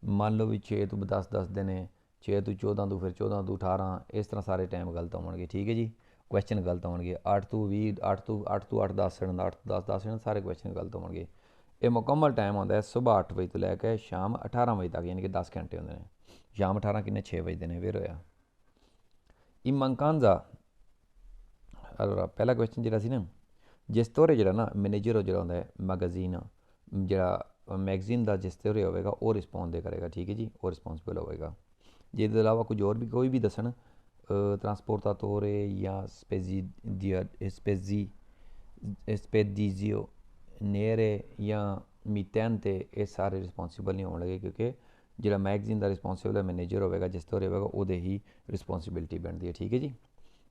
ਮੰਨ ਲਓ ਵੀ 6 ਤੋਂ 10 ਦੱਸਦੇ ਨੇ 6 ਤੋਂ 14 ਤੋਂ ਫਿਰ 14 ਤੋਂ 18 ਇਸ ਤਰ੍ਹਾਂ ਸਾਰੇ ਟਾਈਮ ਗਲਤ ਹੋਣਗੇ ਠੀਕ ਹੈ ਜੀ ਕੁਐਸਚਨ ਗਲਤ ਹੋਣਗੇ 8 ਤੋਂ 20 8 ਤੋਂ 8 10 8 ਤੋਂ 10 ਸਾਰੇ ਕੁਐਸਚਨ ਗਲਤ ਹੋਣਗੇ ਇਹ ਮੁਕੰਮਲ ਟਾਈਮ ਹੁੰਦਾ ਹੈ ਸਵੇਰ 8 ਵਜੇ ਤੋਂ ਲੈ ਕੇ ਸ਼ਾਮ 18 ਵਜੇ ਤੱਕ ਯਾਨੀ ਕਿ 10 ਘੰਟੇ ਹੁੰਦੇ ਨੇ ਸ਼ਾਮ 18 ਕਿੰਨੇ 6 ਵਜੇ ਦੇ ਨੇ ਫਿਰ ਹੋਇਆ in mancanza allora ਪਹਿਲਾ ਕੁਐਸਚਨ ਜਿਹੜਾ ਸੀ ਨਾ ਜੈਸਟੋਰੇ ਜਿਹੜਾ ਨਾ ਮੈਨੇਜਰ ਜਿਹੜਾ ਹੁੰਦਾ ਹੈ ਮੈਗਜ਼ੀਨ ਜਿਹੜਾ ਮੈਗਜ਼ੀਨ ਦਾ ਜੈਸਟੋਰੇ ਹੋਵੇਗਾ ਉਹ ਰਿਸਪੌਂਡ ਕਰੇਗਾ ਠੀਕ ਹੈ ਜੀ ਉਹ ਰਿਸਪੌਂਸਿਬਲ ਹੋਵੇਗਾ ਜੇ ਇਹਦੇ ਇਲਾਵਾ ਕੁਝ ਹੋਰ ਵੀ ਕੋਈ ਵੀ ਦੱਸਣ ਟਰਾਂਸਪੋਰਟਾਤੋਰੇ ਜਾਂ ਸਪੈਡੀਜ਼ੀਓ ਨੇਰੇ ਜਾਂ ਮਿਟੈਂਟੇ ਇਹ ਸਾਰੇ ਰਿਸਪੌਂਸਿਬਲ ਨਹੀਂ ਹੋਣ ਲੱਗੇ ਕਿਉਂਕਿ ਜਿਹੜਾ ਮੈਗਜ਼ੀਨ ਦਾ ਰਿਸਪੌਂਸਿਬਲ ਮੈਨੇਜਰ ਹੋਵੇਗਾ ਜੈਸਟੋਰੇ ਹੋਵੇਗਾ ਉਹਦੇ ਹੀ ਰਿਸਪੌਂਸਿਬਿਲਿਟੀ ਬਣਦੀ ਹੈ ਠੀਕ ਹੈ ਜੀ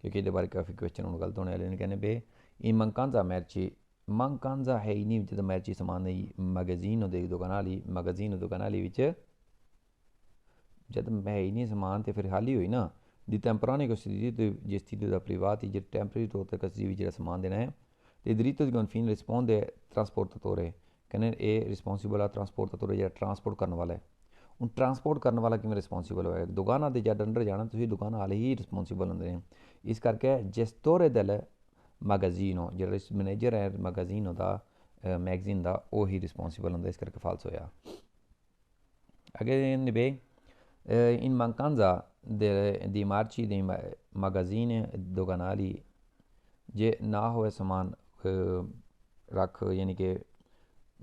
ਕਿਉਂਕਿ ਇਹਦੇ ਬਾਰੇ ਕਾਫੀ ਕੁਐਸਚਨ ਹੁਣ ਗਲਤ ਹੋਣੇ ਵਾਲੇ ਨੇ ਕਹਿੰਦੇ ਬੇ ਇਹ mancanza ਹੈ ਹੀ ਨਹੀਂ ਜਦੋਂ ਮੈਰਚੀ ਸਮਾਨ ਨਹੀਂ ਮੈਗਜ਼ੀਨ ਦੇ ਦੁਕਾਨਾਲੀ ਵਿੱਚ ਜਦ ਹੈ ਹੀ ਨਹੀਂ ਸਮਾਨ ਤੇ ਫਿਰ ਖਾਲੀ ਹੋਈ ਨਾ ਦੀ ਟੈਂਪਰਾਨੀ ਕੋਸਟੀਟੀ ਤੇ ਜਿਸ ਚੀਜ਼ ਦਾ ਪ੍ਰਾਈਵੇਟ ਜਿਹੜਾ ਟੈਂਪਰੇਰੀ ਤੌਰ ਤੇ ਕਸੀ ਵੀ ਜਿਹੜਾ ਸਮਾਨ ਦੇਣਾ ਹੈ ਤੇ ਦ੍ਰਿਤੋ ਦੀ ਕਨਫੀਨ ਰਿਸਪੌਂਡ ਟਰਾਂਸਪੋਰਟਾਤੋਰੇ ਕਹਿੰਦੇ ਇਹ ਰਿਸਪੌਂਸਿਬਲ ਆ ਟਰਾਂਸਪੋਰਟਾਤੋਰੇ ਜਿਹੜਾ ਟਰਾਂਸਪੋਰਟ ਕਰਨ ਵਾਲਾ ਹੈ ਹੁਣ ਟਰਾਂਸਪੋਰਟ ਕਰਨ ਵਾਲਾ ਕਿਵੇਂ ਰਿਸਪੌਂਸਿਬਲ ਹੋਏਗਾ ਦੁਕਾਨਾਂ ਦੇ ਜਦ ਅੰਡਰ ਜਾਣਾ ਤੁਸੀਂ ਦੁਕਾਨ ਵਾਲੇ ਹੀ ਰਿਸਪੌਂਸਿਬਲ ਹੁੰਦੇ ਨੇ ਇਸ ਕਰਕੇ ਜੈਸਟੋਰੇ del magazzino ਜਿਹੜਾ ਮੈਨੇਜਰ ਹੈ ਮੈਗਜ਼ੀਨ ਦਾ ਮੈਗਜ਼ੀਨ ਦਾ ਉਹ ਹੀ ਰਿਸਪੌਂਸਿਬਲ ਹੁੰਦਾ ਇਸ ਕਰਕੇ ਫਾਲਸ ਹੋਇਆ ਅੱਗੇ ਨਿਭੇ in mancanza di marci dei magazzini doganali ਜੇ ਨਾ ਹੋਵੇ ਸਮਾਨ ਰੱਖ ਯਾਨੀ ਕਿ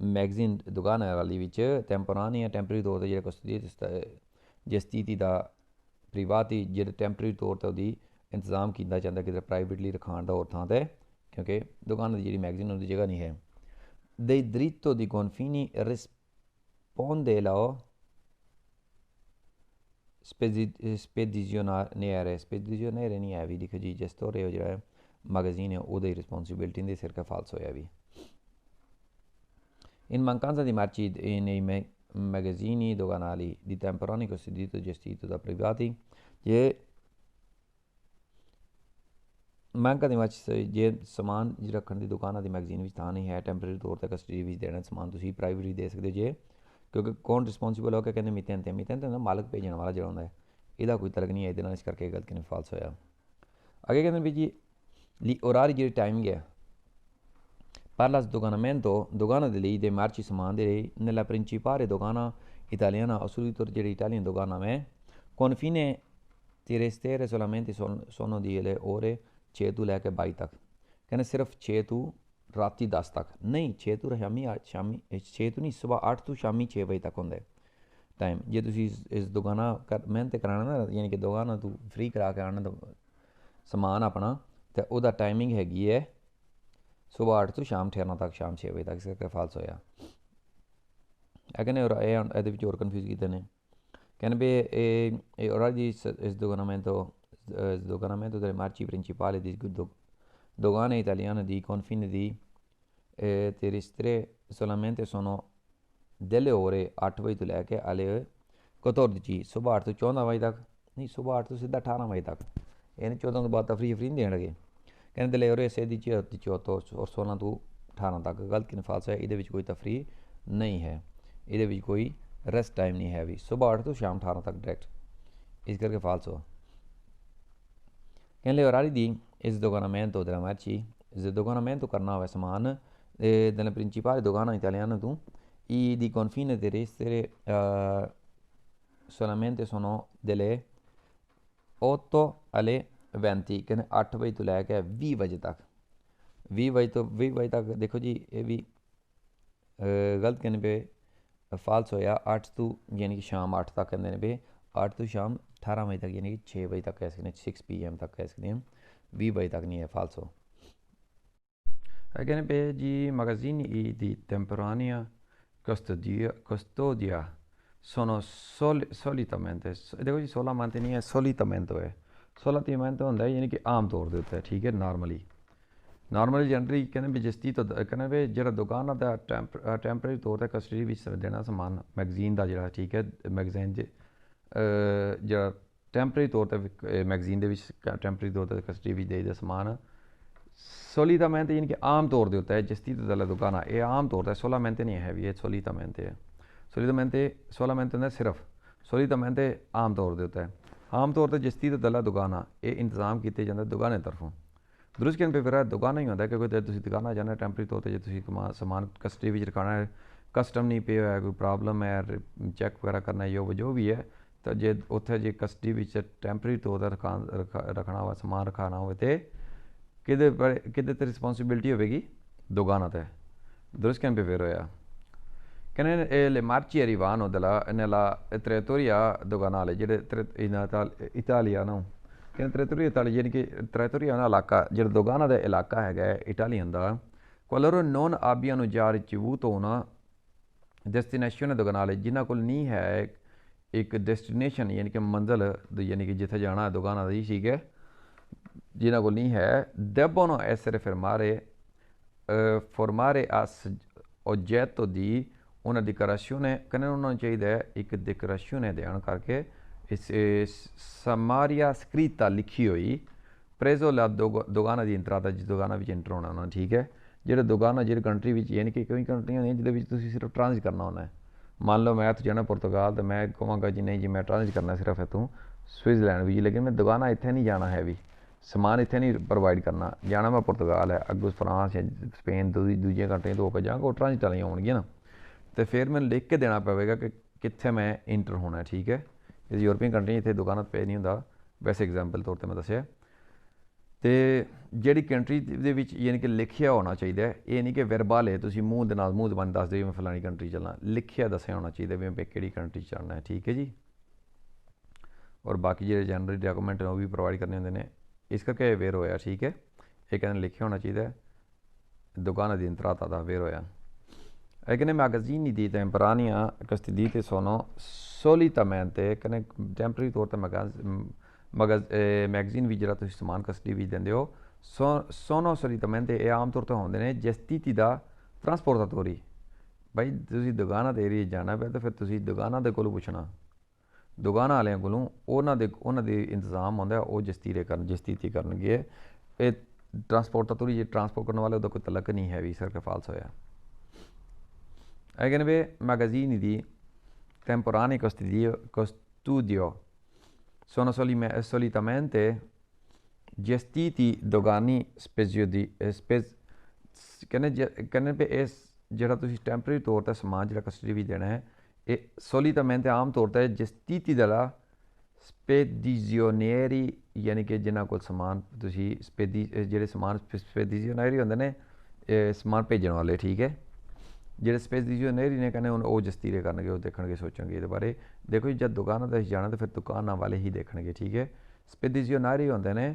ਮੈਗਜ਼ੀਨ ਦੁਕਾਨ ਵਾਲੀ ਵਿੱਚ ਟੈਂਪਰਾਨੀ ਟੈਂਪਰੇਰੀ ਤੌਰ 'ਤੇ ਜਿਹੜਾ ਜਿਸ ਸਥਿਤੀ ਦਾ ਪ੍ਰਾਈਵੇਟ ਜਿਹੜੇ ਟੈਂਪਰੇਰੀ ਤੌਰ 'ਤੇ ਉਹਦੀ ਇੰਤਜ਼ਾਮ ਕੀਤਾ ਜਾਂਦਾ ਕਿਤੇ ਪ੍ਰਾਈਵੇਟਲੀ ਰਖਾਉਣ ਦਾ ਹੋਰ ਥਾਂ 'ਤੇ क्योंकि दुकान की जी मैगजीन उनकी जगह नहीं है। dei dritto di confini rispondeva spedizionere नहीं है भी दिखो जी जेस्टोरे हो जरा magazine è o dei responsibility in cerca falso è vi in mancanza di merci nei magazzini doganali di temporaneo costituito e gestito da privati ये मैंका जे समान रखने की दुकाना की मैगजीन भी था नहीं है टैंपरेरी तौर पर कस्टडी भी देना समान तुम प्राइवेट भी दे सकते जे क्योंकि कौन रिस्पोंसिबल हो के कहते मितन ते मालक भेजने वाला जो होंगे ਇਹਦਾ ਕੋਈ ਤਲਕ ਨਹੀਂ ਹੈ ਇਹਦੇ ਨਾਲ ਇਸ ਕਰਕੇ ਗਲਤੀ ਨਾਲ ਫਾਲਸ ਹੋਇਆ ਅੱਗੇ ਕਹਿੰਦੇ ਵੀ ਜੀ li orari ਜਿਹੜੀ ਟਾਈਮਿੰਗ ਹੈ parla sdoganamento dogana delle idee merci ਸਮਾਨ ਦੇ ਲਈ nella principale dogana italiana assoluto ਜਿਹੜੀ ਇਟਾਲੀਅਨ dogana में confine terrestre solamente sono di le ore 6 ਤੋਂ ਲੈ ਕੇ 22 ਤੱਕ ਕਹਿੰਦੇ ਸਿਰਫ 6 ਤੋਂ ਰਾਤੀ 10 ਤੱਕ ਨਹੀਂ 6 ਤੋਂ ਸ਼ਾਮੀ 6 ਤੋਂ ਨਹੀਂ ਸਵੇਰ 8 ਤੋਂ ਸ਼ਾਮੀ 6 ਵਜੇ ਤੱਕ ਹੁੰਦਾ टाइम जे तुसी इस दुकाना मेहनत कराना ना यानी कि दुकाना तू फ्री करा के आना समान अपना तो ओदा टाइमिंग हैगी है सुबह 8 तो शाम 13 तक शाम 6 बजे तक इसका फाल्स होया कहने ये होर कन्फ्यूज किए ने कहने भी और जी इस doganamento delle merci principali di dogane italiane di confine di terrestre solamente sono delle ore 8 ਵਜੇ ਤੋਂ ਲੈ ਕੇ ਆਲੇ 14 ਸੁਬਹ 8 ਤੋਂ 14 ਵਜੇ ਤੱਕ ਨਹੀਂ ਸੁਬਹ 8 ਤੋਂ ਸਿੱਧਾ 18 ਵਜੇ ਤੱਕ ਇਹਨੇ 14 ਤੋਂ ਬਾਅਦ ਤਫਰੀ ਨਹੀਂ ਦੇਣ ਲੱਗੇ ਕਹਿੰਦੇ delle ore 16 ਔਰ 16 ਤੋਂ 18 ਤੱਕ ਗਲਤ ਕਿਨ ਫਾਲਸ ਹੈ ਇਹਦੇ ਵਿੱਚ ਕੋਈ ਤਫਰੀ ਨਹੀਂ ਹੈ ਇਹਦੇ ਵਿੱਚ ਕੋਈ ਰੈਸਟ ਟਾਈਮ ਨਹੀਂ ਹੈ ਵੀ ਸੁਬਹ 8 ਤੋਂ ਸ਼ਾਮ 18 ਤੱਕ ਡਾਇਰੈਕਟ ਇਸ ਕਰਕੇ ਫਾਲਸ ਹੋ ਕਹਿੰਦੇ orari di sdoganamento della merci sdoganamento ਕਰਨਾ ਹੋਵੇ ਸਮਾਨ delle principali dogana italiana ਤੋਂ I di confine terrestre solamente sono delle 8 alle 20 कहने 8 ਵਜੇ ਤੋਂ ਲੈ ਕੇ 20 ਵਜੇ ਤੱਕ 20 ਵਜੇ ਤੋਂ 20 ਵਜੇ ਤੱਕ ਦੇਖੋ ਜੀ ਇਹ ਵੀ ਗਲਤ ਕਹਿੰਦੇ ਪਏ ਫਾਲਸ ਹੋਇਆ 8 ਤੋਂ ਯਾਨੀ ਕਿ ਸ਼ਾਮ 8 ਤੱਕ ਕਹਿੰਦੇ ਨੇ ਪਏ 8 ਤੋਂ ਸ਼ਾਮ 18 ਵਜੇ ਤੱਕ ਯਾਨੀ ਕਿ 6 ਵਜੇ ਤੱਕ ਕਹਿ ਸਕਦੇ 6 PM ਤੱਕ ਕਹਿ ਸਕਦੇ ਹਾਂ 20 ਵਜੇ ਤੱਕ ਨਹੀਂ ਹੈ ਫਾਲਸ ਹੋ ਕਹਿੰਦੇ ਪਏ ਜੀ magazzini di temporanea custodia sono solitamente देखो जी solamente नहीं है solitamente है solitamente ਹੁੰਦਾ ਹੈ ਯਾਨੀ ਕਿ ਆਮ ਤੌਰ ਦੇ ਉੱਤੇ ਠੀਕ ਹੈ ਨਾਰਮਲੀ ਜਨਰਲੀ ਕਹਿੰਦੇ ਵੀ ਜਸਤੀ ਤੋਂ ਕਹਿੰਦੇ ਵੀ ਜਿਹੜਾ ਦੁਕਾਨਾਂ ਦਾ ਟੈਂਪਰੇਰੀ ਤੌਰ ਤੇ ਕਸਟਡੀ ਵਿੱਚ ਦੇਣਾ ਸਮਾਨ ਮੈਗਜ਼ੀਨ ਦਾ ਜਿਹੜਾ ਠੀਕ ਹੈ ਮੈਗਜ਼ੀਨ ਜਿਹੜਾ ਟੈਂਪਰੇਰੀ ਤੌਰ ਤੇ ਮੈਗਜ਼ੀਨ ਦੇ ਵਿੱਚ ਟੈਂਪਰੇਰੀ ਤੌਰ ਤੇ ਕਸਟਡੀ ਵਿੱਚ ਦੇਈਦਾ ਸਮਾਨ solitamente यानी कि आम तौर ਦੇ ਉੱਤੇ ਹੈ gestito dalla dogana ਇਹ ਆਮ ਤੌਰ ਤੇ solamente ਨਹੀਂ ਹੈ ਵੀ ਇਹ solitamente ਹੈ solamente ਹੁੰਦਾ ਸਿਰਫ solitamente ਆਮ ਤੌਰ ਦੇ ਉੱਤੇ ਆਮ ਤੌਰ ਤੇ gestito dalla dogana ਇਹ ਇੰਤਜ਼ਾਮ ਕੀਤੇ ਜਾਂਦੇ ਦੁਕਾਨੇ ਤਰਫੋਂ ਦਰੁਸਤ ਕਹਿਣ ਪੇ ਫਿਰ ਦੁਕਾਨਾ ਹੀ ਹੁੰਦਾ ਕਿਉਂਕਿ ਤੁਸੀਂ ਦੁਕਾਨਾ ਜਾਣਾ ਟੈਂਪਰੇਰੀ ਤੌਰ ਤੇ ਜੇ ਤੁਸੀਂ ਸਮਾਨ ਕਸਟਡੀ ਵਿੱਚ ਰਖਾਣਾ ਹੈ ਕਸਟਮ ਨਹੀਂ ਪੇ ਹੋਇਆ ਕੋਈ ਪ੍ਰੋਬਲਮ ਹੈ ਚੈੱਕ ਵਗੈਰਾ ਕਰਨਾ ਹੈ ਜੋ ਵੀ ਹੈ ਤਾਂ ਜੇ ਉੱਥੇ ਜੇ ਕਸਟਡੀ ਵਿੱਚ ਟੈਂਪਰੇਰੀ ਤੌਰ ਤੇ ਰੱਖਣਾ ਹੋਵੇ ਸਮਾਨ ਰਖਾਣਾ ਹੋਵੇ ਤੇ ਕਿਹਦੇ ਤੇ ਰਿਸਪੌਂਸਿਬਿਲਿਟੀ ਹੋਵੇਗੀ ਦੁਕਾਨਾਂ ਤੇ ਦਰੁਸਤ ਕਹਿਣ ਪੇ ਫਿਰ ਹੋਇਆ ਕਹਿੰਦੇ le merci arrivano nella trattoria doganale ਜਿਹੜੇ ਇਟਾਲੀਆ ਨੂੰ ਕਹਿੰਦੇ trattoria ਇਟਾਲੀ ਯਾਨੀ ਕਿ trattoria ਦਾ ਇਲਾਕਾ ਜਿਹੜਾ ਦੁਕਾਨਾ ਦਾ ਇਲਾਕਾ ਹੈਗਾ ਇਟਾਲੀਅਨ ਦਾ qualora non abbiano già ricevuto una destinazione doganale ਜਿਨ੍ਹਾਂ ਕੋਲ ਨਹੀਂ ਹੈ ਇੱਕ ਡੈਸਟੀਨੇਸ਼ਨ ਯਾਨੀ ਕਿ ਮੰਜ਼ਿਲ ਯਾਨੀ ਕਿ ਜਿੱਥੇ ਜਾਣਾ ਦੁਕਾਨਾਂ ਦਾ ਹੀ ਠੀਕ ਹੈ ਜਿਨ੍ਹਾਂ ਕੋਲ ਨਹੀਂ ਹੈ debbono essere formare a oggetto di una dichiarazione ਕਹਿੰਦੇ ਉਹਨਾਂ ਨੂੰ ਚਾਹੀਦਾ ਹੈ ਇੱਕ ਡਿਕਲੇਰੇਸ਼ਨ ਦੇਣ ਕਰਕੇ ਇਸ ਸਮਾਰੀਆ ਸਕ੍ਰਿਤਾ ਲਿਖੀ ਹੋਈ preso la dogana di entrata ਜਿਸ ਦੁਕਾਨਾਂ ਵਿੱਚ ਐਂਟਰ ਹੋਣਾ ਉਹਨਾਂ ਠੀਕ ਹੈ ਜਿਹੜੇ ਦੁਕਾਨਾਂ ਜਿਹੜੀ ਕੰਟਰੀ ਵਿੱਚ ਯਾਨੀ ਕਿ ਕਈ ਕੰਟਰੀਆਂ ਨੇ ਜਿਹਦੇ ਵਿੱਚ ਤੁਸੀਂ ਸਿਰਫ ਟ੍ਰਾਂਜ਼ਿਟ ਕਰਨਾ ਹੁੰਦਾ ਹੈ ਮੰਨ ਲਓ ਮੈਂ ਇੱਥੇ ਜਾਣਾ ਪੁਰਤਗਾਲ ਤਾਂ ਮੈਂ ਕਹਾਂਗਾ ਜੀ ਨਹੀਂ ਜੀ ਮੈਂ ਟ੍ਰਾਂਜ਼ਿਟ ਕਰਨਾ ਸਿਰਫ ਇੱਥੋਂ ਸਵਿਟਜ਼ਰਲੈਂਡ ਵਿੱਚ ਲੇਕਿਨ ਮੈਂ ਦੁਕਾਨਾਂ ਇੱਥੇ ਨਹੀਂ ਜਾਣਾ ਹੈ ਵੀ ਸਮਾਨ ਇੱਥੇ ਨਹੀਂ ਪ੍ਰੋਵਾਈਡ ਕਰਨਾ ਜਾਣਾ ਮੈਂ ਪੁਰਤਗਾਲ ਹੈ ਅੱਗੋਂ ਫਰਾਂਸ ਜਾਂ ਸਪੇਨ ਦੂਜੀਆਂ ਕੰਟਰੀਆਂ ਤੋਂ ਹੋ ਕੇ ਜਾਵਾਂਗਾ ਉਹ ਟ੍ਰਾਂਜ਼ਿਟ ਵਾਲੀਆਂ ਹੋਣਗੀਆਂ ਨਾ ਅਤੇ ਫਿਰ ਮੈਨੂੰ ਲਿਖ ਕੇ ਦੇਣਾ ਪਵੇਗਾ ਕਿ ਕਿੱਥੇ ਮੈਂ ਇੰਟਰ ਹੋਣਾ ਠੀਕ ਹੈ ਇਹ ਯੂਰਪੀਅਨ ਕੰਟਰੀ ਇੱਥੇ ਦੁਕਾਨਾਂ 'ਤੇ ਪੇ ਨਹੀਂ ਹੁੰਦਾ ਵੈਸੇ ਐਗਜ਼ਾਮਪਲ ਤੌਰ 'ਤੇ ਮੈਂ ਦੱਸਿਆ ਅਤੇ ਜਿਹੜੀ ਕੰਟਰੀ ਦੇ ਵਿੱਚ ਯਾਨੀ ਕਿ ਲਿਖਿਆ ਹੋਣਾ ਚਾਹੀਦਾ ਇਹ ਨਹੀਂ ਕਿ ਵਰਬਲ ਹੈ ਤੁਸੀਂ ਮੂੰਹ ਦੇ ਨਾਲ ਮੂੰਹ ਜ਼ਬਾਨ ਦੱਸ ਦਿਓ ਮੈਂ ਫਲਾਣੀ ਕੰਟਰੀ ਚੱਲਣਾ ਲਿਖਿਆ ਦੱਸਿਆ ਹੋਣਾ ਚਾਹੀਦਾ ਵੀ ਮੈਂ ਕਿਹੜੀ ਕੰਟਰੀ 'ਚ ਚੱਲਣਾ ਹੈ ਠੀਕ ਹੈ ਜੀ ਔਰ ਬਾਕੀ ਜਿਹੜੇ ਜਨਰਲ ਡਾਕੂਮੈਂਟ ਨੇ ਉਹ ਵੀ ਪ੍ਰੋਵਾਈਡ ਕਰਨੇ ਹੁੰਦੇ ਨੇ ਇਸ ਕਰਕੇ ਅਵੇਅਰ ਹੋਇਆ ਠੀਕ ਹੈ ਇਹ ਕਹਿੰਦੇ ਲਿਖਿਆ ਹੋਣਾ ਚਾਹੀਦਾ dogana di entrata davvero è. E che nei magazzini di temporanea questi diti sono solitamente che nei temporary तौर ते magazine ਵੀ ਜਿਹੜਾ ਤੁਸੀਂ ਸਮਾਨ ਕਸਟਡੀ ਵੀ ਦਿੰਦੇ ਹੋ sono solitamente ਇਹ ਆਮ ਤੌਰ ਤੇ ਹੁੰਦੇ ਨੇ gestiti da trasportatori ਭਾਈ ਤੁਸੀਂ ਦੁਕਾਨਾਂ ਤੇ ਏਰੀਆ ਜਾਣਾ ਪਿਆ ਤਾਂ ਫਿਰ ਤੁਸੀਂ ਦੁਕਾਨਾਂ ਦੇ ਕੋਲੋਂ ਪੁੱਛਣਾ ਦੁਕਾਨਾਂ ਵਾਲਿਆਂ ਕੋਲੋਂ ਉਹਨਾਂ ਦੇ ਇੰਤਜ਼ਾਮ ਹੁੰਦਾ ਉਹ ਜਸਤੀਤੀ ਕਰਨਗੇ ਇਹ ਟਰਾਂਸਪੋਰਟਾਤੋਰੀ ਜੇ ਟਰਾਂਸਪੋਰਟ ਕਰਨ ਵਾਲੇ ਉਹਦਾ ਕੋਈ ਤਲਕ ਨਹੀਂ ਹੈ ਵੀ ਸਰ ਕਿ ਫਾਲਸ ਹੋਇਆ Egenve magazzini di temporaneo custodio sono solitamente gestiti dogani ਕਹਿੰਦੇ ਵੀ ਇਸ ਜਿਹੜਾ ਤੁਸੀਂ ਟੈਂਪਰੇਰੀ ਤੌਰ 'ਤੇ ਸਮਾਨ ਜਿਹੜਾ ਕਸਟਡੀ ਵੀ ਦੇਣਾ ਹੈ ਇਹ solitamente ਆਮ ਤੌਰ 'ਤੇ gestiti dalla spedizionieri ਯਾਨੀ ਕਿ ਜਿਨ੍ਹਾਂ ਕੋਲ ਸਮਾਨ ਤੁਸੀਂ ਜਿਹੜੇ ਸਮਾਨ spedizionieri ਹੁੰਦੇ ਨੇ ਸਮਾਨ ਭੇਜਣ ਵਾਲੇ ਠੀਕ ਹੈ ਜਿਹੜੇ ਸਪੈਡੀਜ਼ੀਓਨਰੀ ਨੇ ਕਹਿੰਦੇ ਹੁਣ ਉਹ ਜਸਤੀਰੇ ਕਰਨਗੇ ਉਹ ਦੇਖਣਗੇ ਸੋਚਣਗੇ ਇਹਦੇ ਬਾਰੇ ਦੇਖੋ ਜੀ ਜਦ ਦੁਕਾਨਾਂ 'ਤੇ ਜਾਣਾ ਤਾਂ ਫਿਰ ਦੁਕਾਨਾਂ ਵਾਲੇ ਹੀ ਦੇਖਣਗੇ ਠੀਕ ਹੈ ਸਪੈਡੀਜ਼ੀਓਨਰੀ ਹੁੰਦੇ ਨੇ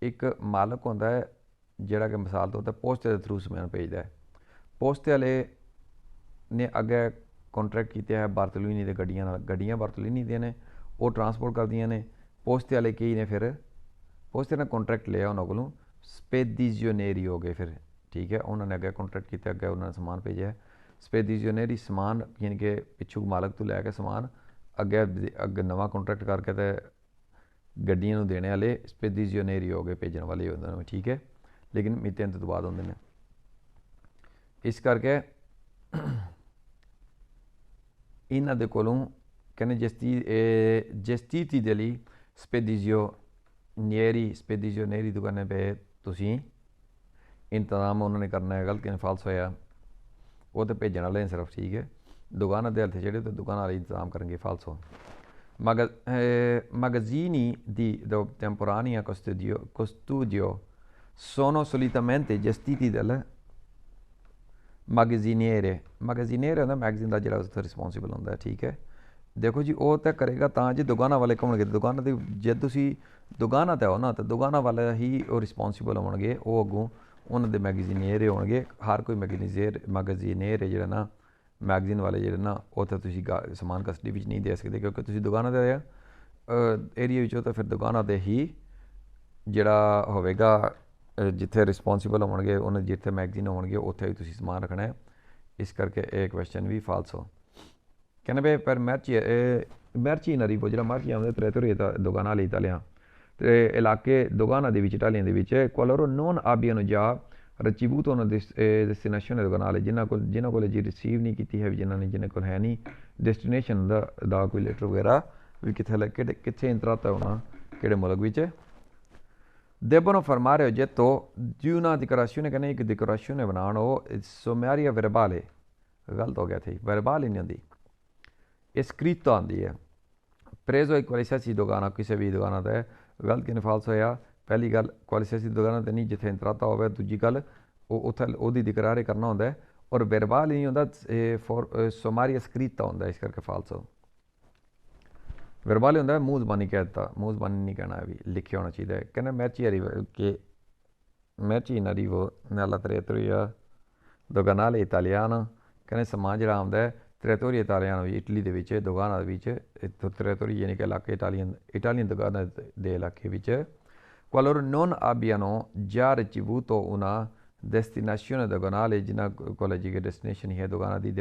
ਇੱਕ ਮਾਲਕ ਹੁੰਦਾ ਹੈ ਜਿਹੜਾ ਕਿ ਮਿਸਾਲ ਤੌਰ 'ਤੇ ਪੋਸਟ ਦੇ ਥਰੂ ਸਮਾਨ ਭੇਜਦਾ ਹੈ ਪੋਸਟ ਵਾਲੇ ਨੇ ਅੱਗੇ ਕੰਟਰੈਕਟ ਕੀਤੇ ਹੈ ਬਾਰਤਲੂਨੀ ਦੇ ਗੱਡੀਆਂ ਬਾਰਤਲੂਨੀ ਦੀਆਂ ਨੇ ਉਹ ਟਰਾਂਸਪੋਰਟ ਕਰਦੀਆਂ ਨੇ ਪੋਸਟ ਵਾਲੇ ਕੀ ਨੇ ਫਿਰ ਪੋਸਟ ਨਾਲ ਕੰਟਰੈਕਟ ਲਿਆ ਉਹਨਾਂ ਕੋਲੋਂ ਸਪੈਡੀਜ਼ੀਓਨਰੀ ਹੋ ਗਏ ਫਿਰ ਠੀਕ ਹੈ ਉਹਨਾਂ ਨੇ ਅੱਗੇ ਕੰਟਰੈਕਟ ਕੀਤਾ ਅੱਗੇ ਉਹਨਾਂ ਨੇ ਸਮਾਨ ਭੇਜਿਆ ਸਪੈਡੀਜ਼ੀਓਨਰੀ ਸਮਾਨ ਯਾਨੀ ਕਿ ਪਿੱਛੋਂ ਮਾਲਕ ਤੋਂ ਲੈ ਕੇ ਸਮਾਨ ਅੱਗੇ ਨਵਾਂ ਕੰਟਰੈਕਟ ਕਰਕੇ ਤੇ ਗੱਡੀਆਂ ਨੂੰ ਦੇਣੇ ਵਾਲੇ ਸਪੈਡੀਜ਼ੀਓਨਰੀ ਹੋ ਗਏ ਭੇਜਣ ਵਾਲੇ ਹੁੰਦੇ ਨੇ ਠੀਕ ਹੈ ਲੇਕਿਨ ਮਿਤਿਆਂ ਤੋਂ ਬਾਅਦ ਹੁੰਦੇ ਨੇ ਇਸ ਕਰਕੇ ਇਹਨਾਂ ਦੇ ਕੋਲੋਂ ਕਹਿੰਦੇ ਜਸਤੀਤੀ ਦੇ ਲਈ ਸਪੈਡੀਜ਼ੀਓਨਰੀ ਦੁਕਾਨਾਂ 'ਤੇ ਤੁਸੀਂ ਇੰਤਜ਼ਾਮ ਉਹਨਾਂ ਨੇ ਕਰਨਾ ਹੈ ਗਲਤ ਫਾਲਸ ਹੋਇਆ ਉਹ ਤਾਂ ਭੇਜਣ ਵਾਲੇ ਨੇ ਸਿਰਫ ਠੀਕ ਹੈ ਦੁਕਾਨਾਂ ਦੇ ਹੱਥ ਜਿਹੜੇ ਤਾਂ ਦੁਕਾਨਾਂ ਵਾਲੇ ਇੰਤਜ਼ਾਮ ਕਰਨਗੇ ਫਾਲਸ ਹੋ magazzini di temporanea custodio sono solitamente gestiti dal magazziniere ਹੁੰਦਾ ਮੈਗਜ਼ੀਨ ਦਾ ਜਿਹੜਾ ਉਸ ਤੋਂ ਰਿਸਪੌਂਸੀਬਲ ਹੁੰਦਾ ਠੀਕ ਹੈ ਦੇਖੋ ਜੀ ਉਹ ਤਾਂ ਕਰੇਗਾ ਤਾਂ ਜੇ ਦੁਕਾਨਾਂ ਵਾਲੇ ਕਹਣਗੇ ਦੁਕਾਨਾਂ ਦੇ ਜੇ ਤੁਸੀਂ ਦੁਕਾਨਾਂ 'ਤੇ ਆਓ ਨਾ ਤਾਂ ਦੁਕਾਨਾਂ ਵਾਲੇ ਹੀ ਉਹ ਰਿਸਪੌਂਸੀਬਲ ਹੋਣਗੇ ਉਹ ਅੱਗੋਂ ਉਹਨਾਂ ਦੇ ਮੈਗਜ਼ੀਨੀਅਰ ਹੋਣਗੇ ਹਰ ਕੋਈ ਮੈਗਜ਼ੀਨੀਅਰ ਜਿਹੜਾ ਨਾ ਮੈਗਜ਼ੀਨ ਵਾਲੇ ਜਿਹੜੇ ਨਾ ਉੱਥੇ ਤੁਸੀਂ ਸਮਾਨ ਕਸਟਡੀ ਵਿੱਚ ਨਹੀਂ ਦੇ ਸਕਦੇ ਕਿਉਂਕਿ ਤੁਸੀਂ ਦੁਕਾਨਾਂ 'ਤੇ ਆਇਆ ਏਰੀਆ ਵਿੱਚੋਂ ਤਾਂ ਫਿਰ ਦੁਕਾਨਾਂ 'ਤੇ ਹੀ ਜਿਹੜਾ ਹੋਵੇਗਾ ਜਿੱਥੇ ਰਿਸਪੌਂਸੀਬਲ ਹੋਣਗੇ ਉਹਨਾਂ ਜਿੱਥੇ ਮੈਗਜ਼ੀਨ ਹੋਣਗੇ ਉੱਥੇ ਹੀ ਤੁਸੀਂ ਸਮਾਨ ਰੱਖਣਾ ਹੈ ਇਸ ਕਰਕੇ ਇਹ ਕੁਐਸਚਨ ਵੀ ਫਾਲਸ ਹੋ ਕਹਿੰਦੇ ਵੀ ਪਰ ਮੈਰਚੀ ਨਰੀਵੋ ਜਿਹੜਾ ਮਾਰਚੀ ਆਉਂਦੇ ਤਰੇ ਦੁਕਾਨਾਂ ਵਾਲੇ ਇਟਾਲੀਆਂ ਤੇ ਇਲਾਕੇ ਦੁਕਾਨਾਂ ਦੇ ਵਿੱਚ ਇਟਾਲੀਅਨ ਦੇ ਵਿੱਚ qualora non abbiano già ricevuto una destinazione doganale ਜਿਨ੍ਹਾਂ ਕੋਲ ਜੀ ਰਿਸੀਵ ਨਹੀਂ ਕੀਤੀ ਹੈ ਜਿਨ੍ਹਾਂ ਕੋਲ ਹੈ ਨਹੀਂ ਡੈਸਟੀਨੇਸ਼ਨ ਦਾ ਕੋਈ ਲੈਟਰ ਵਗੈਰਾ ਵੀ ਕਿੱਥੇ ਇੰਤਰਾਤਾ ਹੋਣਾ ਕਿਹੜੇ ਮੁਲਕ ਵਿੱਚ debbono firmare oggetto di una dichiarazione che ਇੱਕ dichiarazione ਬਣਾਉਣ ਉਹ sommaria verbale ਗਲਤ ਹੋ ਗਿਆ ਸੀ verbale ਨਹੀਂ ਹੁੰਦੀ ਇਹ scritto ਆਉਂਦੀ ਹੈ preso in qualsiasi dogana ਕਿਸੇ ਵੀ ਦੁਕਾਨਾਂ 'ਤੇ ਗਲਤ ਕਿਵੇਂ ਫਾਲਸ ਹੋਇਆ ਪਹਿਲੀ ਗੱਲ qualsiasi ਦੁਕਾਨਾਂ 'ਤੇ ਨਹੀਂ ਜਿੱਥੇ ਇੰਤਰਾਤਾ ਹੋਵੇ ਦੂਜੀ ਗੱਲ ਉਹ ਉੱਥੇ ਉਹਦੀ ਦਿਕਰਾਰ ਕਰਨਾ ਹੁੰਦਾ ਔਰ ਵਰਬਾਲ ਨਹੀਂ ਹੁੰਦਾ sommaria scritta ਹੁੰਦਾ ਇਸ ਕਰਕੇ ਫਾਲਸ ਹੋ ਵਰਬਾਲ ਹੁੰਦਾ ਮੂੰਹ ਜ਼ਬਾਨੀ ਕਹਿ ਦਿੱਤਾ ਮੂੰਹ ਜ਼ਬਾਨੀ ਨਹੀਂ ਕਹਿਣਾ ਵੀ ਲਿਖਿਆ ਹੋਣਾ ਚਾਹੀਦਾ ਹੈ ਕਹਿੰਦਾ merci in arrivo nella territoria doganale italiana ਕਹਿੰਦੇ ਸਮਾਨ ਜਿਹੜਾ ਆਉਂਦਾ ਹੈ territorio italiano ਇਟਲੀ ਦੇ ਵਿੱਚ ਦੁਕਾਨਾਂ ਦੇ ਵਿੱਚ territorio ਯਾਨੀ ਕਿ ਇਲਾਕੇ ਇਟਾਲੀਅਨ ਦੁਕਾਨਾਂ ਦੇ ਇਲਾਕੇ ਵਿੱਚ qualora non abbiano già ricevuto una destinazione doganale ਜਿਨ੍ਹਾਂ ਕੋਲ ਜੀ ਡੈਸਟੀਨੇਸ਼ਨ ਹੈ ਦੁਕਾਨਾਂ ਦੀ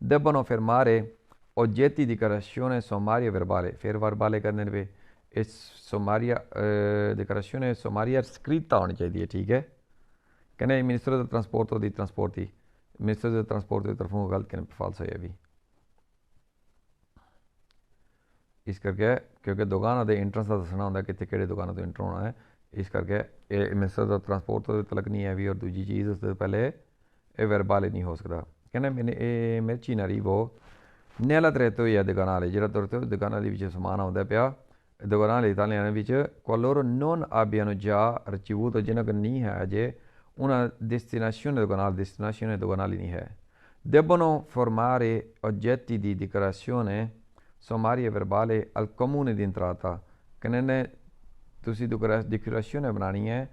debbono firmare oggetti di dichiarazione sommaria verbale ਫਿਰ ਵਰਬਾਲੇ ਕਰਨੇ ਨੇ ਇਹ sommaria dichiarazione sommaria scritta ਹੋਣੀ ਚਾਹੀਦੀ ਹੈ ਠੀਕ ਹੈ ਕਹਿੰਦੇ ਮਿਨਿਸਟਰ ਦਾ ਟਰਾਂਸਪੋਰਟ ਦੀ ਮਿਨਿਸਟਰ ਦੇ ਟਰਾਂਸਪੋਰਟ ਦੀ ਤਰਫੋਂ ਗਲਤ ਕਹਿੰਦੇ ਫਾਲਸ ਹੋਇਆ ਵੀ ਇਸ ਕਰਕੇ ਕਿਉਂਕਿ ਦੁਕਾਨਾਂ ਦੇ ਇੰਟਰੈਂਸ ਦਾ ਦੱਸਣਾ ਹੁੰਦਾ ਕਿੱਥੇ ਕਿਹੜੇ ਦੁਕਾਨਾਂ ਤੋਂ ਇੰਟਰ ਹੋਣਾ ਹੈ ਇਸ ਕਰਕੇ ਇਹ ਮਿਨਿਸਟਰ ਦਾ ਟਰਾਂਸਪੋਰਟ ਤੋਂ ਤਲਕ ਨਹੀਂ ਹੈ ਵੀ ਔਰ ਦੂਜੀ ਚੀਜ਼ ਉਸ ਤੋਂ ਪਹਿਲੇ ਇਹ ਵਰਬਾਲੇ ਨਹੀਂ ਹੋ ਸਕਦਾ ਕਹਿੰਦੇ ਇਹ merci in arrivo nella territoria doganale ਜਿਹੜਾ ਦੁਕਾਨਾਂ ਦੇ ਵਿੱਚ ਸਮਾਨ ਆਉਂਦਾ ਪਿਆ ਦੁਕਾਨਾਂ ਵਾਲੇ ਇਟਾਲੀਅਨ ਵਿੱਚ qualora non abbiano già ricevuto ਜਿਹਨਾਂ ਕੋਲ ਨਹੀਂ ਹੈ ਅਜੇ una destinazione doganale ਨਹੀਂ ਹੈ debbono formare oggetti di dichiarazione sommaria verbale al comune di entrata ਕਹਿੰਦੇ ਨੇ ਤੁਸੀਂ dichiarazione ਬਣਾਉਣੀ ਹੈ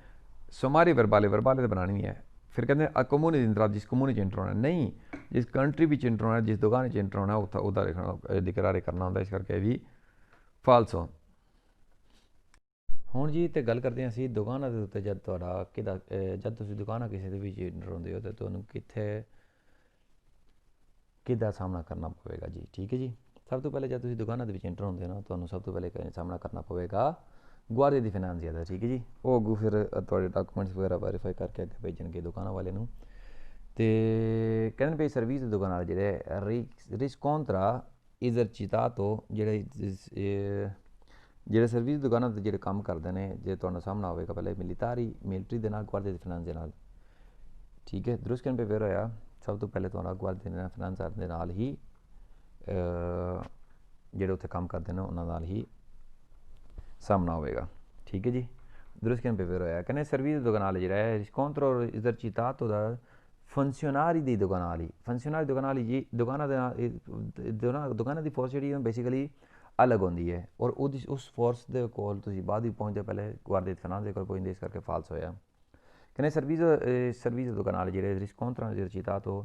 सोमारी वर्बाले वर्बाले तो बनानी है। फिर कहते हैं कम्यूनी इंतरा जिस कम्यूनी च इंटर होना नहीं, जिस कंट्री बिच इंटर होना, जिस दुकान च इंटर होना उत्थै ओह्दा लिखना दिकरारे करना होंदा, इस करके भी फाल्स हो। ਹੁਣ ਜੀ ਤੇ ਗੱਲ ਕਰਦੇ ਹਾਂ ਅਸੀਂ ਦੁਕਾਨਾਂ ਦੇ ਉੱਤੇ। ਜਦ ਤੁਹਾਡਾ ਕਿਹਦਾ ਜਦ ਤੁਸੀਂ ਦੁਕਾਨਾਂ ਕਿਸੇ ਦੇ ਵਿੱਚ ਇੰਟਰ ਹੁੰਦੇ ਹੋ ਤਾਂ ਤੁਹਾਨੂੰ ਕਿਹਦਾ ਸਾਹਮਣਾ ਕਰਨਾ ਪਵੇਗਾ ਜੀ। ਠੀਕ ਹੈ ਜੀ, ਸਭ ਤੋਂ ਪਹਿਲੇ ਜਦ ਤੁਸੀਂ ਦੁਕਾਨਾਂ ਦੇ ਵਿੱਚ ਇੰਟਰ ਹੁੰਦੇ ਹੋ ਨਾ, ਤੁਹਾਨੂੰ ਸਭ ਤੋਂ ਪਹਿਲੇ ਸਾਹਮਣਾ ਕਰਨਾ ਪਵੇਗਾ ਗੁਆਰੇ ਦੀ ਫਾਈਨਾਂਸ ਦਾ। ਠੀਕ ਹੈ ਜੀ, ਉਹ ਅੱਗੋਂ ਫਿਰ ਤੁਹਾਡੇ ਡਾਕੂਮੈਂਟਸ ਵਗੈਰਾ ਵੈਰੀਫਾਈ ਕਰਕੇ ਅੱਗੇ ਭੇਜਣਗੇ ਦੁਕਾਨਾਂ ਵਾਲੇ ਨੂੰ। ਅਤੇ ਕਹਿੰਦੇ ਪਏ ਸਰਵਿਸ ਦੇ ਦੁਕਾਨ ਵਾਲੇ ਜਿਹੜੇ ਰਿਸਕੋਂਤਰਾ ਇਜ਼ਰਚਿਤਾto ਜਿਹੜੇ ਸਰਵਿਸ ਦੁਕਾਨਾਂ 'ਤੇ ਜਿਹੜੇ ਕੰਮ ਕਰਦੇ ਨੇ, ਜੇ ਤੁਹਾਡਾ ਸਾਹਮਣਾ ਹੋਵੇਗਾ ਪਹਿਲੇ ਮਿਲਟਰੀ ਦੇ ਨਾਲ, ਗੁਆਰਦੇ ਦੀ ਫਾਈਨਾਂਸ ਦੇ ਨਾਲ। ਠੀਕ ਹੈ, ਦਰੁਸਤ ਕਹਿਣ 'ਤੇ ਫਿਰ ਹੋਇਆ ਸਭ ਤੋਂ ਪਹਿਲੇ ਤੁਹਾਡਾ ਗੁਆਰਦੇ ਦੀ ਫਾਈਨਾਂਸ ਦੇ ਨਾਲ ਹੀ ਜਿਹੜੇ ਉੱਥੇ ਕੰਮ ਕਰਦੇ ਨੇ ਉਹਨਾਂ ਨਾਲ ਹੀ ਸਾਹਮਣਾ ਹੋਵੇਗਾ। ਠੀਕ ਹੈ ਜੀ, ਦਰੁਸਤ ਕਹਿਣ 'ਤੇ ਫਿਰ ਹੋਇਆ ਕਹਿੰਦੇ ਸਰਵਿਸ ਦੁਕਾਨ ਵਾਲੇ ਜਿਹੜਾ ਹੈ riscontro esercitato da funzionari ਦੀ ਦੁਕਾਨ ਵਾਲੀ। ਫੰਕਸ਼ਨਰੀ ਦੁਕਾਨ ਵਾਲੀ ਜੀ ਦੁਕਾਨਾਂ ਦੇ ਨਾਲ ਦੁਕਾਨਾਂ ਦੀ ਫੋਰਸ ਜਿਹੜੀ ਬੇਸਿਕਲੀ अलग होंगी है, और उस फोर्स के कोल तुसीं बाद ही पहुँचते पहले गुआरदे फाइनांस के कोल पहुँचते, इस करके फाल्स होया। कहने सर्विस दुकान वाले जेह्ड़े riscontrano esercitato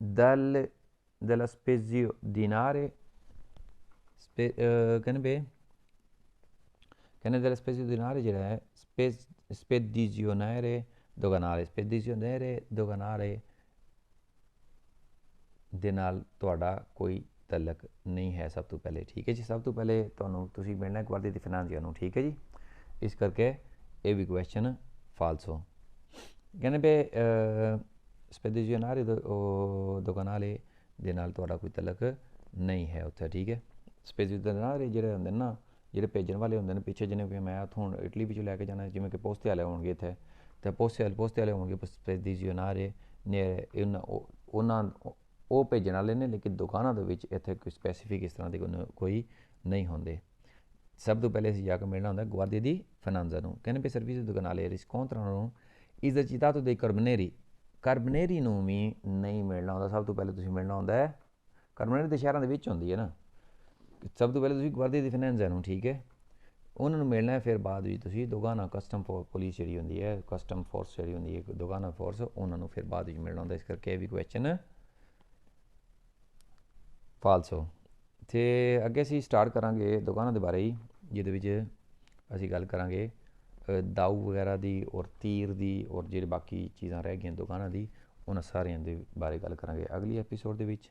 della spezio dinare कहने della spezio dinare जेह्ड़ा है spedizionere doganale ਦੇ ਨਾਲ ਤੁਹਾਡਾ ਕੋਈ ਤਲਕ ਨਹੀਂ ਹੈ ਸਭ ਤੋਂ ਪਹਿਲੇ। ਠੀਕ ਹੈ ਜੀ, ਸਭ ਤੋਂ ਪਹਿਲੇ ਤੁਹਾਨੂੰ ਤੁਸੀਂ ਮਿਲਣਾ ਗੁਆਰਦੇ ਦੀ ਫਾਈਨਾਂਸੀਆ ਨੂੰ। ਠੀਕ ਹੈ ਜੀ, ਇਸ ਕਰਕੇ ਇਹ ਵੀ ਕੁਐਸਚਨ ਫਾਲਸ ਹੋ। ਕਹਿੰਦੇ ਪਏ ਸਪੈਡੀਜ਼ੀਓਨਾਰੀ ਦੁਕਾਨਾਲੇ ਦੇ ਨਾਲ ਤੁਹਾਡਾ ਕੋਈ ਤਲਕ ਨਹੀਂ ਹੈ ਉੱਥੇ। ਠੀਕ ਹੈ, ਸਪੈਡੀਜ਼ੀਓਨਾਰੀ ਜਿਹੜੇ ਹੁੰਦੇ ਨੇ ਨਾ, ਜਿਹੜੇ ਭੇਜਣ ਵਾਲੇ ਹੁੰਦੇ ਨੇ ਪਿੱਛੇ, ਜਿਵੇਂ ਕਿ ਮੈਂ ਉੱਥੋਂ ਇਟਲੀ ਵਿੱਚੋਂ ਲੈ ਕੇ ਜਾਣਾ, ਜਿਵੇਂ ਕਿ ਪੋਸਤੇ ਵਾਲੇ ਹੋਣਗੇ ਇੱਥੇ, ਅਤੇ ਪੋਸਤੇ ਵਾਲੇ ਹੋਣਗੇ ਸਪੈਡੀਜ਼ੀਓਨਾਰੀ ਨੇ ਉਹਨਾਂ ਉਹ ਭੇਜਣ ਵਾਲੇ ਨੇ, ਲੇਕਿਨ ਦੁਕਾਨਾਂ ਦੇ ਵਿੱਚ ਇੱਥੇ ਕੋਈ ਸਪੈਸੀਫਿਕ ਇਸ ਤਰ੍ਹਾਂ ਦੀ ਕੋਈ ਨਹੀਂ ਹੁੰਦੇ। ਸਭ ਤੋਂ ਪਹਿਲੇ ਅਸੀਂ ਜਾ ਕੇ ਮਿਲਣਾ ਹੁੰਦਾ ਗੁਆਰਦੇ ਦੀ ਫਾਈਨਾਂਜ਼ਾ ਨੂੰ। ਕਹਿੰਦੇ ਵੀ ਸਰਵਿਸ ਦੁਕਾਨ ਵਾਲੇ riscontrano esercitato dei carabinieri ਨੂੰ ਵੀ ਨਹੀਂ ਮਿਲਣਾ ਹੁੰਦਾ। ਸਭ ਤੋਂ ਪਹਿਲੇ ਤੁਸੀਂ ਮਿਲਣਾ ਹੁੰਦਾ ਹੈ ਕਾਰਬਨੇਰੀ ਦੇ ਸ਼ਹਿਰਾਂ ਦੇ ਵਿੱਚ ਹੁੰਦੀ ਹੈ ਨਾ, ਸਭ ਤੋਂ ਪਹਿਲੇ ਤੁਸੀਂ ਗੁਆਰਦੇ ਦੀ ਫਾਈਨਾਂਜ਼ਾ ਨੂੰ। ਠੀਕ ਹੈ, ਉਹਨਾਂ ਨੂੰ ਮਿਲਣਾ ਹੈ, ਫਿਰ ਬਾਅਦ ਵਿੱਚ ਤੁਸੀਂ ਦੁਕਾਨਾ ਕਸਟਮ ਪੁਲਿਸ ਜਿਹੜੀ ਹੁੰਦੀ ਹੈ, ਕਸਟਮ ਫੋਰਸ ਜਿਹੜੀ ਹੁੰਦੀ ਹੈ ਦੁਕਾਨਾ ਫੋਰਸ, ਉਹਨਾਂ ਨੂੰ ਫਿਰ ਬਾਅਦ ਵਿੱਚ ਮਿਲਣਾ ਹੁੰਦਾ। ਇਸ ਕਰਕੇ ਇਹ ਵੀ ਕੁਐਸਚਨ ਫਾਲਸ ਹੋ। ਅਤੇ ਅੱਗੇ ਅਸੀਂ ਸਟਾਰਟ ਕਰਾਂਗੇ ਦੁਕਾਨਾਂ ਦੇ ਬਾਰੇ ਹੀ, ਜਿਹਦੇ ਵਿੱਚ ਅਸੀਂ ਗੱਲ ਕਰਾਂਗੇ ਦਾਊ ਵਗੈਰਾ ਦੀ ਔਰ ਤੀਰ ਦੀ, ਔਰ ਜਿਹੜੇ ਬਾਕੀ ਚੀਜ਼ਾਂ ਰਹਿ ਗਈਆਂ ਦੁਕਾਨਾਂ ਦੀ, ਉਹਨਾਂ ਸਾਰਿਆਂ ਦੇ ਬਾਰੇ ਗੱਲ ਕਰਾਂਗੇ ਅਗਲੀ ਐਪੀਸੋਡ ਦੇ ਵਿੱਚ।